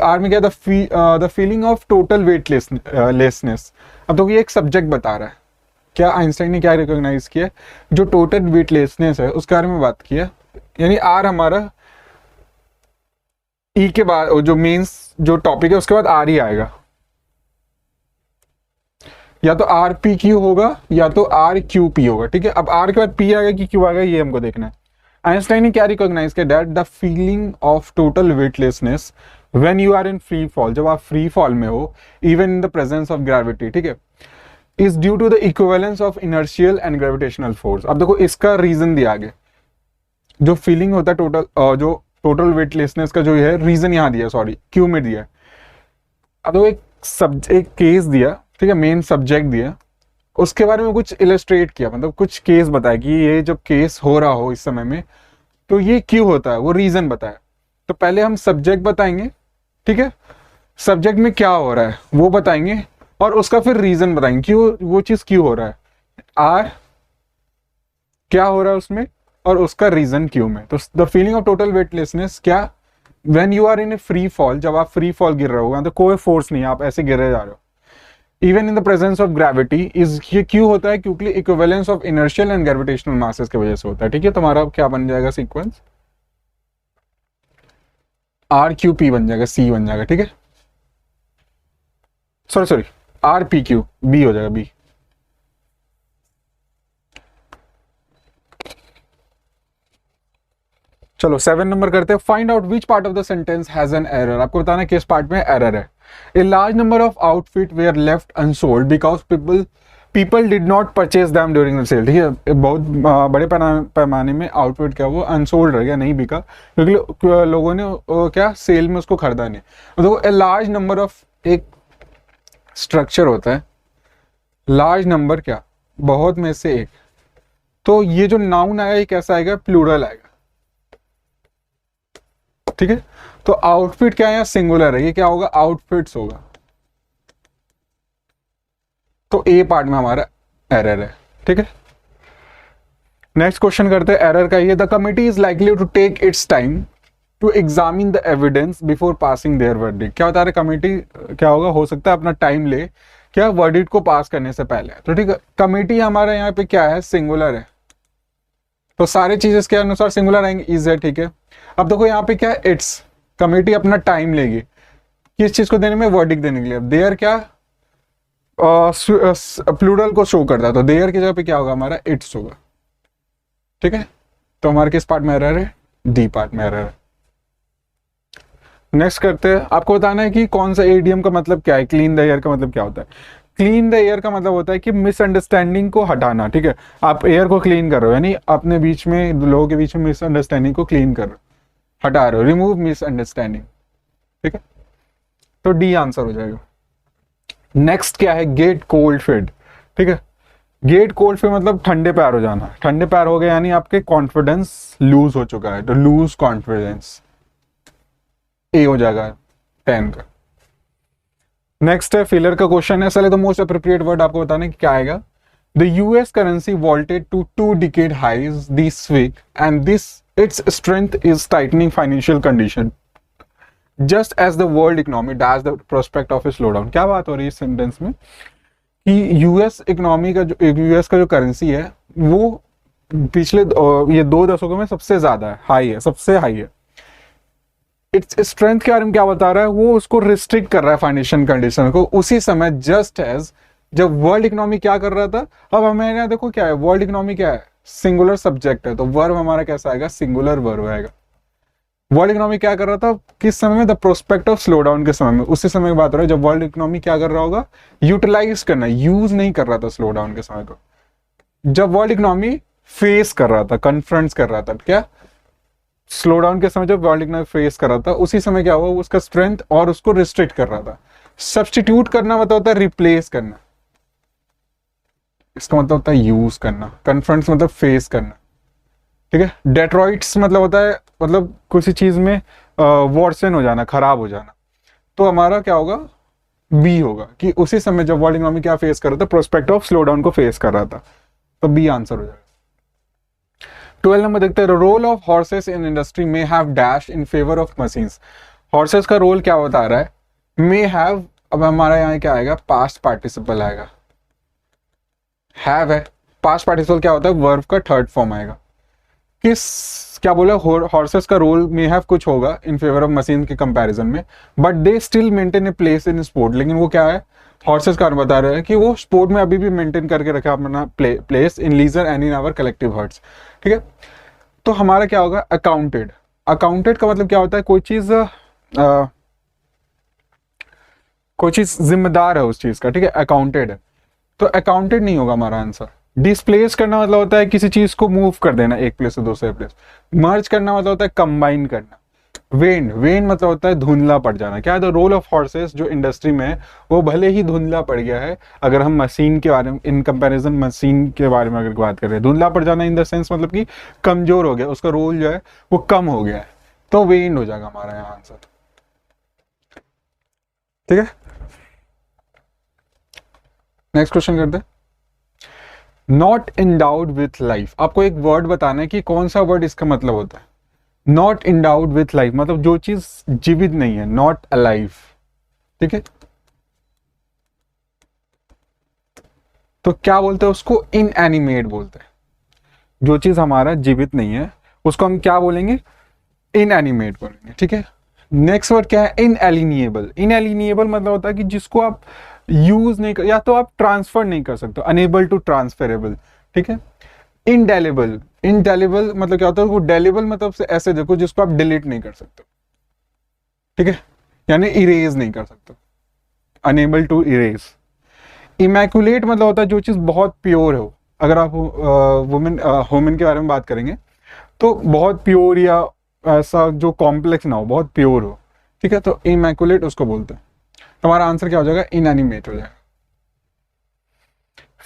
आर में क्या? The feeling of total weightlessness. अब देखो ये एक सब्जेक्ट बता रहा है। क्या आइंस्टाइन ने क्या रिकॉग्नाइज किया? जो टोटल वेटलेसनेस है उसके बारे में बात किया। यानी आर हमारा ई के बाद जो मेंस जो टॉपिक है उसके बाद आर ही आएगा। या तो आर पी क्यू होगा या तो आर क्यू पी होगा। ठीक है, अब आर के बाद पी आएगा कि क्यू आएगा, ये हमको देखना है। आइंस्टाइन ने क्या रिकॉग्नाइज किया? That the feeling of total weightlessness when you are in free fall, जब आप फ्री फॉल में हो, even in the presence of gravity, ठीक है, is due to the equivalence of inertial and gravitational force. अब देखो इसका रीजन दिया आगे, जो फीलिंग होता है जो टोटल वेटलेसनेस का जो है रीजन यहाँ दिया, सॉरी क्यू में दिया। अब तो एक केस दिया, ठीक है, मेन सब्जेक्ट दिया, उसके बारे में कुछ इलस्ट्रेट किया, मतलब कुछ केस बताया कि ये जब केस हो रहा हो इस समय में तो ये क्यों होता है, वो रीजन बताया। तो पहले हम सब्जेक्ट बताएंगे, ठीक है, सब्जेक्ट में क्या हो रहा है वो बताएंगे और उसका फिर रीजन बताएंगे क्यों वो चीज क्यों हो रहा है, आर क्या हो रहा है उसमें और उसका रीजन क्यों में। तो the feeling of total weightlessness, क्या when you are in a free fall, जब आप फ्री फॉल गिर रहे हो तो कोई फोर्स नहीं है, आप ऐसे गिरे जा रहे हो, even in the presence of gravity is, ये क्यों होता है, क्योंकि equivalence of inertial and gravitational masses की वजह से होता है, ठीक है। तुम्हारा क्या बन जाएगा सीक्वेंस, आर क्यू पी बन जाएगा, सी बन जाएगा, ठीक है, sorry R P Q B हो जाएगा, बी। चलो 7 नंबर करते हैं। Find out which part of the sentence has an error, आपको बताना है किस पार्ट में एरर है। A large number of outfit were left unsold because people did not purchase them during the sale, ठीक है, बहुत बड़े पैमाने में आउटफिट क्या वो अनसोल्ड रह गया, नहीं बिका क्योंकि लोगों ने क्या सेल में उसको खरीदा नहीं। देखो ए लार्ज नंबर ऑफ एक स्ट्रक्चर होता है, लार्ज नंबर क्या बहुत में से एक, तो ये जो नाउन आएगा ये कैसा आएगा, प्लूरल आएगा, ठीक है। तो आउटफिट क्या है, यहाँ सिंगुलर है, ये क्या होगा, आउटफिट्स होगा। तो ए पार्ट में हमारा एरर है, ठीक है। नेक्स्ट क्वेश्चन करते हैं एरर का ये, the committee is likely to take its time to examine the evidence before passing their verdict, क्या बता रहे कमिटी क्या होगा, हो सकता है अपना टाइम ले क्या वर्डिक्ट को पास करने से पहले, तो ठीक है। कमिटी हमारा यहाँ पे क्या है, सिंगुलर है, तो सारे चीज इसके अनुसार सिंगुलर आएंगे, इज है, ठीक है। अब देखो यहाँ पे क्या है, इट्स, कमिटी अपना टाइम लेगी किस चीज को देने में, वर्डिक्ट देने के लिए। देयर क्या प्लूरल को शो करता है, तो देयर की जगह पे क्या होगा हमारा, इट्स होगा, ठीक है। तो हमारे किस पार्ट में एरर है, डी पार्ट में एरर है। नेक्स्ट करते हैं, आपको बताना है कि कौन सा एडीएम का मतलब क्या है, क्लीन द एयर का मतलब क्या होता है। क्लीन द एयर का मतलब होता है कि मिसअंडरस्टैंडिंग को हटाना, ठीक है, आप एयर को क्लीन कर रहे हो, यानी अपने बीच में लोगों के बीच में मिसअंडरस्टैंडिंग को क्लीन कर रहे हो, हटा रहे हो, रिमूव मिसअंडरस्टैंडिंग, ठीक है। तो डी आंसर हो जाएगा। नेक्स्ट क्या है, गेट कोल्ड फीट, ठीक है, गेट कोल्ड फीट मतलब ठंडे पैर हो जाना, ठंडे पैर हो गए यानी आपके कॉन्फिडेंस लूज हो चुका है, तो लूज कॉन्फिडेंस, ए हो जाएगा 10 का। नेक्स्ट है फिलर का क्वेश्चन है, चले तो मोस्ट अप्रोप्रिएट वर्ड आपको बताना है कि क्या आएगा। The US currency vaulted to 2 decade highs this week and its strength is tightening financial condition just as the world economy dash the prospect of a slowdown। क्या बात हो रही है इस सेंटेंस में कि यूएस इकोनॉमी का जो यूएस का जो करेंसी है वो पिछले ये 2 दशकों में सबसे ज्यादा है, हाई है, सबसे हाई है। इट्स स्ट्रेंथ के बारे में क्या बता रहा है, वो उसको रिस्ट्रिक्ट कर रहा है फाइनेंशियल कंडीशन को, उसी समय जस्ट एज जब वर्ल्ड इकोनॉमी क्या कर रहा था। अब हमें यहाँ देखो क्या है, वर्ल्ड इकोनॉमी क्या है, सिंगुलर सब्जेक्ट है, तो वर्ब हमारा कैसा आएगा, सिंगुलर वर्ब आएगा। वर्ल्ड इकोनॉमी क्या कर रहा था किस समय में, the prospect of slow down के समय में, उसी समय की बात हो रहा है जब वर्ल्ड इकोनॉमी क्या कर रहा होगा, यूटिलाइज करना, यूज नहीं कर रहा था स्लो डाउन के समय को, जब वर्ल्ड इकोनॉमी फेस कर रहा था, कन्फ्रंट्स कर रहा था, क्या स्लो डाउन के समय जब वर्ल्ड इकोनॉमी फेस कर रहा था उसी समय क्या हुआ, उसका स्ट्रेंथ और उसको रिस्ट्रिक्ट कर रहा था। सब्स्टिट्यूट करना मतलब होता है रिप्लेस करना, इसका मतलब होता है यूज करना, कन्फ्रंट्स मतलब फेस करना, ठीक है। डेट्रॉइट्स मतलब होता है मतलब किसी चीज में वॉर्सन हो जाना, खराब हो जाना, तो हमारा क्या होगा, बी होगा कि उसी समय जब वर्ल्ड इकोनॉमी क्या फेस कर रहा था, प्रोस्पेक्ट ऑफ स्लो डाउन को फेस कर रहा था, तो बी आंसर हो जाएगा। 12 नंबर देखते हैं, role of horses in industry may have dash in favour of machines. Horses का रोल क्या बता रहा है, मे हैव, अब हमारा यहाँ क्या आएगा, पास्ट पार्टिसिपल आएगा, हैव है, पास्ट पार्टिसिपल क्या होता है, वर्ब का थर्ड फॉर्म आएगा। किस क्या बोला, हॉर्सेस का रोल मे हैव कुछ होगा इन फेवर ऑफ मशीन के कंपैरिजन में, but they still maintain a place in sport, लेकिन वो क्या है, हॉर्सेस का बता रहे हैं कि वो स्पोर्ट में अभी भी मेंटेन करके रखा अपना place in leisure and in our collective hearts, ठीक है। तो हमारा क्या होगा, अकाउंटेड। अकाउंटेड का मतलब क्या होता है, कोई चीज जिम्मेदार है उस चीज का, ठीक है, अकाउंटेड है, तो अकाउंटेड नहीं होगा हमारा आंसर। डिस्प्लेस करना मतलब होता है किसी चीज को मूव कर देना एक प्लेस से दूसरे प्लेस। मर्ज करना मतलब होता है कंबाइन करना। वेन मतलब होता है धुंधला पड़ जाना। क्या है द रोल ऑफ हॉर्सेस जो इंडस्ट्री में है वो भले ही धुंधला पड़ गया है, अगर हम मशीन के बारे में इन कंपैरिजन मशीन के बारे में अगर बात करें, धुंधला पड़ जाना इन द सेंस मतलब कि कमजोर हो गया, उसका रोल जो है वो कम हो गया है, तो वेन हो जाएगा हमारा यहाँ आंसर। ठीक है, नेक्स्ट क्वेश्चन करते हैं। नॉट एंडाउड विथ लाइफ, आपको एक वर्ड बताना है कि कौन सा वर्ड इसका मतलब होता है। नॉट एंडाउड विथ लाइफ मतलब जो चीज जीवित नहीं है, नॉट अलाइव। ठीक है, तो क्या बोलते हैं उसको, इनएनिमेट बोलते हैं। जो चीज हमारा जीवित नहीं है उसको हम क्या बोलेंगे, इनएनिमेट बोलेंगे। ठीक है, नेक्स्ट वर्ड क्या है, इनएलिनिएबल। इनएलिनिएबल मतलब होता है कि जिसको आप यूज नहीं कर, या तो आप ट्रांसफर नहीं कर सकते, अनेबल टू ट्रांसफरेबल। ठीक है, इंडेलिबल। इंडेलिबल मतलब क्या होता है, वो डेलिबल मतलब से ऐसे देखो जिसको आप डिलीट नहीं कर सकते। ठीक है, यानी इरेज नहीं कर सकते, अनेबल टू इरेज। इमैक्युलेट मतलब होता है जो चीज बहुत प्योर हो। अगर आप वुमेन के बारे में बात करेंगे तो बहुत प्योर या ऐसा जो कॉम्प्लेक्स ना हो, बहुत प्योर हो। ठीक है, तो इमैक्युलेट उसको बोलते हैं। तुम्हारा आंसर क्या हो जाएगा, इनएनिमेट हो जाएगा।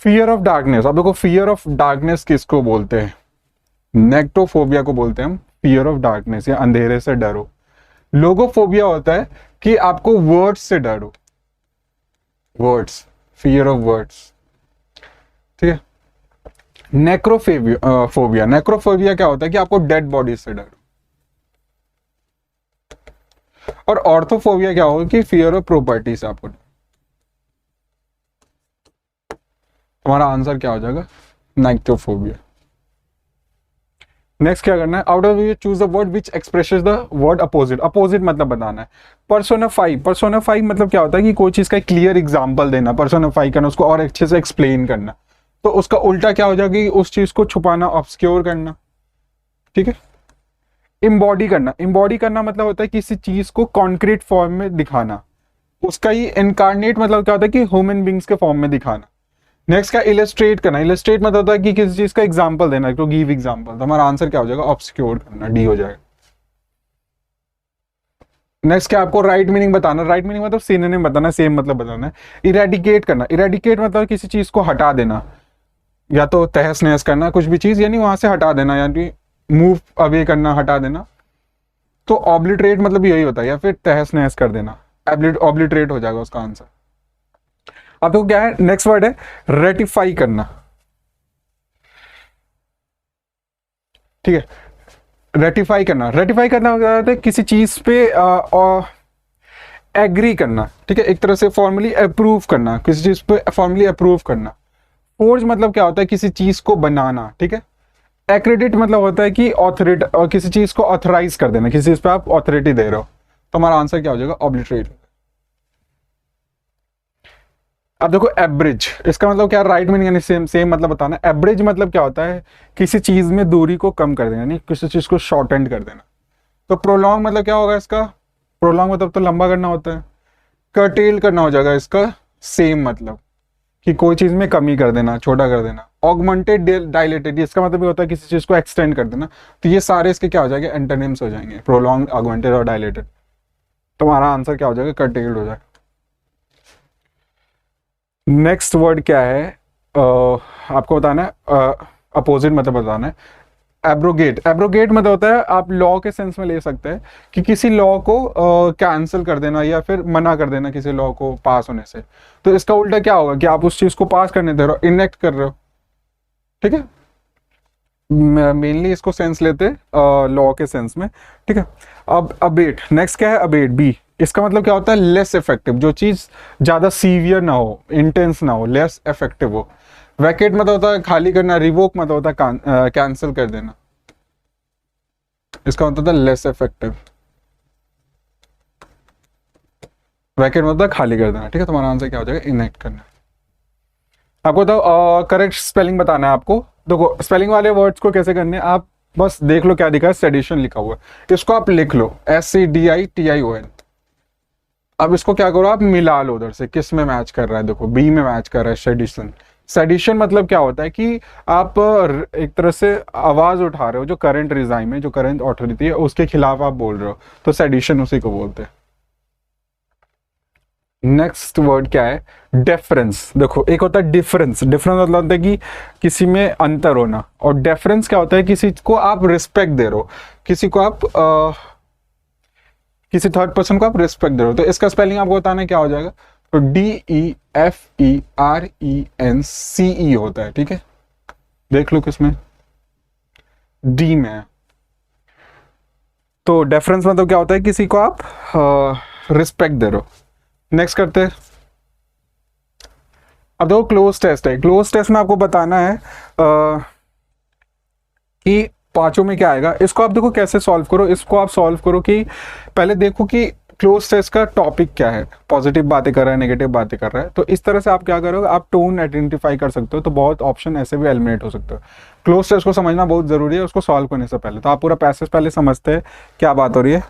फियर ऑफ डार्कनेस, अब देखो फियर ऑफ डार्कनेस किसको बोलते हैं, नेक्टोफोबिया को बोलते हैं हम, फियर ऑफ डार्कनेस या अंधेरे से डरो। लोगोफोबिया होता है कि आपको वर्ड्स से डरो, वर्ड्स, फियर ऑफ वर्ड्स। ठीक है, नेक्रोफोबिया, नेक्रोफोबिया क्या होता है कि आपको डेड बॉडी से डरो। और ऑर्थोफोबिया क्या होगा कि फियर ऑफ प्रॉपर्टी से आपको। तुम्हारा आंसर क्या हो जाएगा, नेक्टोफोबिया। नेक्स्ट क्या करना है, out of you choose the word which expresses the word opposite. Opposite मतलब बताना है। पर्सोनिफाई, पर्सोनिफाई मतलब क्या होता है कि कोई चीज का क्लियर एग्जांपल देना, पर्सोनिफाई करना, उसको और अच्छे से एक्सप्लेन करना। तो उसका उल्टा क्या हो जाएगा कि उस चीज को छुपाना, ऑब्सक्योर करना। ठीक है, इम्बॉडी करना, इम्बॉडी करना मतलब होता है किसी चीज को कॉन्क्रीट फॉर्म में दिखाना। उसका ही इनकारनेट मतलब क्या होता है कि ह्यूमन बींग्स के फॉर्म में दिखाना। नेक्स्ट क्या, इलस्ट्रेट करना, इलस्ट्रेट मतलब होता है कि किसी चीज का एग्जांपल देना, तो गिव एग्जांपल। तो हमारा आंसर क्या हो जाएगा, ऑब्सक्योर करना, डी हो जाएगा। नेक्स्ट क्या, आपको राइट मीनिंग बताना। राइट मीनिंग मतलब सिनोनिम बताना, सेम मतलब बताना है। इरेडिकेट करना, इरेडिकेट मतलब किसी चीज को हटा देना, या तो तहस नहस करना कुछ भी चीज, यानी वहां से हटा देना, यानी मूव अवे करना, हटा देना। तो ऑब्लिटरेट मतलब यही होता है, या फिर तहस नहस कर देना, ऑब्लिटरेट हो जाएगा उसका आंसर। अब देखो क्या है, नेक्स्ट वर्ड है रेटिफाई करना। ठीक है, रेटिफाई करना, रेटिफाई करना होता है किसी चीज पे एग्री करना। ठीक है, एक तरह से फॉर्मली अप्रूव करना, किसी चीज पे फॉर्मली अप्रूव करना। फोर्ज मतलब क्या होता है, किसी चीज को बनाना। ठीक है, एक्रेडिट मतलब होता है कि ऑथोरिटी, और किसी चीज को ऑथराइज कर देना, किसी चीज पे आप ऑथोरिटी दे रहे हो। तो हमारा आंसर क्या हो जाएगा, ऑब्लिटरेट। अब देखो एवरेज, इसका मतलब क्या, राइट मीनिंग यानी सेम सेम मतलब बताना। एवरेज मतलब क्या होता है, किसी चीज में दूरी को कम कर देना, यानी किसी चीज को शॉर्ट एंड कर देना। तो प्रोलॉन्ग मतलब क्या होगा इसका, प्रोलॉन्ग मतलब तो लंबा करना होता है। कर्टेल करना हो जाएगा इसका सेम मतलब, कि कोई चीज में कमी कर देना, छोटा कर देना। ऑगमेंटेड डायलेटेड, इसका मतलब ये होता है किसी चीज को एक्सटेंड कर देना। तो ये सारे इसके क्या हो जाएंगे, एंटोनिम्स हो जाएंगे, प्रोलॉन्ग, ऑगमेंटेड और डायलेटेड। तुम्हारा आंसर क्या हो जाएगा, कर्टेल्ड हो जाएगा। नेक्स्ट वर्ड क्या है, आपको बताना है, अपोजिट मतलब बताना है। एब्रोगेट, एब्रोगेट मतलब होता है, आप लॉ के सेंस में ले सकते हैं कि किसी लॉ को कैंसिल कर देना, या फिर मना कर देना किसी लॉ को पास होने से। तो इसका उल्टा क्या होगा कि आप उस चीज को पास करने दे रहे हो, इनेक्ट कर रहे हो। ठीक है, मेनली इसको सेंस लेते लॉ के सेंस में। ठीक है, अब अबेट, नेक्स्ट क्या है, अबेट, बी। इसका मतलब क्या होता है, लेस इफेक्टिव, जो चीज ज्यादा सीवियर ना हो, इंटेंस ना हो, लेस इफेक्टिव हो। वैकेट मतलब होता है खाली करना, रिवोक मतलब होता है कैंसिल कर देना। इसका मतलब होता है लेस इफेक्टिव, वैकेट मतलब खाली कर देना। ठीक है, तुम्हारा आंसर क्या हो जाएगा, इनेक्ट करना। आपको तो करेक्ट स्पेलिंग बताना है आपको। देखो स्पेलिंग वाले वर्ड्स को कैसे करने, आप बस देख लो क्या दिखा है, सेडिशन लिखा हुआ है, इसको आप लिख लो, SEDITION। अब इसको क्या करो, आप मिला लो उधर से, किस में मैच कर रहा है, देखो बी में मैच कर रहा है सेडिशन, सेडिशन मतलब क्या होता है कि आप एक तरह से आवाज उठा रहे हो, जो करंट रिजाइम है, जो करंट अथॉरिटी है, उसके खिलाफ आप बोल रहे हो, तो सेडिशन उसी को बोलते हैं। नेक्स्ट वर्ड क्या है? डेफरेंस। देखो, एक होता है डिफरेंस। डिफरेंस मतलब होता है कि किसी में अंतर होना, और डेफरेंस क्या होता है? किसी को आप रिस्पेक्ट दे रहे हो, किसी को आप किसी थर्ड पर्सन को आप रिस्पेक्ट दे रहे हो। तो इसका स्पेलिंग आपको बताना क्या हो जाएगा? तो DEFERENCE होता है, ठीक है। देख लो किसमें, डी में है। तो डेफरेंस मतलब क्या होता है? किसी को आप रिस्पेक्ट दे रहे हो। नेक्स्ट करते हैं। अब देखो, क्लोज टेस्ट है। क्लोज टेस्ट में आपको बताना है कि पांचों में क्या आएगा। इसको आप देखो कैसे सॉल्व करो। इसको आप सॉल्व करो कि पहले देखो कि क्लोज टेस्ट का टॉपिक क्या है, पॉजिटिव बातें कर रहा है, नेगेटिव बातें कर रहा है। तो इस तरह से आप क्या करोगे, आप टोन आइडेंटिफाई कर सकते हो। तो बहुत ऑप्शन ऐसे भी एलिमिनेट हो सकते हो। क्लोज टेस्ट को समझना बहुत जरूरी है उसको सॉल्व करने से पहले। तो आप पूरा पैसेज पहले समझते हैं क्या बात हो रही है।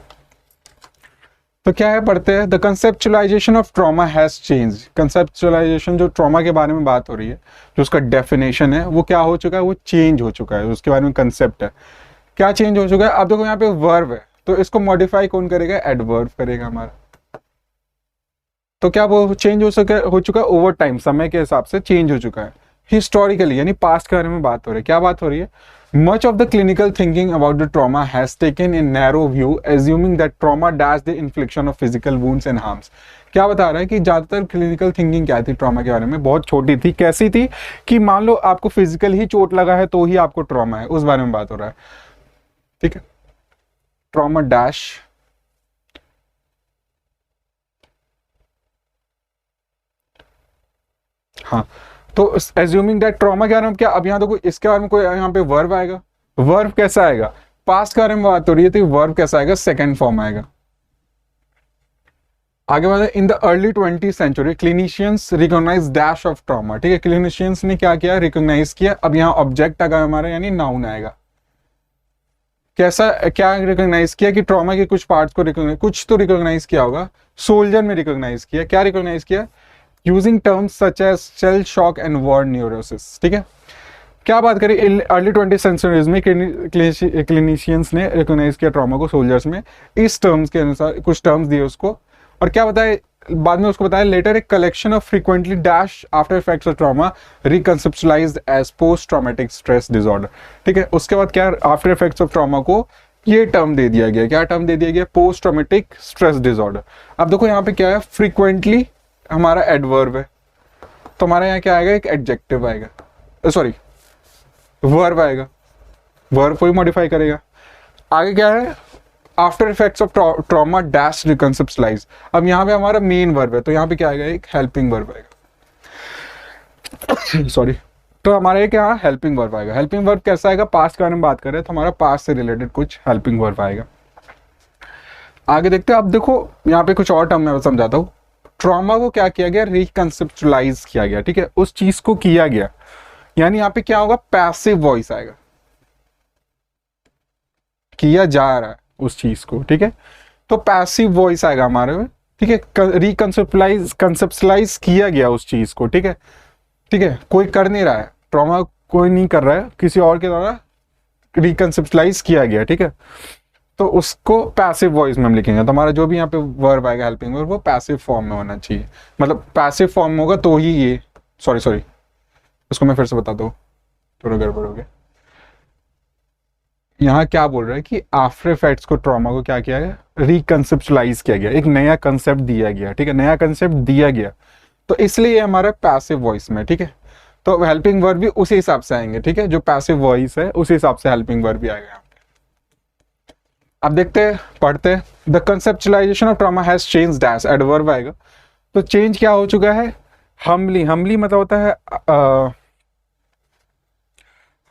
तो क्या है, पढ़ते हैं। The conceptualisation of trauma has change. Conceptualisation, जो ट्रॉमा के बारे में बात हो रही है, जो उसका डेफिनेशन है, वो क्या हो चुका है? वो चेंज हो चुका है। उसके बारे में कंसेप्ट है, क्या चेंज हो चुका है। अब देखो यहाँ पे वर्ब है, तो इसको मॉडिफाई कौन करेगा? एडवर्ब करेगा हमारा। तो क्या वो चेंज हो चुका है ओवर टाइम, समय के हिसाब से चेंज हो चुका है। हिस्टोरिकली यानी पास्ट के बारे में बात हो रही है। क्या बात हो रही है? Much of the clinical thinking about the trauma has taken a narrow view, assuming that trauma dash the infliction of physical wounds and harms. क्या बता रहा है कि ज्यादातर क्लिनिकल थिंकिंग क्या थी ट्रॉमा के बारे में? बहुत छोटी थी। कैसी थी कि मान लो आपको फिजिकल ही चोट लगा है तो ही आपको ट्रॉमा है, उस बारे में बात हो रहा है, ठीक है। ट्रॉमा डैश हाँ, तो एज्यूमिंग दैट ट्रॉमा के बारे में क्या, अब यहाँ देखो इसके बारे में कोई यहाँ पे वर्ब आएगा। वर्ब कैसा आएगा? पास्ट के बारे में बात हो रही है तो वर्ब कैसा आएगा? सेकंड फॉर्म आएगा। आगे बढ़े। In the early 20th century clinicians recognize dash of trauma, ठीक है। क्लिनिशियंस ने क्या किया? रिकॉग्नाइज किया। अब यहाँ ऑब्जेक्ट आएगा हमारा, यानी नाउन आएगा। कैसा, क्या रिकॉग्नाइज किया? कि ट्रॉमा के कुछ पार्ट्स को रिकॉग्नाइज, कुछ तो रिकॉग्नाइज किया होगा। सोल्जर में रिकॉग्नाइज किया। क्या रिकॉग्नाइज किया? Using terms such as shell shock and war neurosis, ठीक है। क्या बात करें, अर्ली 20th सेंचुरीज में क्लिनिशियंस ने रिकॉग्नाइज किया ट्रॉमा को सोल्जर्स में, इस टर्म्स के अनुसार कुछ टर्म्स दिए उसको, और क्या बताया बाद में? उसको बताया लेटर एक collection of frequently dash after effects of trauma reconceptualized as post traumatic stress disorder, ठीक है। उसके बाद क्या, आफ्टर इफेक्ट्स ऑफ ट्रॉमा को ये टर्म दे दिया गया। क्या टर्म दे दिया गया? Post traumatic stress disorder. अब देखो यहाँ पे क्या है, फ्रीक्वेंटली हमारा एडवर्ब है, तो हमारा यहाँ क्या आएगा? एक एडजेक्टिव आएगा, सॉरी वर्ब आएगा। वर्ब को ही मॉडिफाई करेगा। आगे क्या है? After effects of trauma dash reconceptualize. अब यहाँ पे हमारा मेन वर्ब है, तो यहाँ पे क्या आएगा? एक हेल्पिंग वर्ब आएगा। सॉरी, तो हमारा एक यहाँ हेल्पिंग वर्ब आएगा। हेल्पिंग वर्ब कैसा आएगा? पास्ट के बारे में बात करें तो हमारा पास्ट से रिलेटेड कुछ हेल्पिंग वर्ब आएगा। आगे देखते हैं। अब देखो यहाँ पे कुछ और टर्म मैं समझाता हूँ। ट्रॉमा को क्या किया गया? रिकंसेप्चुलाइज किया गया, ठीक है। उस चीज को किया गया, यानी यहाँ पे क्या होगा? पैसिव वॉइस आएगा, किया जा रहा है उस चीज को, ठीक है। तो पैसिव वॉइस आएगा हमारे में, ठीक है। कंसेप्चुलाइज किया गया उस चीज को, ठीक है, ठीक है। कोई कर नहीं रहा है, ट्रॉमा कोई नहीं कर रहा है, किसी और के द्वारा रिकंसेप्चुलाइज किया गया, ठीक है। तो उसको पैसिव वॉइस में हम लिखेंगे। तो हमारा जो भी यहाँ पे वर्ब आएगा हेल्पिंग वर्ब, वो पैसिव फॉर्म में होना चाहिए। मतलब पैसिव फॉर्म में होगा तो ही ये, सॉरी इसको मैं फिर से बताता हूँ, थोड़ा गड़बड़ हो गया। यहाँ क्या बोल रहा है कि आफ्टर इफेक्ट्स को, ट्रॉमा को क्या किया गया? रिकंसेप्चुलाइज किया गया, एक नया कंसेप्ट दिया गया, ठीक है। नया कंसेप्ट दिया गया, तो इसलिए ये हमारा पैसिव वॉइस में, ठीक है। तो हेल्पिंग वर्ब भी उसी हिसाब से आएंगे, ठीक है। जो पैसिव वॉइस है उसी हिसाब से हेल्पिंग वर्ब भी आएगा। अब देखते हैं, पढ़ते हैं। The conceptualisation of trauma has change dash, adverb आएगा। तो चेंज क्या हो चुका है? हम्बली। हम्बली मतलब होता है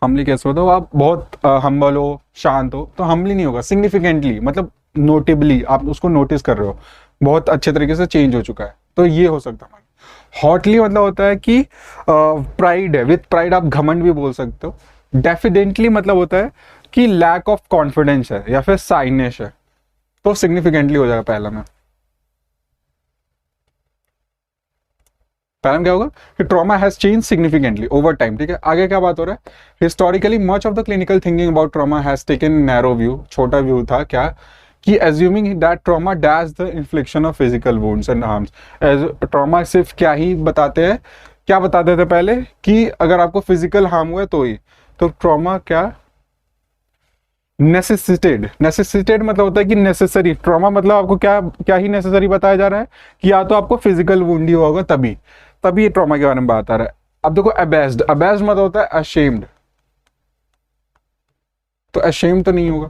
हम्बली कैसे होता हो? आप बहुत हम्बल हो, शांत हो, तो हम्बली नहीं होगा। सिग्निफिकेंटली मतलब नोटेबली, आप उसको नोटिस कर रहे हो, बहुत अच्छे तरीके से चेंज हो चुका है, तो ये हो सकता है। हॉटली मतलब होता है कि प्राइड है, विथ प्राइड आप घमंड भी बोल सकते हो। डेफिडेंटली मतलब होता है कि लैक ऑफ कॉन्फिडेंस है या फिर साइनेस है, तो सिग्निफिकेंटली हो जाएगा पहला में। पहला क्या होगा कि trauma has change significantly over time, ठीक है। आगे क्या बात हो रहा है, historically much of the clinical thinking about trauma has taken narrow view, छोटा व्यू था क्या, कि assuming that trauma dash the इन्फ्लिक्शन of physical wounds and harms. Trauma सिर्फ क्या ही बताते हैं, क्या बताते थे पहले कि अगर आपको फिजिकल हार्म हुआ है तो ही, तो ट्रॉमा क्या नेसेसिटेड मतलब होता है कि नेसेसरी, ट्रॉमा मतलब आपको क्या क्या ही नेसेसरी बताया जा रहा है कि या तो आपको फिजिकल वुंड ही होगा तभी ये ट्रॉमा के बारे में बात आ रहा है। अब देखो अबेस्ड मतलब होता है अशेम्ड, तो अशेम्ड तो नहीं होगा।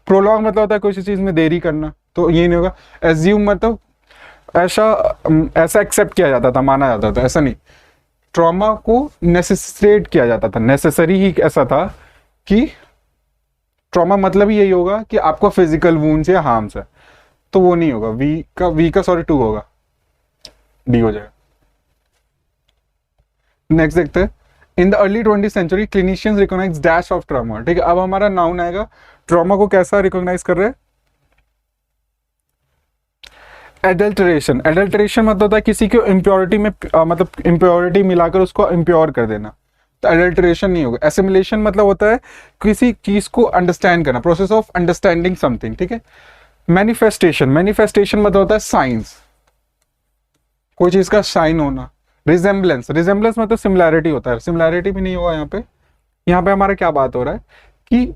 प्रोलॉन्ग मतलब होता है किसी चीज में देरी करना, तो ये नहीं होगा। एज्यूम मतलब ऐसा एक्सेप्ट किया जाता था, माना जाता था, ऐसा नहीं। ट्रॉमा को नेसेसिटेट किया जाता था, नेसेसरी ही ऐसा था कि ट्रॉमा मतलब ही यही होगा कि आपको फिजिकल वुंड्स या हार्म्स है, तो वो नहीं होगा। वी का सॉरी 2 होगा, डी हो जाएगा। नेक्स्ट देखते हैं, in the early 20th century clinicians recognize dash of trauma, ठीक है। अब हमारा नाउन आएगा, ट्रॉमा को कैसा रिकॉग्नाइज कर रहे हैं, एडल्टरेशन मतलब होता है किसी को इम्प्योरिटी में मतलब इम्प्योरिटी मिलाकर उसको इम्प्योर कर देना, तो एडल्टरेशन नहीं होगा। एसिमिलेशन मतलब होता है किसी चीज को अंडरस्टैंड करना, प्रोसेस ऑफ अंडरस्टैंडिंग समथिंग, ठीक है। मैनिफेस्टेशन मतलब होता है साइंस, कोई चीज का साइन होना। रिजेम्बलेंस मतलब सिमिलैरिटी होता है, सिमिलैरिटी भी नहीं होगा यहाँ पे हमारा क्या बात हो रहा है कि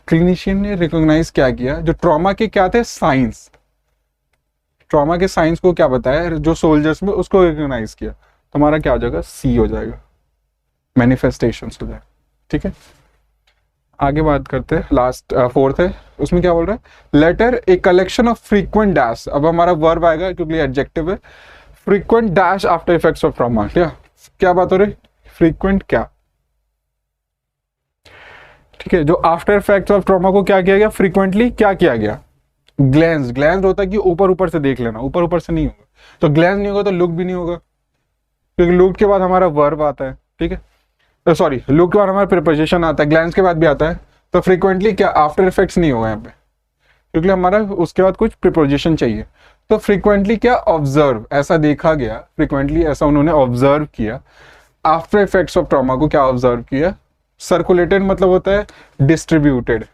क्लिनिशियन ने रिकॉग्नाइज क्या किया, जो ट्रॉमा के क्या थे साइंस, ट्रॉमा के साइंस को क्या बताया जो सोल्जर्स में, उसको रिकॉग्नाइज किया, तो हमारा क्या हो जाएगा, सी हो जाएगा, मैनिफेस्टेशंस हो जाएगा, ठीक है। आगे बात करते हैं, लास्ट 4th है, उसमें क्या बोल रहा है, later a collection of frequent dash. अब हमारा वर्ब आएगा क्योंकि एडजेक्टिव है, frequent dash after effects of trauma, क्या बात हो रही, फ्रीक्वेंट क्या, ठीक है। जो आफ्टर इफेक्ट्स ऑफ ट्रॉमा को क्या किया गया, फ्रीक्वेंटली क्या किया गया, ग्लैंस होता है कि ऊपर से देख लेना, ऊपर से नहीं होगा, तो ग्लैंस नहीं होगा तो लुक भी नहीं होगा, क्योंकि लुक के बाद हमारा वर्ब आता है, ठीक है। सॉरी, लुक के बाद हमारा प्रीपोजिशन आता है, ग्लैंस के बाद भी आता है, तो फ्रीक्वेंटली क्या आफ्टर इफेक्ट्स नहीं होगा यहाँ पे, क्योंकि हमारा उसके बाद कुछ प्रीपोजिशन चाहिए। तो फ्रीक्वेंटली क्या, ऑब्जर्व, ऐसा देखा गया, फ्रीक्वेंटली ऐसा उन्होंने ऑब्जर्व किया। आफ्टर इफेक्ट्स ऑफ ट्रॉमा को क्या ऑब्जर्व किया, सर्कुलेटेड मतलब होता है डिस्ट्रीब्यूटेड,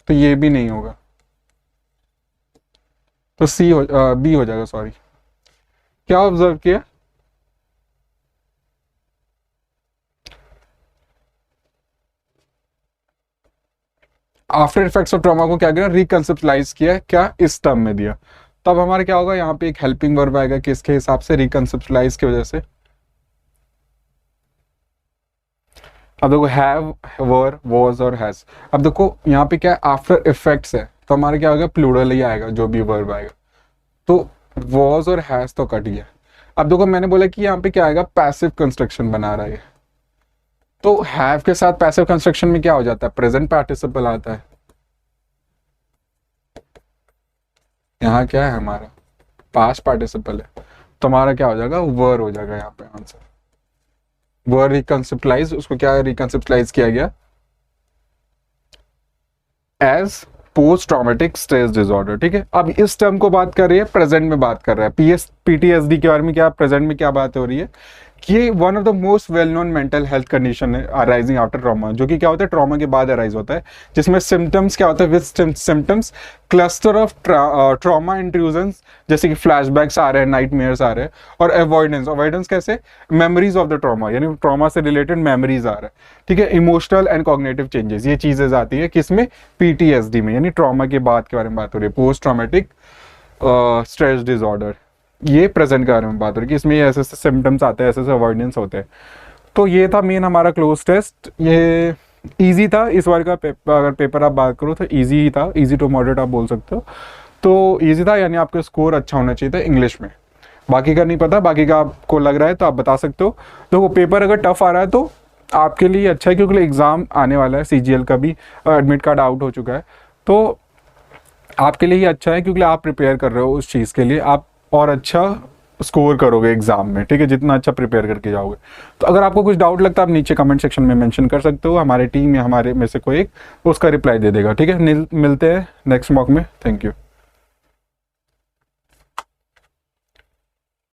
तो ये भी नहीं होगा, तो बी हो जाएगा, सॉरी। क्या ऑब्जर्व किया, आफ्टर इफेक्ट्स ऑफ ट्रॉमा को क्या किया, रिकंसेप्चुअलाइज किया, क्या इस टर्म में दिया। तो अब हमारा क्या होगा, यहाँ पे एक हेल्पिंग वर्ब आएगा किसके हिसाब से, रिकंसेप्चुअलाइज की वजह से। अब देखो हैव, वर, वॉज और हैज। अब देखो यहाँ पे क्या आफ्टर इफेक्ट्स है, तो हमारा क्या होगा, प्लूरल ही आएगा जो भी वर्ब आएगा, तो वॉज और हैज तो कट गया। अब देखो मैंने बोला कि यहाँ पे क्या आएगा, पैसिव कंस्ट्रक्शन बना रहा है, तो हैव के साथ पैसिव कंस्ट्रक्शन में क्या हो जाता है, प्रेजेंट पार्टिसिपल आता है। यहाँ क्या है हमारा, पास्ट पार्टिसिपल है, तो हमारा क्या हो जाएगा, वर हो जाएगा यहाँ पे आंसर। वर रिकंसेप्चुलाइज, उसको क्या रिकंसेप्चुलाइज किया गया, as post traumatic stress disorder, ठीक है। अब इस टर्म को बात कर रही है, प्रेजेंट में बात कर रहा है, PTSD के बारे में क्या प्रेजेंट में क्या बात हो रही है, कि one of the most well known mental health condition है अराइजिंग आफ्टर ट्रॉमा, जो कि क्या होता है, ट्रॉमा के बाद अराइज होता है, जिसमें सिम्टम्स क्या होता है, with symptoms cluster of trauma intrusions, जैसे कि फ्लैशबैक्स आ रहे हैं, नाइटमेयर्स आ रहे हैं, और अवॉइडेंस कैसे, मेमोरीज ऑफ द ट्रॉमा, यानी ट्रॉमा से रिलेटेड मेमोरीज आ रहा है, ठीक है। इमोशनल एंड कॉग्निटिव चेंजेस, ये चीजें आती है किसमें, PTSD में, यानी ट्रॉमा के बाद के बारे में बात हो रही है, पोस्ट ट्रॉमेटिक स्ट्रेस डिसऑर्डर। ये प्रेजेंट के बारे में बात हो रही है कि इसमें ऐसे ऐसे सिम्टम्स आते हैं, ऐसे ऐसे अवॉइडेंस होते हैं। तो ये था मेन हमारा क्लोज टेस्ट, ये इजी था इस बार का अगर पेपर आप बात करो तो इजी ही था, इजी टू मॉडरेट आप बोल सकते हो, तो इजी था, यानी आपका स्कोर अच्छा होना चाहिए था इंग्लिश में। बाकी का नहीं पता, बाकी का आपको लग रहा है तो आप बता सकते हो। तो वो पेपर अगर टफ आ रहा है तो आपके लिए अच्छा है, क्योंकि एग्ज़ाम आने वाला है, CGL का भी एडमिट कार्ड आउट हो चुका है, तो आपके लिए ही अच्छा है, क्योंकि आप प्रिपेयर कर रहे हो उस चीज़ के लिए, आप और अच्छा स्कोर करोगे एग्जाम में, ठीक है, जितना अच्छा प्रिपेयर करके जाओगे। तो अगर आपको कुछ डाउट लगता है आप नीचे कमेंट सेक्शन में मेंशन कर सकते हो, हमारे टीम या हमारे में से कोई एक उसका रिप्लाई दे देगा, ठीक है। मिलते हैं नेक्स्ट मॉक में, थैंक यू।